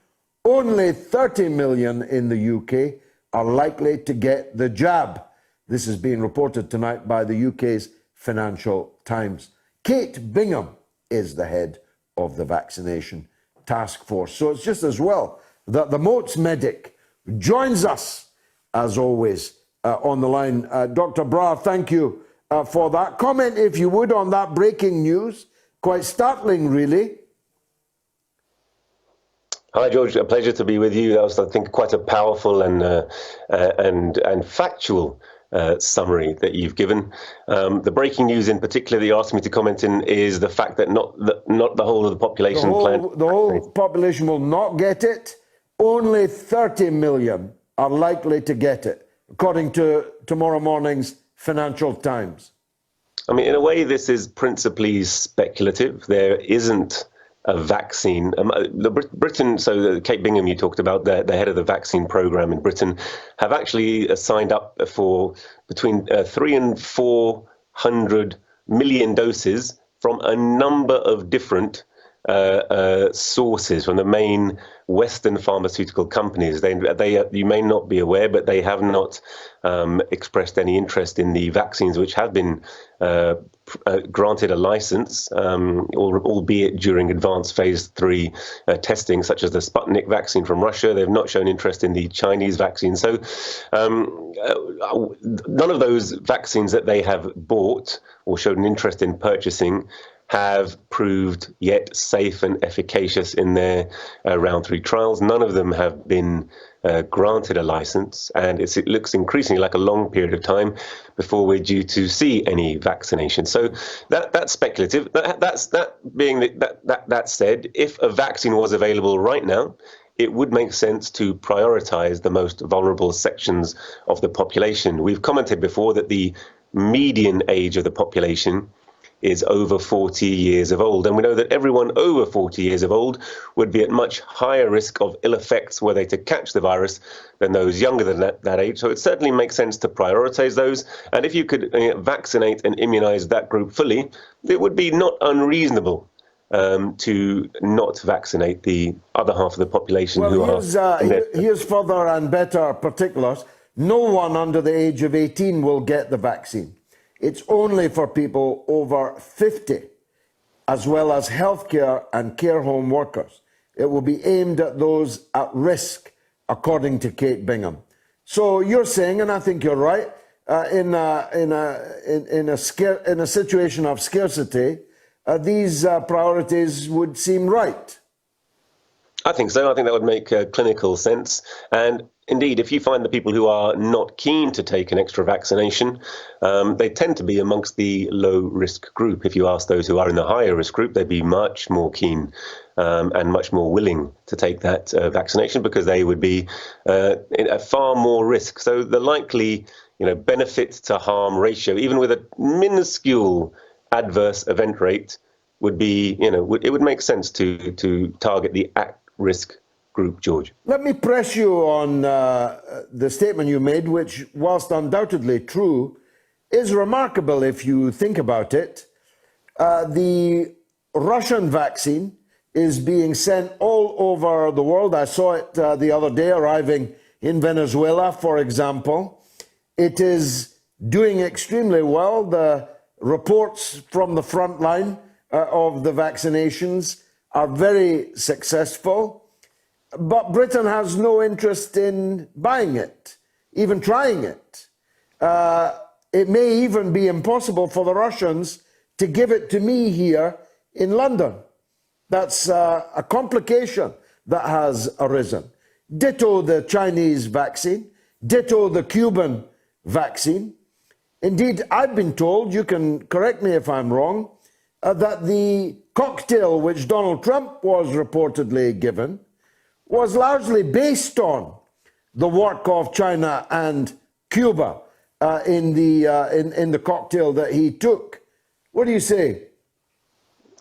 only 30 million in the UK are likely to get the jab. This is being reported tonight by the UK's Financial Times. Kate Bingham is the head of the vaccination task force. So it's just as well that the Moats medic joins us, as always, on the line. Dr. Brar, thank you for that. Comment, if you would, on that breaking news. Quite startling, really. Hi, George. A pleasure to be with you. That was, I think, quite a powerful and factual summary that you've given. The breaking news, in particular, that you asked me to comment in, is the fact that not the whole of the population The whole population will not get it. Only 30 million are likely to get it, according to tomorrow morning's Financial Times. I mean, in a way, this is principally speculative. There isn't a vaccine. Britain, so Kate Bingham, you talked about, the head of the vaccine program in Britain, have actually signed up for between 300 and 400 million doses from a number of different sources, from the main Western pharmaceutical companies. They you may not be aware, but they have not expressed any interest in the vaccines which have been granted a license, albeit during advanced phase 3 testing, such as the Sputnik vaccine from Russia. They've not shown interest in the Chinese vaccine. So none of those vaccines that they have bought or showed an interest in purchasing have proved yet safe and efficacious in their round 3 trials. None of them have been granted a license, and it looks increasingly like a long period of time before we're due to see any vaccination. So that's speculative. That said, if a vaccine was available right now, it would make sense to prioritize the most vulnerable sections of the population. We've commented before that the median age of the population is over 40 years of old. And we know that everyone over 40 years of old would be at much higher risk of ill effects were they to catch the virus than those younger than that age. So it certainly makes sense to prioritize those. And if you could vaccinate and immunize that group fully, it would be not unreasonable to not vaccinate the other half of the population. Well, here's further and better particulars. No one under the age of 18 will get the vaccine. It's only for people over 50, as well as healthcare and care home workers. It will be aimed at those at risk, according to Kate Bingham. So you're saying, and I think you're right, in a situation of scarcity, these priorities would seem right. I think so. I think that would make clinical sense. And Indeed, if you find the people who are not keen to take an extra vaccination, they tend to be amongst the low-risk group. If you ask those who are in the higher risk group, they'd be much more keen and much more willing to take that vaccination because they would be at far more risk. So the likely, benefit to harm ratio, even with a minuscule adverse event rate, would be, it would make sense to target the at-risk group, George. Let me press you on the statement you made, which, whilst undoubtedly true, is remarkable if you think about it. The Russian vaccine is being sent all over the world. I saw it the other day arriving in Venezuela, for example. It is doing extremely well. The reports from the front line of the vaccinations are very successful. But Britain has no interest in buying it, even trying it. It may even be impossible for the Russians to give it to me here in London. That's a complication that has arisen. Ditto the Chinese vaccine, ditto the Cuban vaccine. Indeed, I've been told, you can correct me if I'm wrong, that the cocktail which Donald Trump was reportedly given was largely based on the work of China and Cuba in the cocktail that he took. What do you say?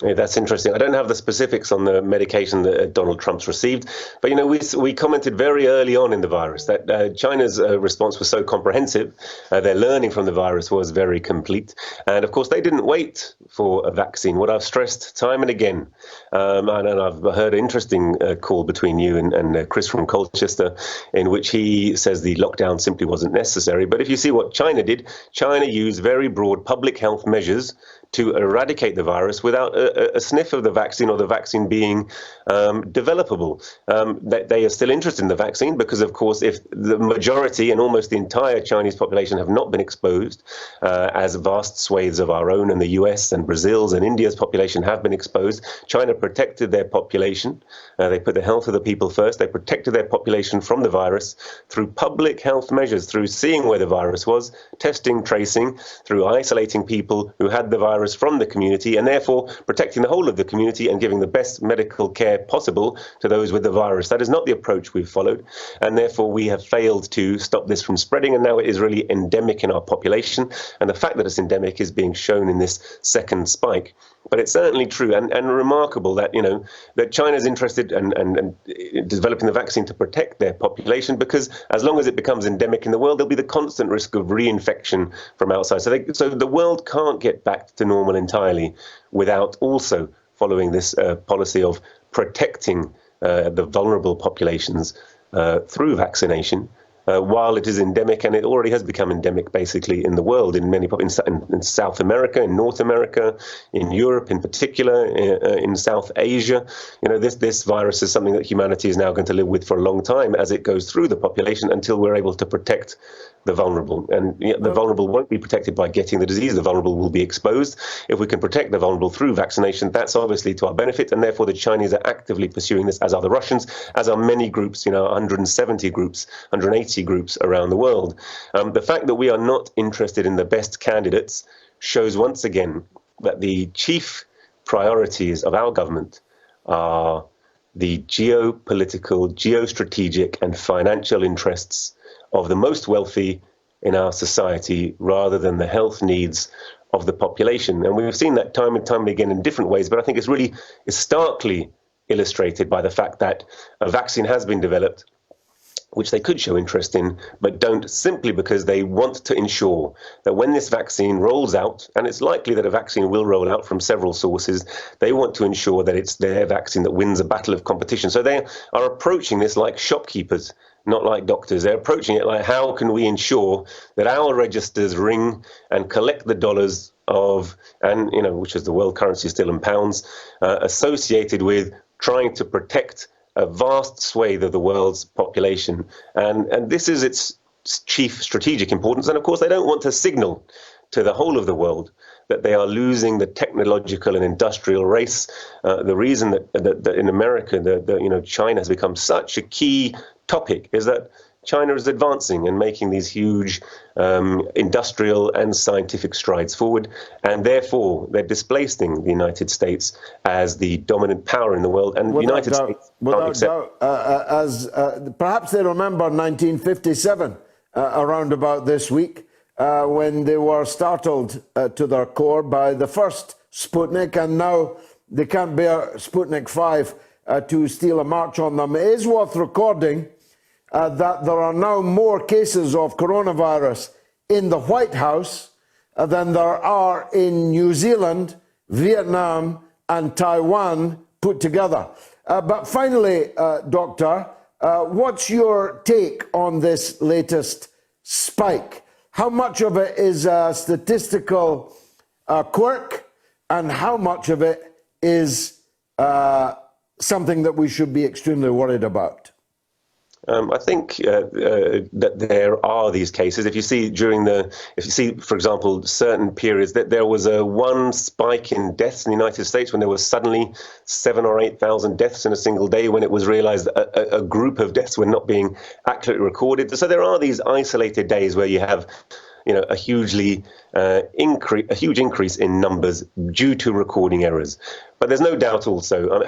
Yeah, that's interesting. I don't have the specifics on the medication that Donald Trump's received, but we commented very early on in the virus that China's response was so comprehensive. Their learning from the virus was very complete, and of course they didn't wait for a vaccine. What I've stressed time and again, and I've heard an interesting call between you and Chris from Colchester, in which he says the lockdown simply wasn't necessary. But if you see what China did, China used very broad public health measures to eradicate the virus without a sniff of the vaccine or the vaccine being developable. They are still interested in the vaccine because, of course, if the majority and almost the entire Chinese population have not been exposed, as vast swathes of our own and the US and Brazil's and India's population have been exposed, China protected their population. They put the health of the people first. They protected their population from the virus through public health measures, through seeing where the virus was, testing, tracing, through isolating people who had the virus from the community, and therefore protecting the whole of the community and giving the best medical care possible to those with the virus. That is not the approach we've followed, and therefore we have failed to stop this from spreading, and now it is really endemic in our population, and the fact that it's endemic is being shown in this second spike. But it's certainly true and remarkable that, that China's interested in developing the vaccine to protect their population, because as long as it becomes endemic in the world, there'll be the constant risk of reinfection from outside. So the world can't get back to normal entirely without also following this policy of protecting the vulnerable populations through vaccination. While it is endemic, and it already has become endemic basically in the world, in many in South America, in North America, in Europe in particular, in South Asia. This virus is something that humanity is now going to live with for a long time as it goes through the population until we're able to protect the vulnerable. And the vulnerable won't be protected by getting the disease. The vulnerable will be exposed. If we can protect the vulnerable through vaccination, that's obviously to our benefit. And therefore, the Chinese are actively pursuing this, as are the Russians, as are many groups, 170 groups, 180 groups around the world. The fact that we are not interested in the best candidates shows once again that the chief priorities of our government are the geopolitical, geostrategic and financial interests of the most wealthy in our society rather than the health needs of the population. And we've seen that time and time again in different ways, but I think it's starkly illustrated by the fact that a vaccine has been developed, which they could show interest in, but don't, simply because they want to ensure that when this vaccine rolls out, and it's likely that a vaccine will roll out from several sources, they want to ensure that it's their vaccine that wins a battle of competition. So they are approaching this like shopkeepers, not like doctors. They're approaching it like, how can we ensure that our registers ring and collect the dollars of, and which is the world currency still in pounds, associated with trying to protect a vast swathe of the world's population. And this is its chief strategic importance. And of course, they don't want to signal to the whole of the world that they are losing the technological and industrial race. The reason that in America, China has become such a key topic is that China is advancing and making these huge industrial and scientific strides forward, and therefore they're displacing the United States as the dominant power in the world. And the United States can't accept. Perhaps they remember 1957, around about this week, when they were startled to their core by the first Sputnik, and now they can't bear Sputnik 5 to steal a march on them. It is worth recording that there are now more cases of coronavirus in the White House than there are in New Zealand, Vietnam, and Taiwan put together. But finally, Doctor, what's your take on this latest spike? How much of it is a statistical quirk, and how much of it is something that we should be extremely worried about? I think that there are these cases. If you see, for example, certain periods, that there was one spike in deaths in the United States when there was suddenly 7,000 or 8,000 deaths in a single day, when it was realized a group of deaths were not being accurately recorded. So there are these isolated days where you have, a huge increase in numbers due to recording errors. But there's no doubt also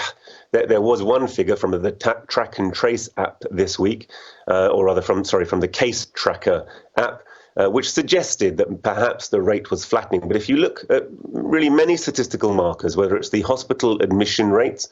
that there was one figure from the Track and Trace app this week, or rather from the Case Tracker app, which suggested that perhaps the rate was flattening. But if you look at really many statistical markers, whether it's the hospital admission rates,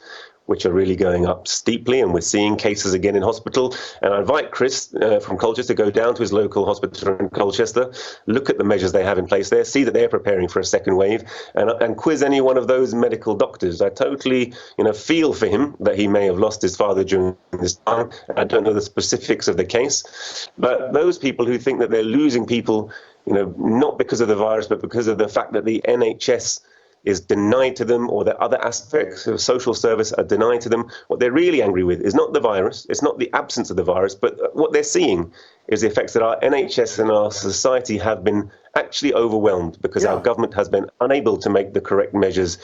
which are really going up steeply, and we're seeing cases again in hospital. And I invite Chris from Colchester to go down to his local hospital in Colchester, look at the measures they have in place there, see that they're preparing for a second wave, and quiz any one of those medical doctors. I totally, feel for him that he may have lost his father during this time. I don't know the specifics of the case, but those people who think that they're losing people, not because of the virus, but because of the fact that the NHS is denied to them, or that other aspects of social service are denied to them. What they're really angry with is not the virus, it's not the absence of the virus, but what they're seeing is the effects that our NHS and our society have been actually overwhelmed because our government has been unable to make the correct measures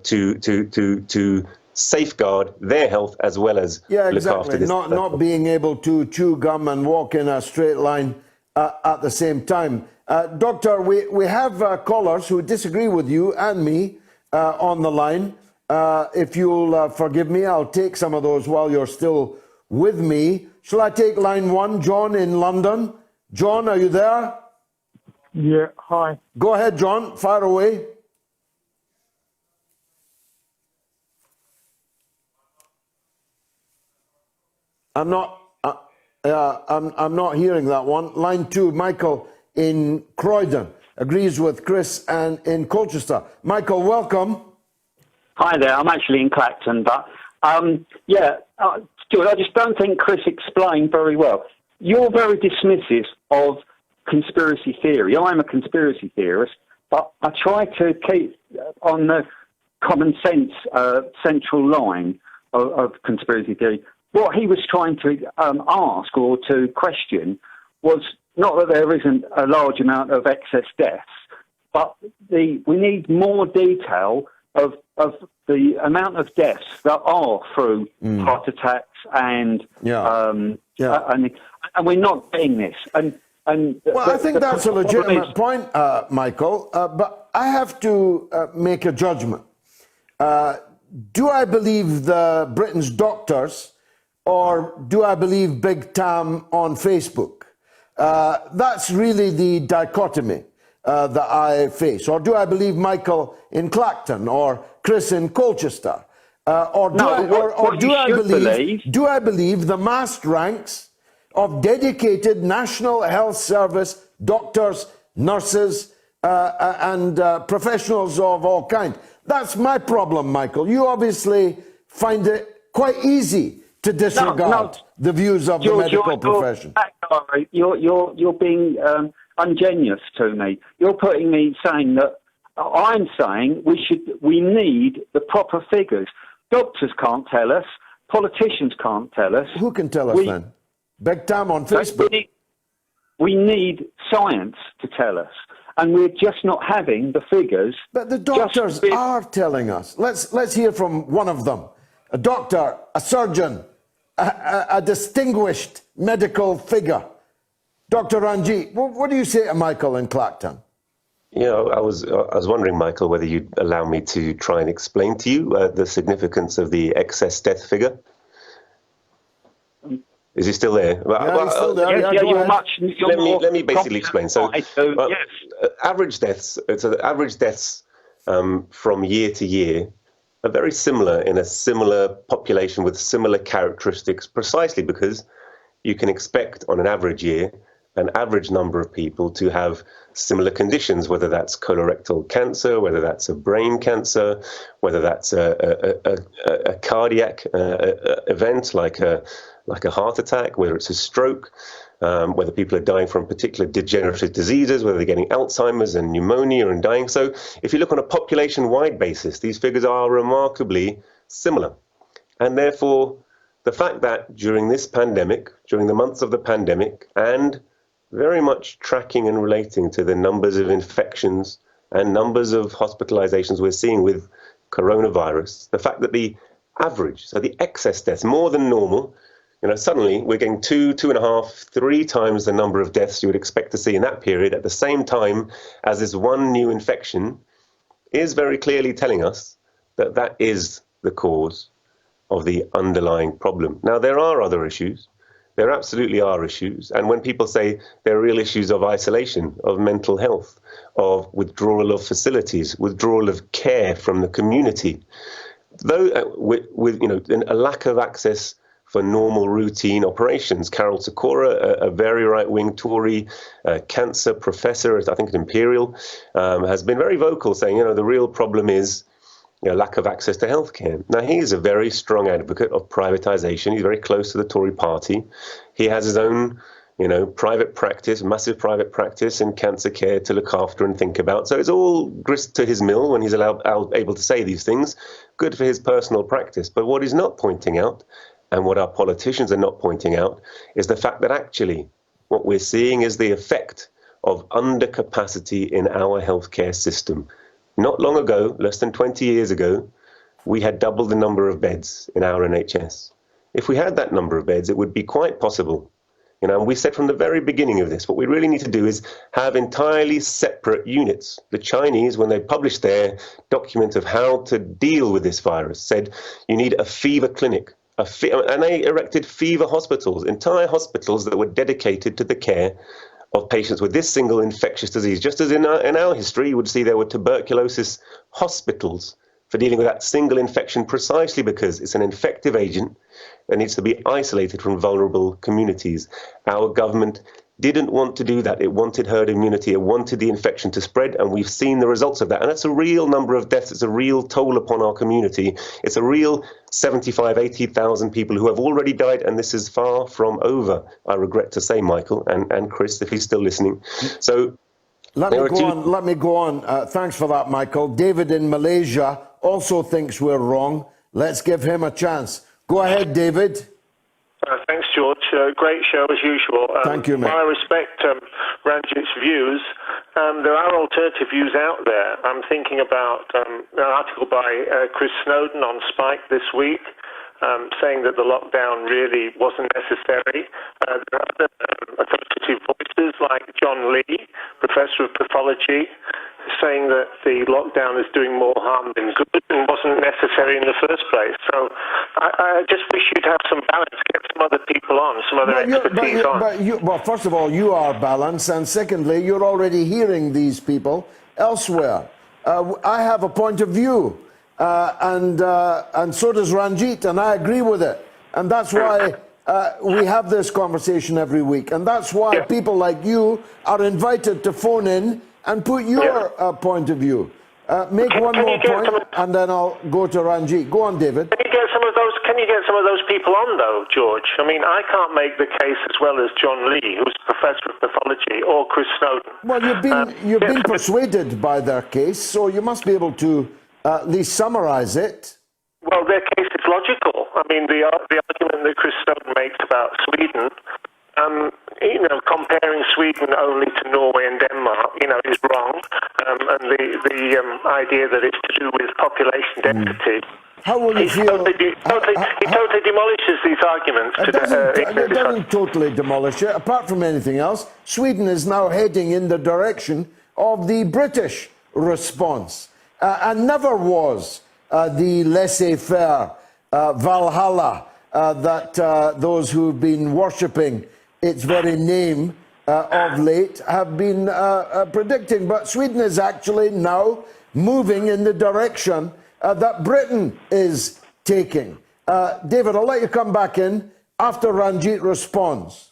to safeguard their health as well as look after this. Not being able to chew gum and walk in a straight line at the same time. Doctor, we have callers who disagree with you and me on the line. If you'll forgive me, I'll take some of those while you're still with me. Shall I take line one? John in London. John, are you there? Yeah, hi. Go ahead, John. Fire away. I'm not hearing that one. Line two, Michael in Croydon agrees with Chris and in Colchester. Michael, welcome. Hi there. I'm actually in Clacton, but Stuart, I just don't think Chris explained very well. You're very dismissive of conspiracy theory. I'm a conspiracy theorist, but I try to keep on the common sense central line of conspiracy theory. What he was trying to ask or to question was not that there isn't a large amount of excess deaths, but we need more detail of the amount of deaths that are through heart attacks and we're not getting this. I think that's a legitimate point, Michael, but I have to make a judgment. Do I believe the Britain's doctors, or do I believe Big Tam on Facebook? That's really the dichotomy that I face. Or do I believe Michael in Clacton or Chris in Colchester? Do I believe the massed ranks of dedicated National Health Service doctors, nurses, and professionals of all kinds? That's my problem, Michael. You obviously find it quite easy to disregard the views of the medical profession. You're being ungenerous to me. You're putting me saying that I'm saying we need the proper figures. Doctors can't tell us. Politicians can't tell us. Who can tell us then? Big Tam on Facebook. We need science to tell us, and we're just not having the figures. But the doctors are telling us. Let's hear from one of them. A doctor, a surgeon, a distinguished medical figure. Dr. Ranjit, what do you say to Michael in Clacton? You know, I was wondering, Michael, whether you'd allow me to try and explain to you the significance of the excess death figure. Is he still there? He's still there. Let me basically explain. So, average deaths. Average deaths from year to year are very similar in a similar population with similar characteristics, precisely because you can expect on an average year an average number of people to have similar conditions, whether that's colorectal cancer, whether that's a brain cancer, whether that's a cardiac event like a heart attack, whether it's a stroke, whether people are dying from particular degenerative diseases, whether they're getting Alzheimer's and pneumonia and dying. So if you look on a population-wide basis, these figures are remarkably similar. And therefore, the fact that during this pandemic, during the months of the pandemic, and very much tracking and relating to the numbers of infections and numbers of hospitalizations we're seeing with coronavirus, the fact that the average, so the excess deaths, more than normal, you know, suddenly we're getting 2.5, 3 times the number of deaths you would expect to see in that period at the same time as this one new infection is very clearly telling us that that is the cause of the underlying problem. Now, there are other issues. There absolutely are issues. And when people say there are real issues of isolation, of mental health, of withdrawal of facilities, withdrawal of care from the community, though with you know, a lack of access for normal routine operations. Carol Sikora, a very right-wing Tory cancer professor, I think at Imperial, has been very vocal saying, you know, the real problem is lack of access to healthcare. Now, he is a very strong advocate of privatization. He's very close to the Tory party. He has his own, you know, private practice, massive private practice in cancer care to look after and think about. So it's all grist to his mill when he's able to say these things. Good for his personal practice. But what he's not pointing out, and what our politicians are not pointing out, is the fact that actually what we're seeing is the effect of undercapacity in our healthcare system. Not long ago, less than 20 years ago, we had doubled the number of beds in our NHS. If we had that number of beds, it would be quite possible. You know, and we said from the very beginning of this, what we really need to do is have entirely separate units. The Chinese, when they published their document of how to deal with this virus, said you need a fever clinic. And they erected fever hospitals, entire hospitals that were dedicated to the care of patients with this single infectious disease. Just as in our history, you would see there were tuberculosis hospitals for dealing with that single infection, precisely because it's an infective agent that needs to be isolated from vulnerable communities. Our government didn't want to do that. It wanted herd immunity. It wanted the infection to spread, and we've seen the results of that. And that's a real number of deaths. It's a real toll upon our community. It's a real 75, 80,000 people who have already died, and this is far from over, I regret to say, Michael, and Chris, if he's still listening. So let me go on. Thanks for that, Michael. David in Malaysia also thinks we're wrong. Let's give him a chance. Go ahead, David. Thanks, George. Great show as usual. Thank you, mate. I respect Ranjit's views. There are alternative views out there. I'm thinking about an article by Chris Snowden on Spike this week, saying that the lockdown really wasn't necessary. There are other authoritative voices like John Lee, professor of pathology, saying that the lockdown is doing more harm than good and wasn't necessary in the first place. So I just wish you'd have some balance, get some other people on, some other expertise on. Well, first of all, you are balanced, and secondly, you're already hearing these people elsewhere. I have a point of view, and so does Ranjit, and I agree with it. And that's why we have this conversation every week, and that's why people like you are invited to phone in and put your point of view. Make one more point, and then I'll go to Ranjit. Go on, David. Can you get some of those people on, though, George? I mean, I can't make the case as well as John Lee, who's a professor of pathology, or Chris Snowden. Well, you've been persuaded by their case, so you must be able to at least summarize it. Well, their case is logical. I mean, the argument that Chris Snowden makes about Sweden, comparing Sweden only to Norway and Denmark, is wrong. And the idea that it's to do with population density How will you feel? He totally demolishes these arguments. It doesn't totally demolish it. Apart from anything else, Sweden is now heading in the direction of the British response, and never was the laissez-faire Valhalla that those who've been worshipping its very name of late have been predicting. But Sweden is actually now moving in the direction that Britain is taking. David, I'll let you come back in after Ranjit responds.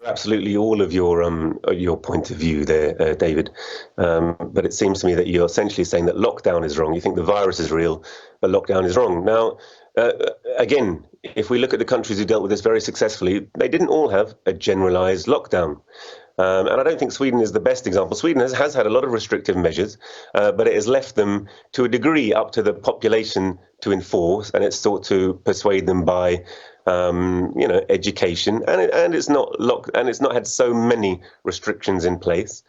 Absolutely, all of your point of view there, David. But it seems to me that you're essentially saying that lockdown is wrong. You think the virus is real, but lockdown is wrong. Now, again, if we look at the countries who dealt with this very successfully, they didn't all have a generalized lockdown. And I don't think Sweden is the best example. Sweden has had a lot of restrictive measures, but it has left them to a degree up to the population to enforce, and it's sought to persuade them by education, and it's not had so many restrictions in place.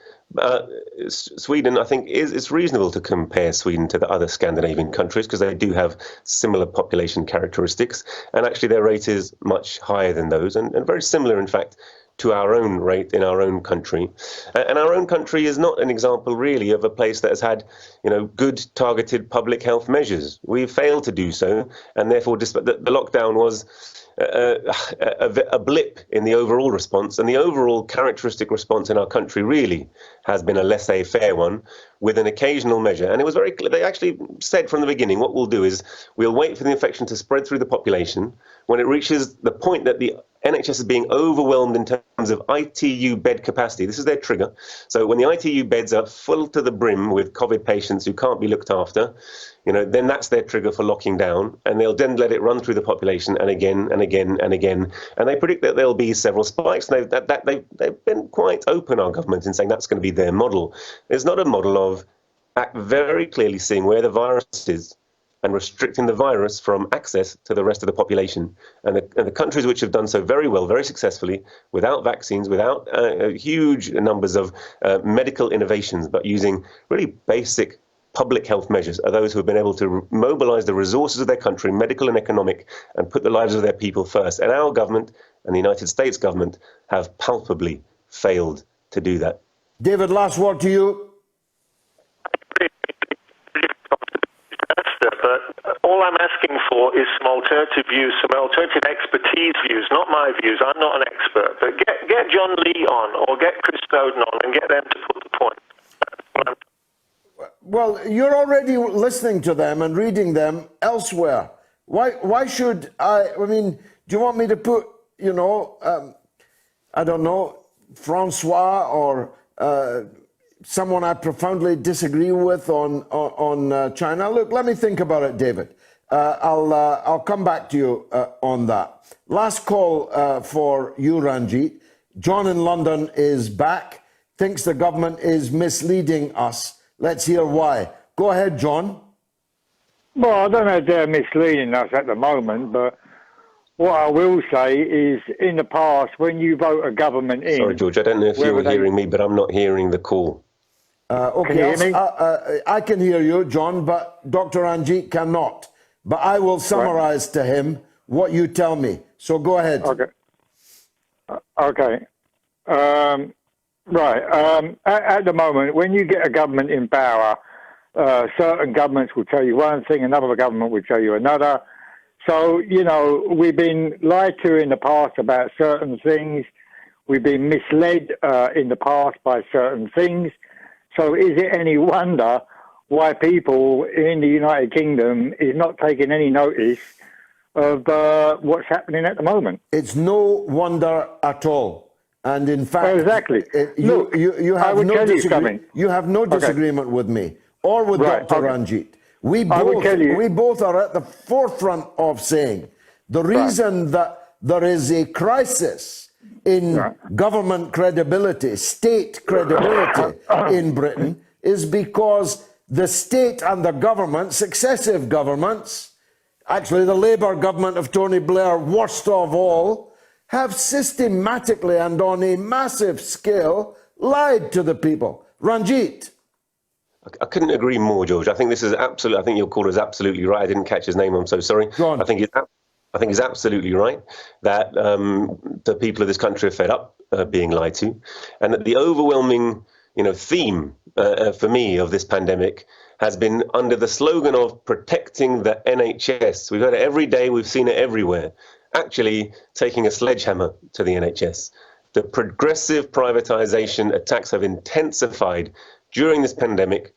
Sweden, I think, it's reasonable to compare Sweden to the other Scandinavian countries because they do have similar population characteristics, and actually their rate is much higher than those, and very similar, in fact, to our own rate in our own country. And our own country is not an example really of a place that has had, good targeted public health measures. We've failed to do so, and therefore the lockdown was a blip in the overall response, and the overall characteristic response in our country really has been a laissez-faire one with an occasional measure. And it was very clear. They actually said from the beginning, what we'll do is we'll wait for the infection to spread through the population. When it reaches the point that the NHS is being overwhelmed in terms of ITU bed capacity, this is their trigger. So when the ITU beds are full to the brim with COVID patients who can't be looked after, then that's their trigger for locking down, and they'll then let it run through the population and again and again and again. And they predict that there'll be several spikes. They've been quite open, our government, in saying that's going to be their model. It's not a model of very clearly seeing where the virus is and restricting the virus from access to the rest of the population. And the countries which have done so very well, very successfully, without vaccines, without huge numbers of medical innovations, but using really basic public health measures, are those who have been able to mobilize the resources of their country, medical and economic, and put the lives of their people first. And our government and the United States government have palpably failed to do that. David, last word to you. But all I'm asking for is some alternative views, some alternative expertise views, not my views. I'm not an expert. But get John Lee on or get Chris Snowden on and get them to put the point. Well, you're already listening to them and reading them elsewhere. Why should I mean, do you want me to put, I don't know, Francois or someone I profoundly disagree with on China? Look, let me think about it, David. I'll come back to you on that. Last call for you, Ranjit. John in London is back, thinks the government is misleading us. Let's hear why. Go ahead, John. Well, I don't know if they're misleading us at the moment, but what I will say is in the past, when you vote a government in... Sorry, George, I don't know if you were hearing me, but I'm not hearing the call. Okay, can you hear me? I can hear you, John, but Dr. Ranjit cannot. But I will summarize to him what you tell me. So go ahead. Okay. At the moment, when you get a government in power, certain governments will tell you one thing, another government will tell you another. So, we've been lied to in the past about certain things. We've been misled in the past by certain things. So is it any wonder why people in the United Kingdom is not taking any notice of what's happening at the moment? It's no wonder at all. And in fact, exactly. You have no disagreement with me or with Dr. Ranjit. We both are at the forefront of saying the reason that there is a crisis in government credibility, state credibility in Britain is because the state and the government, successive governments, actually the Labour government of Tony Blair, worst of all, have systematically and on a massive scale lied to the people. Ranjit. I couldn't agree more, George. I think this is absolutely. I think your caller is absolutely right. I didn't catch his name. I'm so sorry. I think he's absolutely right that the people of this country are fed up being lied to, and that the overwhelming, theme for me of this pandemic has been under the slogan of protecting the NHS. We've heard it every day. We've seen it everywhere. Actually, taking a sledgehammer to the NHS. The progressive privatization attacks have intensified during this pandemic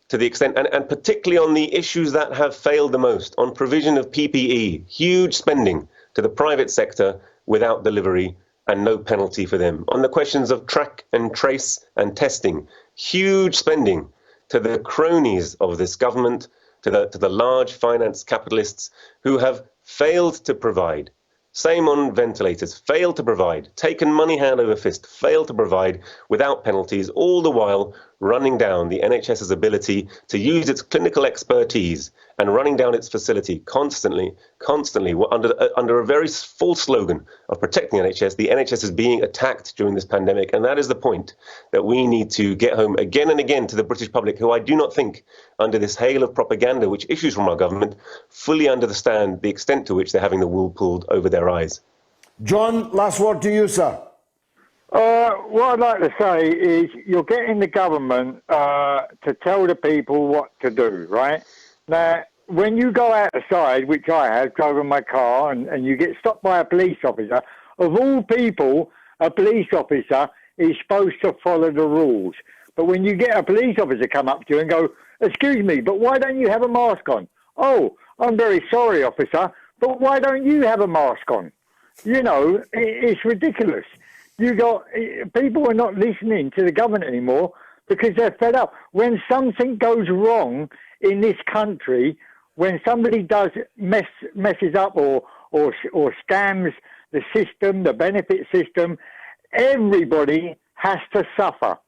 to the extent, and particularly on the issues that have failed the most, on provision of PPE, huge spending to the private sector without delivery and no penalty for them. On the questions of track and trace and testing, huge spending to the cronies of this government, to the large finance capitalists who have failed to provide. Same on ventilators, failed to provide, taken money hand over fist, failed to provide without penalties, all the while running down the NHS's ability to use its clinical expertise and running down its facility constantly, under a very false slogan of protecting the NHS. The NHS is being attacked during this pandemic, and that is the point that we need to get home again and again to the British public, who I do not think, under this hail of propaganda which issues from our government, fully understand the extent to which they're having the wool pulled over their eyes. John, last word to you, sir. What I'd like to say is you're getting the government to tell the people what to do, right? Now, when you go outside, which I have, driving my car, and you get stopped by a police officer, of all people, a police officer is supposed to follow the rules. But when you get a police officer come up to you and go, excuse me, but why don't you have a mask on? Oh, I'm very sorry, officer, but why don't you have a mask on? It's ridiculous. People are not listening to the government anymore because they're fed up. When something goes wrong in this country, when somebody messes up or scams the system, the benefit system, everybody has to suffer.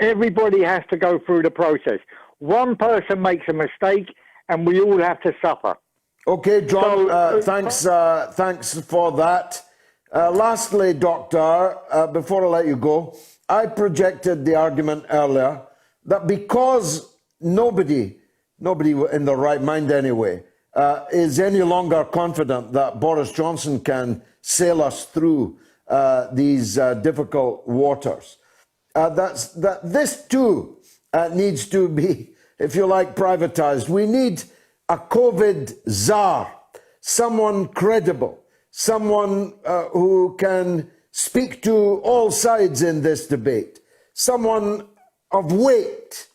Everybody has to go through the process. One person makes a mistake and we all have to suffer. Okay, John, thanks for that. Lastly, Doctor, before I let you go, I projected the argument earlier that because nobody in their right mind anyway, is any longer confident that Boris Johnson can sail us through these difficult waters, that this too needs to be, if you like, privatized. We need a COVID czar, someone credible, someone who can speak to all sides in this debate, someone of weight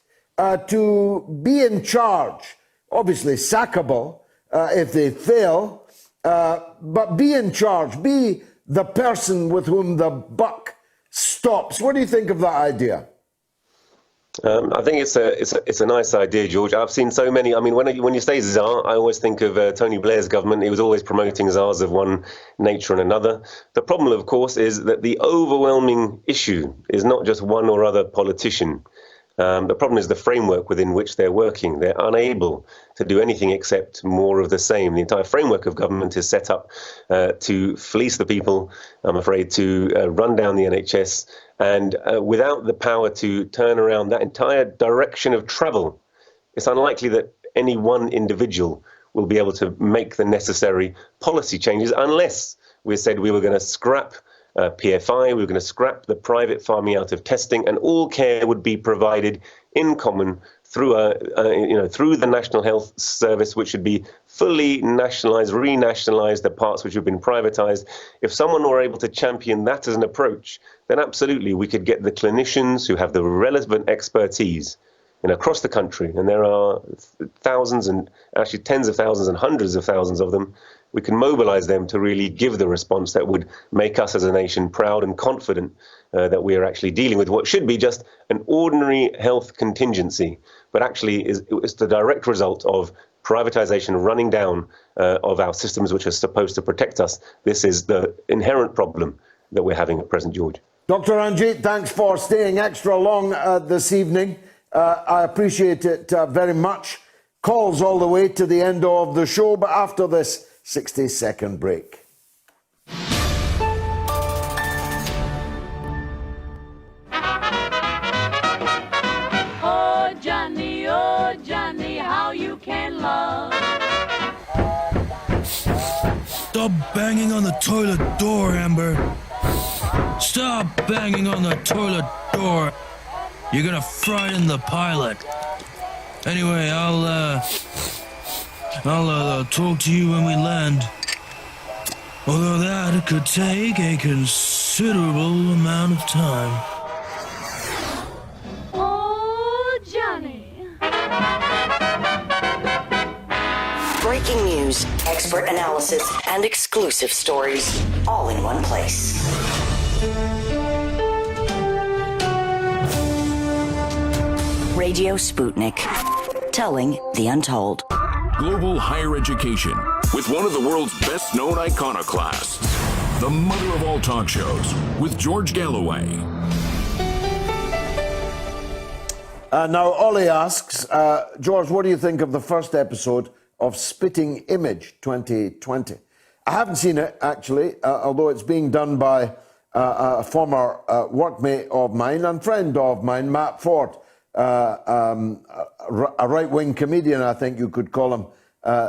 to be in charge, obviously sackable if they fail, but be in charge, be the person with whom the buck stops. What do you think of that idea? I think it's a nice idea, George. I've seen so many. I mean, when you say czar, I always think of Tony Blair's government. He was always promoting czars of one nature and another. The problem, of course, is that the overwhelming issue is not just one or other politician. The problem is the framework within which they're working. They're unable to do anything except more of the same. The entire framework of government is set up to fleece the people, I'm afraid, to run down the NHS, and without the power to turn around that entire direction of travel, it's unlikely that any one individual will be able to make the necessary policy changes unless we said we were going to scrap PFI, we were going to scrap the private farming out of testing, and all care would be provided in common through through the National Health Service, which should be fully nationalised, renationalised, the parts which have been privatised. If someone were able to champion that as an approach, then absolutely we could get the clinicians who have the relevant expertise across the country, and there are thousands and actually tens of thousands and hundreds of thousands of them. We can mobilise them to really give the response that would make us as a nation proud and confident that we are actually dealing with what should be just an ordinary health contingency, but actually is the direct result of privatisation, running down of our systems which are supposed to protect us. This is the inherent problem that we're having at present, George. Dr. Ranjit, thanks for staying extra long this evening. I appreciate it very much. Calls all the way to the end of the show, but after this 60-second break. Oh, Johnny, can love. Stop banging on the toilet door, Amber. Stop banging on the toilet door. You're gonna frighten the pilot. Anyway, I'll talk to you when we land. Although that could take a considerable amount of time. Oh, Johnny. Breaking news, expert analysis, and exclusive stories, all in one place. Radio Sputnik, telling the untold. Global higher education with one of the world's best-known iconoclasts. The mother of all talk shows with George Galloway. Now, Ollie asks, George, what do you think of the first episode of Spitting Image 2020? I haven't seen it, actually, although it's being done by a former workmate of mine and friend of mine, Matt Ford, a right-wing comedian, I think you could call him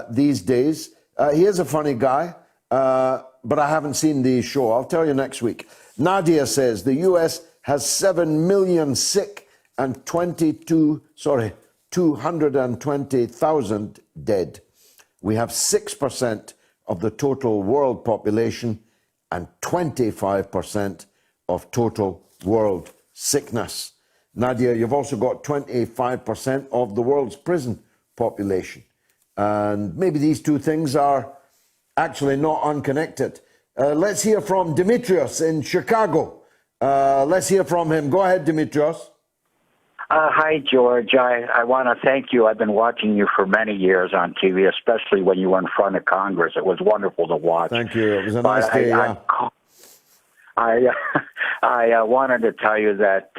these days. He is a funny guy, but I haven't seen the show. I'll tell you next week. Nadia says the US has 7 million sick and 220,000 dead. We have 6% of the total world population and 25% of total world sickness. Nadia, you've also got 25% of the world's prison population. And maybe these two things are actually not unconnected. Let's hear from Dimitrios in Chicago. Let's hear from him. Go ahead, Dimitrios. Hi, George. I want to thank you. I've been watching you for many years on TV, especially when you were in front of Congress. It was wonderful to watch. Thank you. It was a nice day. I wanted to tell you that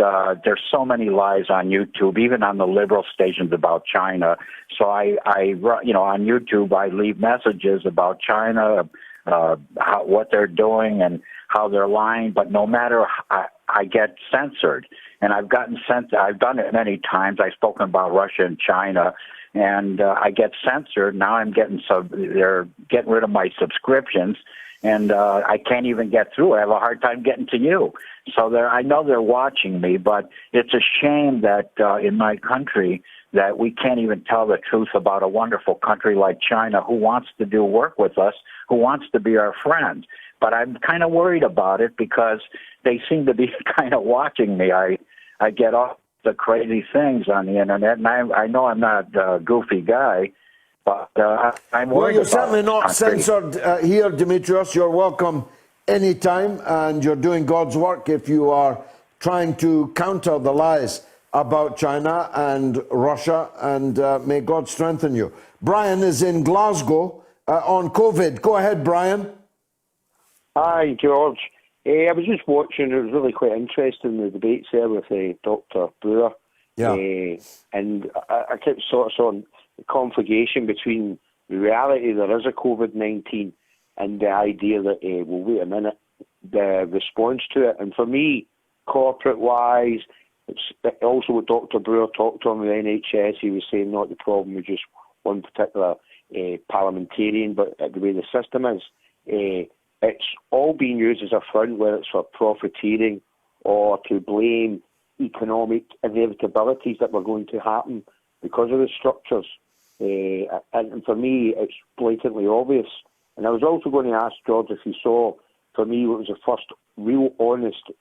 there's so many lies on YouTube, even on the liberal stations about China. So I on YouTube, I leave messages about China, what they're doing and how they're lying. But no matter, I get censored, and I've gotten censored. I've done it many times. I've spoken about Russia and China, and I get censored. Now they're getting rid of my subscriptions. And I can't even get through. I have a hard time getting to you. So I know they're watching me, but it's a shame that in my country that we can't even tell the truth about a wonderful country like China who wants to do work with us, who wants to be our friend. But I'm kind of worried about it because they seem to be kind of watching me. I get off the crazy things on the internet, and I know I'm not a goofy guy, but I'm worried. Well, you're certainly not censored here, Dimitrios. You're welcome anytime, and you're doing God's work if you are trying to counter the lies about China and Russia, and may God strengthen you. Brian is in Glasgow on COVID. Go ahead, Brian. Hi, George. I was just watching. It was really quite interesting, the debates there with Dr. Brewer. Yeah. And I kept sort of on the conflagration between the reality there is a COVID-19 and the idea that, well, wait a minute, the response to it. And for me, corporate-wise, it's also what Dr. Brewer talked on with NHS, he was saying not the problem with just one particular parliamentarian, but the way the system is. It's all being used as a front, whether it's for profiteering or to blame economic inevitabilities that were going to happen because of the structures. And for me, it's blatantly obvious. And I was also going to ask George if he saw, for me, what was the first real honest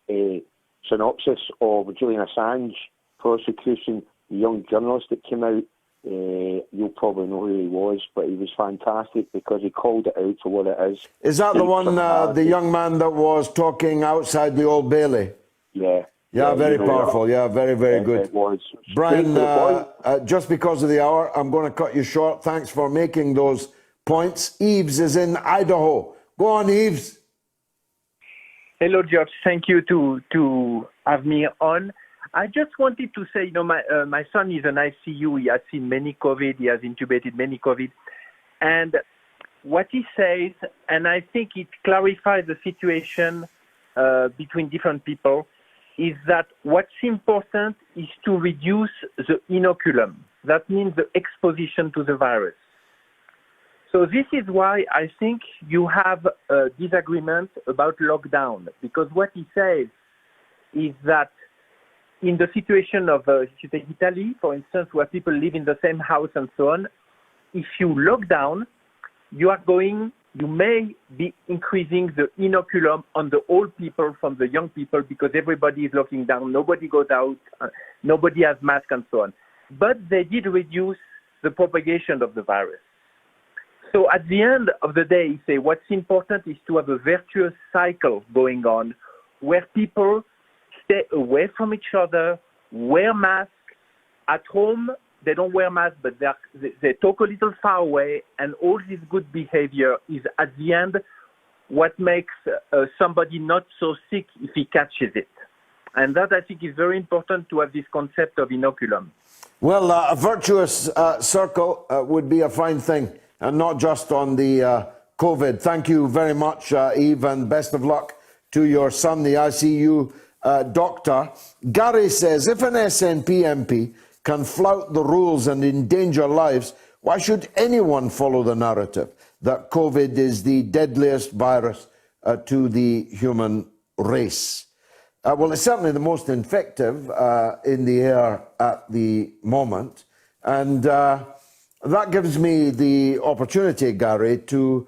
synopsis of Julian Assange prosecution, the young journalist that came out. You'll probably know who he was, but he was fantastic because he called it out for what it is. Is that the one, the young man that was talking outside the Old Bailey? Yeah. Yeah, very powerful. Yeah, very, very good. It was. Brian, just because of the hour, I'm going to cut you short. Thanks for making those points. Eves is in Idaho. Go on, Eves. Hello, George. Thank you to have me on. I just wanted to say, my son is an ICU. He has seen many COVID. He has intubated many COVID. And what he says, and I think it clarifies the situation between different people, is that what's important is to reduce the inoculum. that means the exposition to the virus. So this is why I think you have a disagreement about lockdown, because what he says is that in the situation of Italy, for instance, where people live in the same house and so on, if you lock down, you may be increasing the inoculum on the old people from the young people because everybody is locking down, nobody goes out, nobody has masks and so on. But they did reduce the propagation of the virus. So at the end of the day, he say what's important is to have a virtuous cycle going on where people stay away from each other, wear masks. At home, they don't wear masks, but they talk a little far away, and all this good behavior is at the end what makes somebody not so sick if he catches it. And that, I think, is very important to have this concept of inoculum. Well, a virtuous circle would be a fine thing, and not just on the COVID. Thank you very much, Eve, and best of luck to your son, the ICU doctor. Gary says, if an SNP MP can flout the rules and endanger lives, why should anyone follow the narrative that COVID is the deadliest virus to the human race? Well, it's certainly the most infective in the air at the moment. And that gives me the opportunity, Gary, to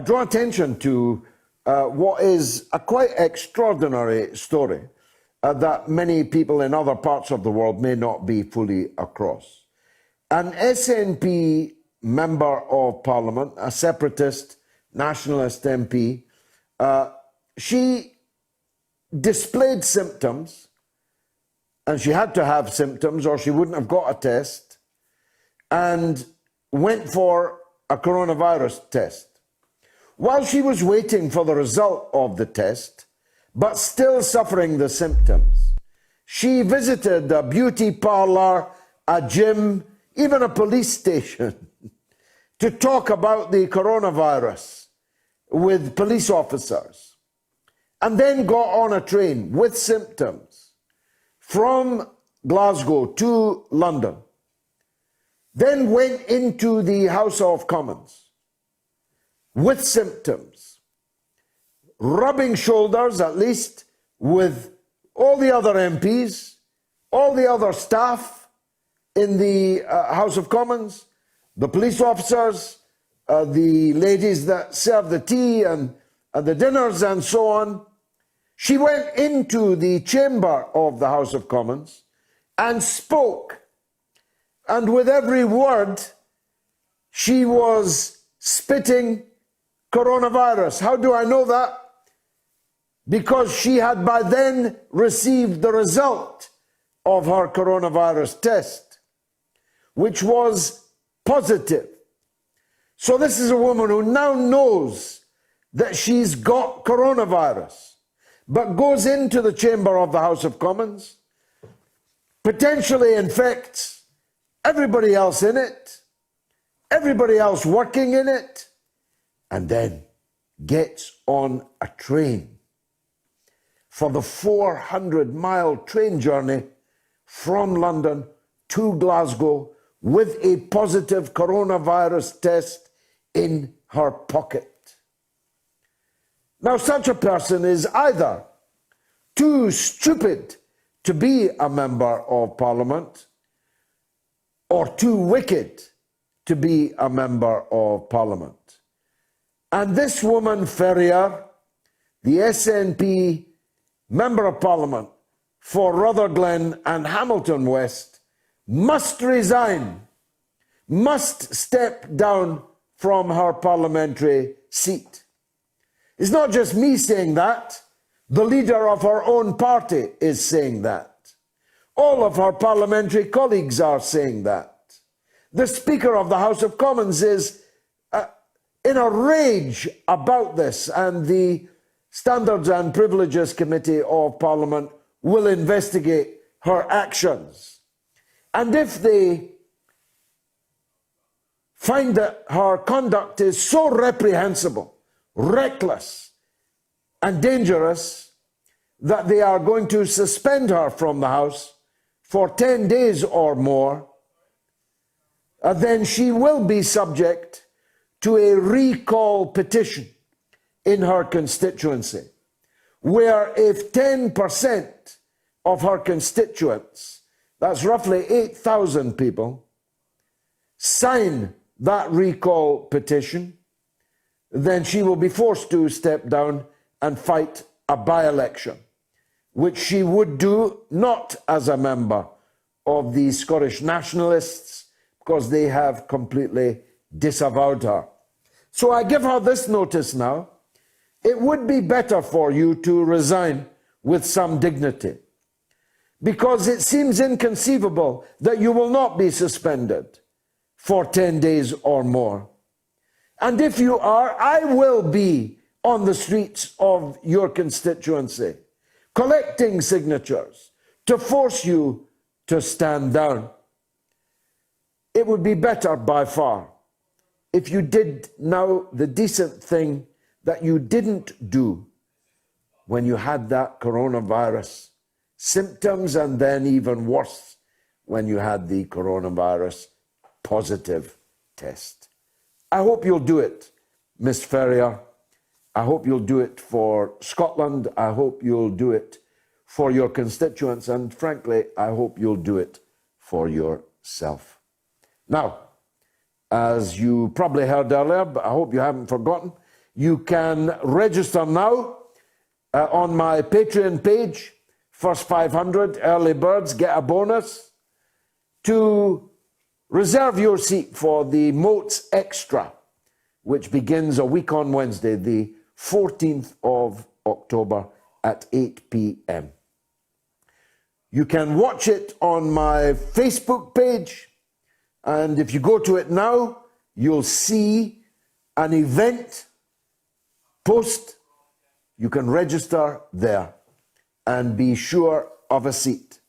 draw attention to what is a quite extraordinary story that many people in other parts of the world may not be fully across. An SNP member of parliament, a separatist nationalist MP, she displayed symptoms, and she had to have symptoms or she wouldn't have got a test, and went for a coronavirus test. While she was waiting for the result of the test, but still suffering the symptoms, she visited a beauty parlor, a gym, even a police station to talk about the coronavirus with police officers, and then got on a train with symptoms from Glasgow to London, then went into the House of Commons with symptoms, rubbing shoulders at least with all the other MPs, all the other staff in the House of Commons, the police officers, the ladies that serve the tea and the dinners and so on. She went into the chamber of the House of Commons and spoke. And with every word, she was spitting coronavirus. How do I know that? Because she had by then received the result of her coronavirus test, which was positive. So this is a woman who now knows that she's got coronavirus, but goes into the chamber of the House of Commons, potentially infects everybody else in it, everybody else working in it, and then gets on a train for the 400-mile train journey from London to Glasgow with a positive coronavirus test in her pocket. Now, such a person is either too stupid to be a member of Parliament or too wicked to be a member of Parliament. And this woman, Ferrier, the SNP Member of Parliament for Rutherglen and Hamilton West, must resign, must step down from her parliamentary seat. It's not just me saying that. The leader of her own party is saying that. All of her parliamentary colleagues are saying that. The Speaker of the House of Commons is in a rage about this, and the Standards and Privileges Committee of Parliament will investigate her actions. And if they find that her conduct is so reprehensible, reckless, and dangerous that they are going to suspend her from the House for 10 days or more, then she will be subject to a recall petition in her constituency, where if 10% of her constituents, that's roughly 8,000 people, sign that recall petition, then she will be forced to step down and fight a by-election, which she would do not as a member of the Scottish Nationalists, because they have completely disavowed her. So I give her this notice now. It would be better for you to resign with some dignity, because it seems inconceivable that you will not be suspended for 10 days or more. And if you are, I will be on the streets of your constituency, collecting signatures to force you to stand down. It would be better by far if you did now the decent thing that you didn't do when you had that coronavirus symptoms, and then even worse when you had the coronavirus positive test. I hope you'll do it, Miss Ferrier. I hope you'll do it for Scotland. I hope you'll do it for your constituents. And frankly, I hope you'll do it for yourself. Now, as you probably heard earlier, but I hope you haven't forgotten, you can register now on my Patreon page. First 500 early birds get a bonus to reserve your seat for the Moats Extra, which begins a week on Wednesday, the 14th of October at 8 p.m. You can watch it on my Facebook page, and if you go to it now, you'll see an event post. You can register there and be sure of a seat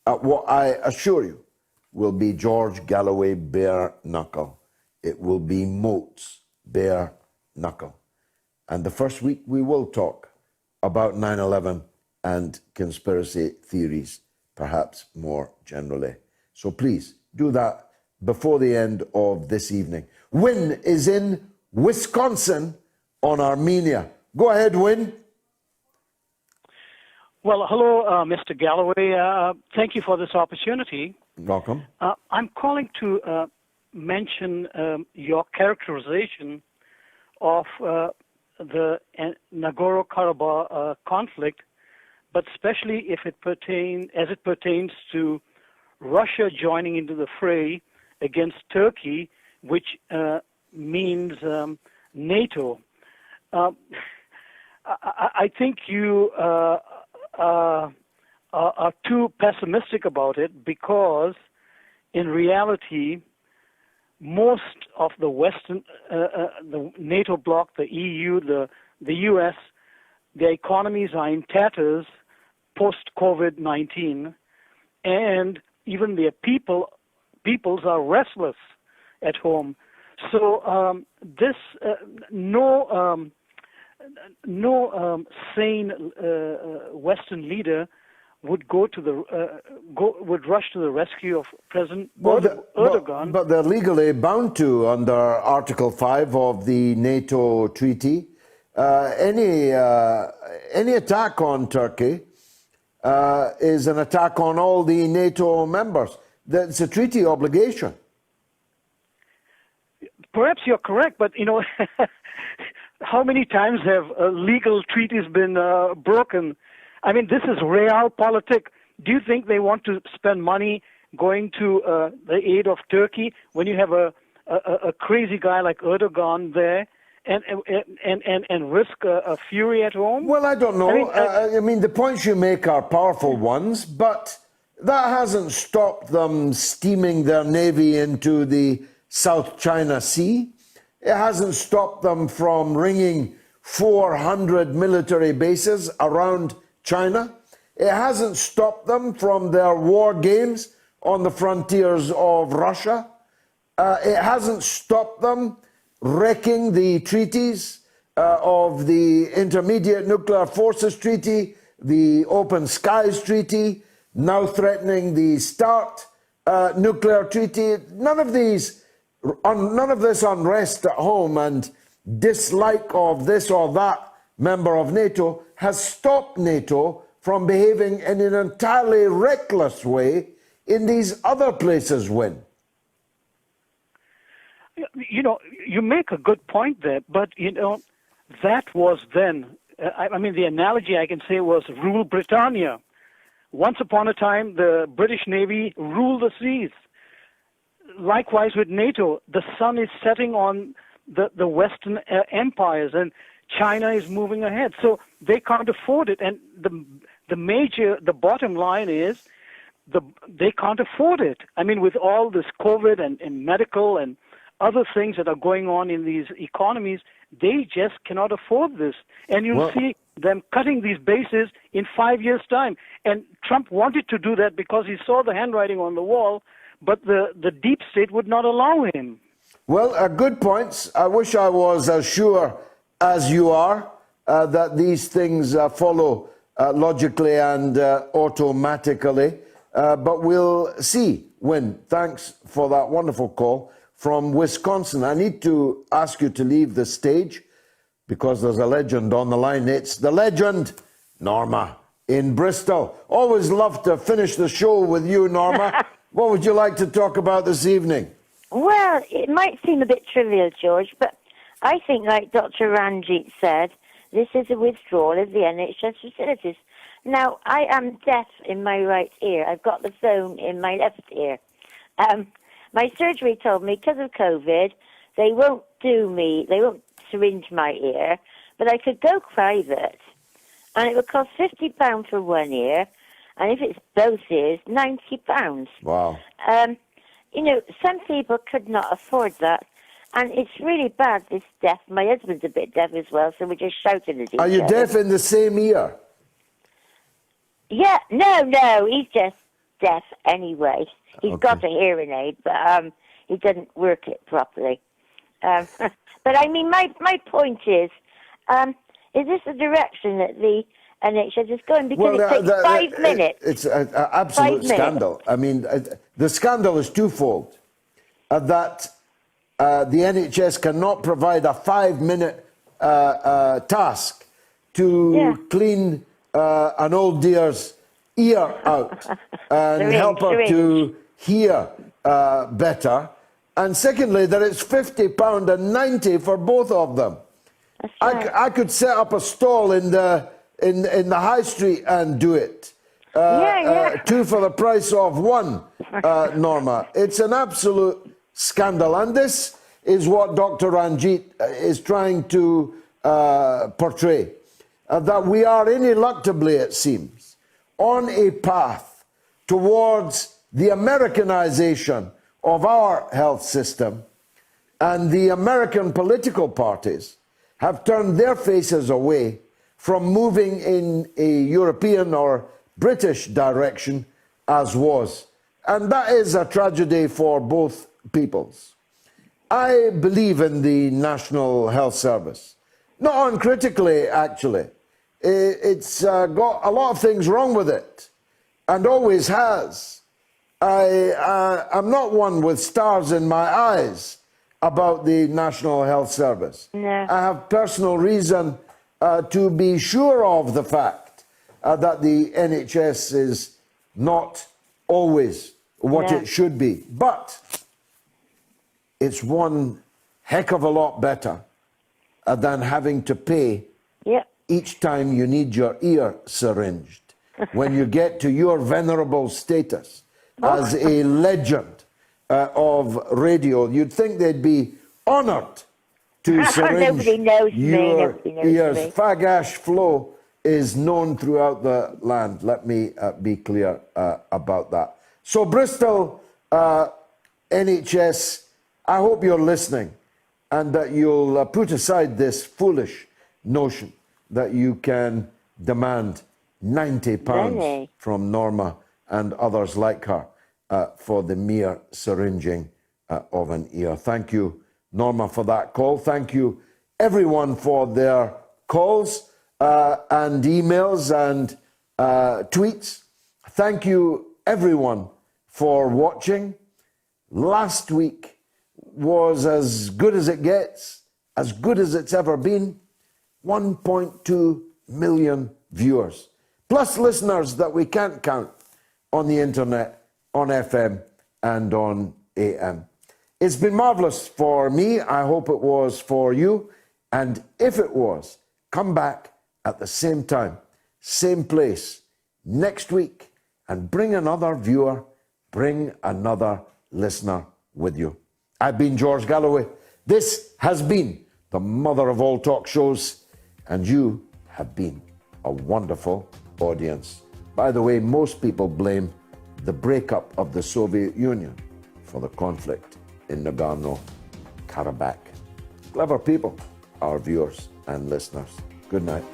at what I assure you will be George Galloway bare knuckle. It will be Moats bare knuckle. And the first week we will talk about 9/11 and conspiracy theories, perhaps more generally. So please do that before the end of this evening. Wynne is in Wisconsin on Armenia. Go ahead, Wynne. Well, hello, Mr. Galloway. Thank you for this opportunity. Welcome. I'm calling to mention your characterization of the Nagorno-Karabakh conflict, but especially if it pertains to Russia joining into the fray against Turkey, which means NATO. I think you are too pessimistic about it, because in reality, most of the Western, the NATO bloc, the EU, the US, their economies are in tatters post-COVID-19, and even their peoples are restless at home. So no sane Western leader would would rush to the rescue of President Erdogan. But they're legally bound to under Article 5 of the NATO treaty. Any attack on Turkey is an attack on all the NATO members. That's a treaty obligation. Perhaps you're correct, but how many times have legal treaties been broken? I mean, this is realpolitik. Do you think they want to spend money going to the aid of Turkey when you have a crazy guy like Erdogan there and risk a fury at home? Well, I don't know. I mean, the points you make are powerful ones, but that hasn't stopped them steaming their navy into the South China Sea. It hasn't stopped them from ringing 400 military bases around China. It hasn't stopped them from their war games on the frontiers of Russia. It hasn't stopped them wrecking the treaties of the Intermediate Nuclear Forces Treaty, the Open Skies Treaty, now threatening the start nuclear treaty. None of this unrest at home and dislike of this or that member of NATO has stopped NATO from behaving in an entirely reckless way in these other places, Win. You know, you make a good point there, but, you know, that was then, I mean, the analogy I can say was rule Britannia. Once upon a time, the British Navy ruled the seas. Likewise with NATO, the sun is setting on the Western empires, and China is moving ahead. So they can't afford it. And the bottom line is, they can't afford it. I mean, with all this COVID and medical and other things that are going on in these economies, they just cannot afford this. And you'll see them cutting these bases in 5 years' time. And Trump wanted to do that because he saw the handwriting on the wall, but the deep state would not allow him. Well, good points. I wish I was as sure as you are that these things follow logically and automatically. But we'll see. Win, thanks for that wonderful call from Wisconsin. I need to ask you to leave the stage because there's a legend on the line. It's the legend, Norma, in Bristol. Always love to finish the show with you, Norma. What would you like to talk about this evening? Well, it might seem a bit trivial, George, but I think, like Dr. Ranjit said, this is a withdrawal of the NHS facilities. Now, I am deaf in my right ear. I've got the phone in my left ear. My surgery told me because of COVID, they won't syringe my ear, but I could go private, and it would cost £50 for one ear, and if it's both ears, £90. Wow. You know, some people could not afford that, and it's really bad, this deaf. My husband's a bit deaf as well, so we're just shouting at each other. Are you deaf in the same ear? Yeah, no, he's just deaf anyway. He's got a hearing aid, but he doesn't work it properly. But I mean, my point is this the direction that the NHS is going? Because it takes 5 minutes. It's an absolute scandal. I mean, the scandal is twofold. That the NHS cannot provide a 5-minute task to clean an old dear's ear out and help her to hear better. And secondly, that it's £50 and £90 for both of them. Right. I could set up a stall in the high street and do it. Two for the price of one, Norma. It's an absolute scandal. And this is what Dr. Ranjit is trying to portray. That we are ineluctably, it seems, on a path towards the Americanization of our health system, and the American political parties have turned their faces away from moving in a European or British direction as was. And that is a tragedy for both peoples. I believe in the National Health Service. Not uncritically, actually. It's got a lot of things wrong with it, and always has. I'm not one with stars in my eyes about the National Health Service. No. I have personal reason to be sure of the fact that the NHS is not always what it should be. But it's one heck of a lot better than having to pay each time you need your ear syringed. When you get to your venerable status as a legend of radio, you'd think they'd be honoured to syringe your ears. Fagash Flow is known throughout the land. Let me be clear about that. So Bristol NHS, I hope you're listening and that you'll put aside this foolish notion that you can demand £90 from Norma and others like her for the mere syringing of an ear. Thank you, Norma, for that call. Thank you, everyone, for their calls and emails and tweets. Thank you, everyone, for watching. Last week was as good as it gets, as good as it's ever been. 1.2 million viewers, plus listeners that we can't count on the internet, on FM and on AM. It's been marvellous for me. I hope it was for you. And if it was, come back at the same time, same place, next week, and bring another viewer, bring another listener with you. I've been George Galloway. This has been the mother of all talk shows, and you have been a wonderful audience. By the way, most people blame the breakup of the Soviet Union for the conflict in Nagorno-Karabakh. Clever people, our viewers and listeners. Good night.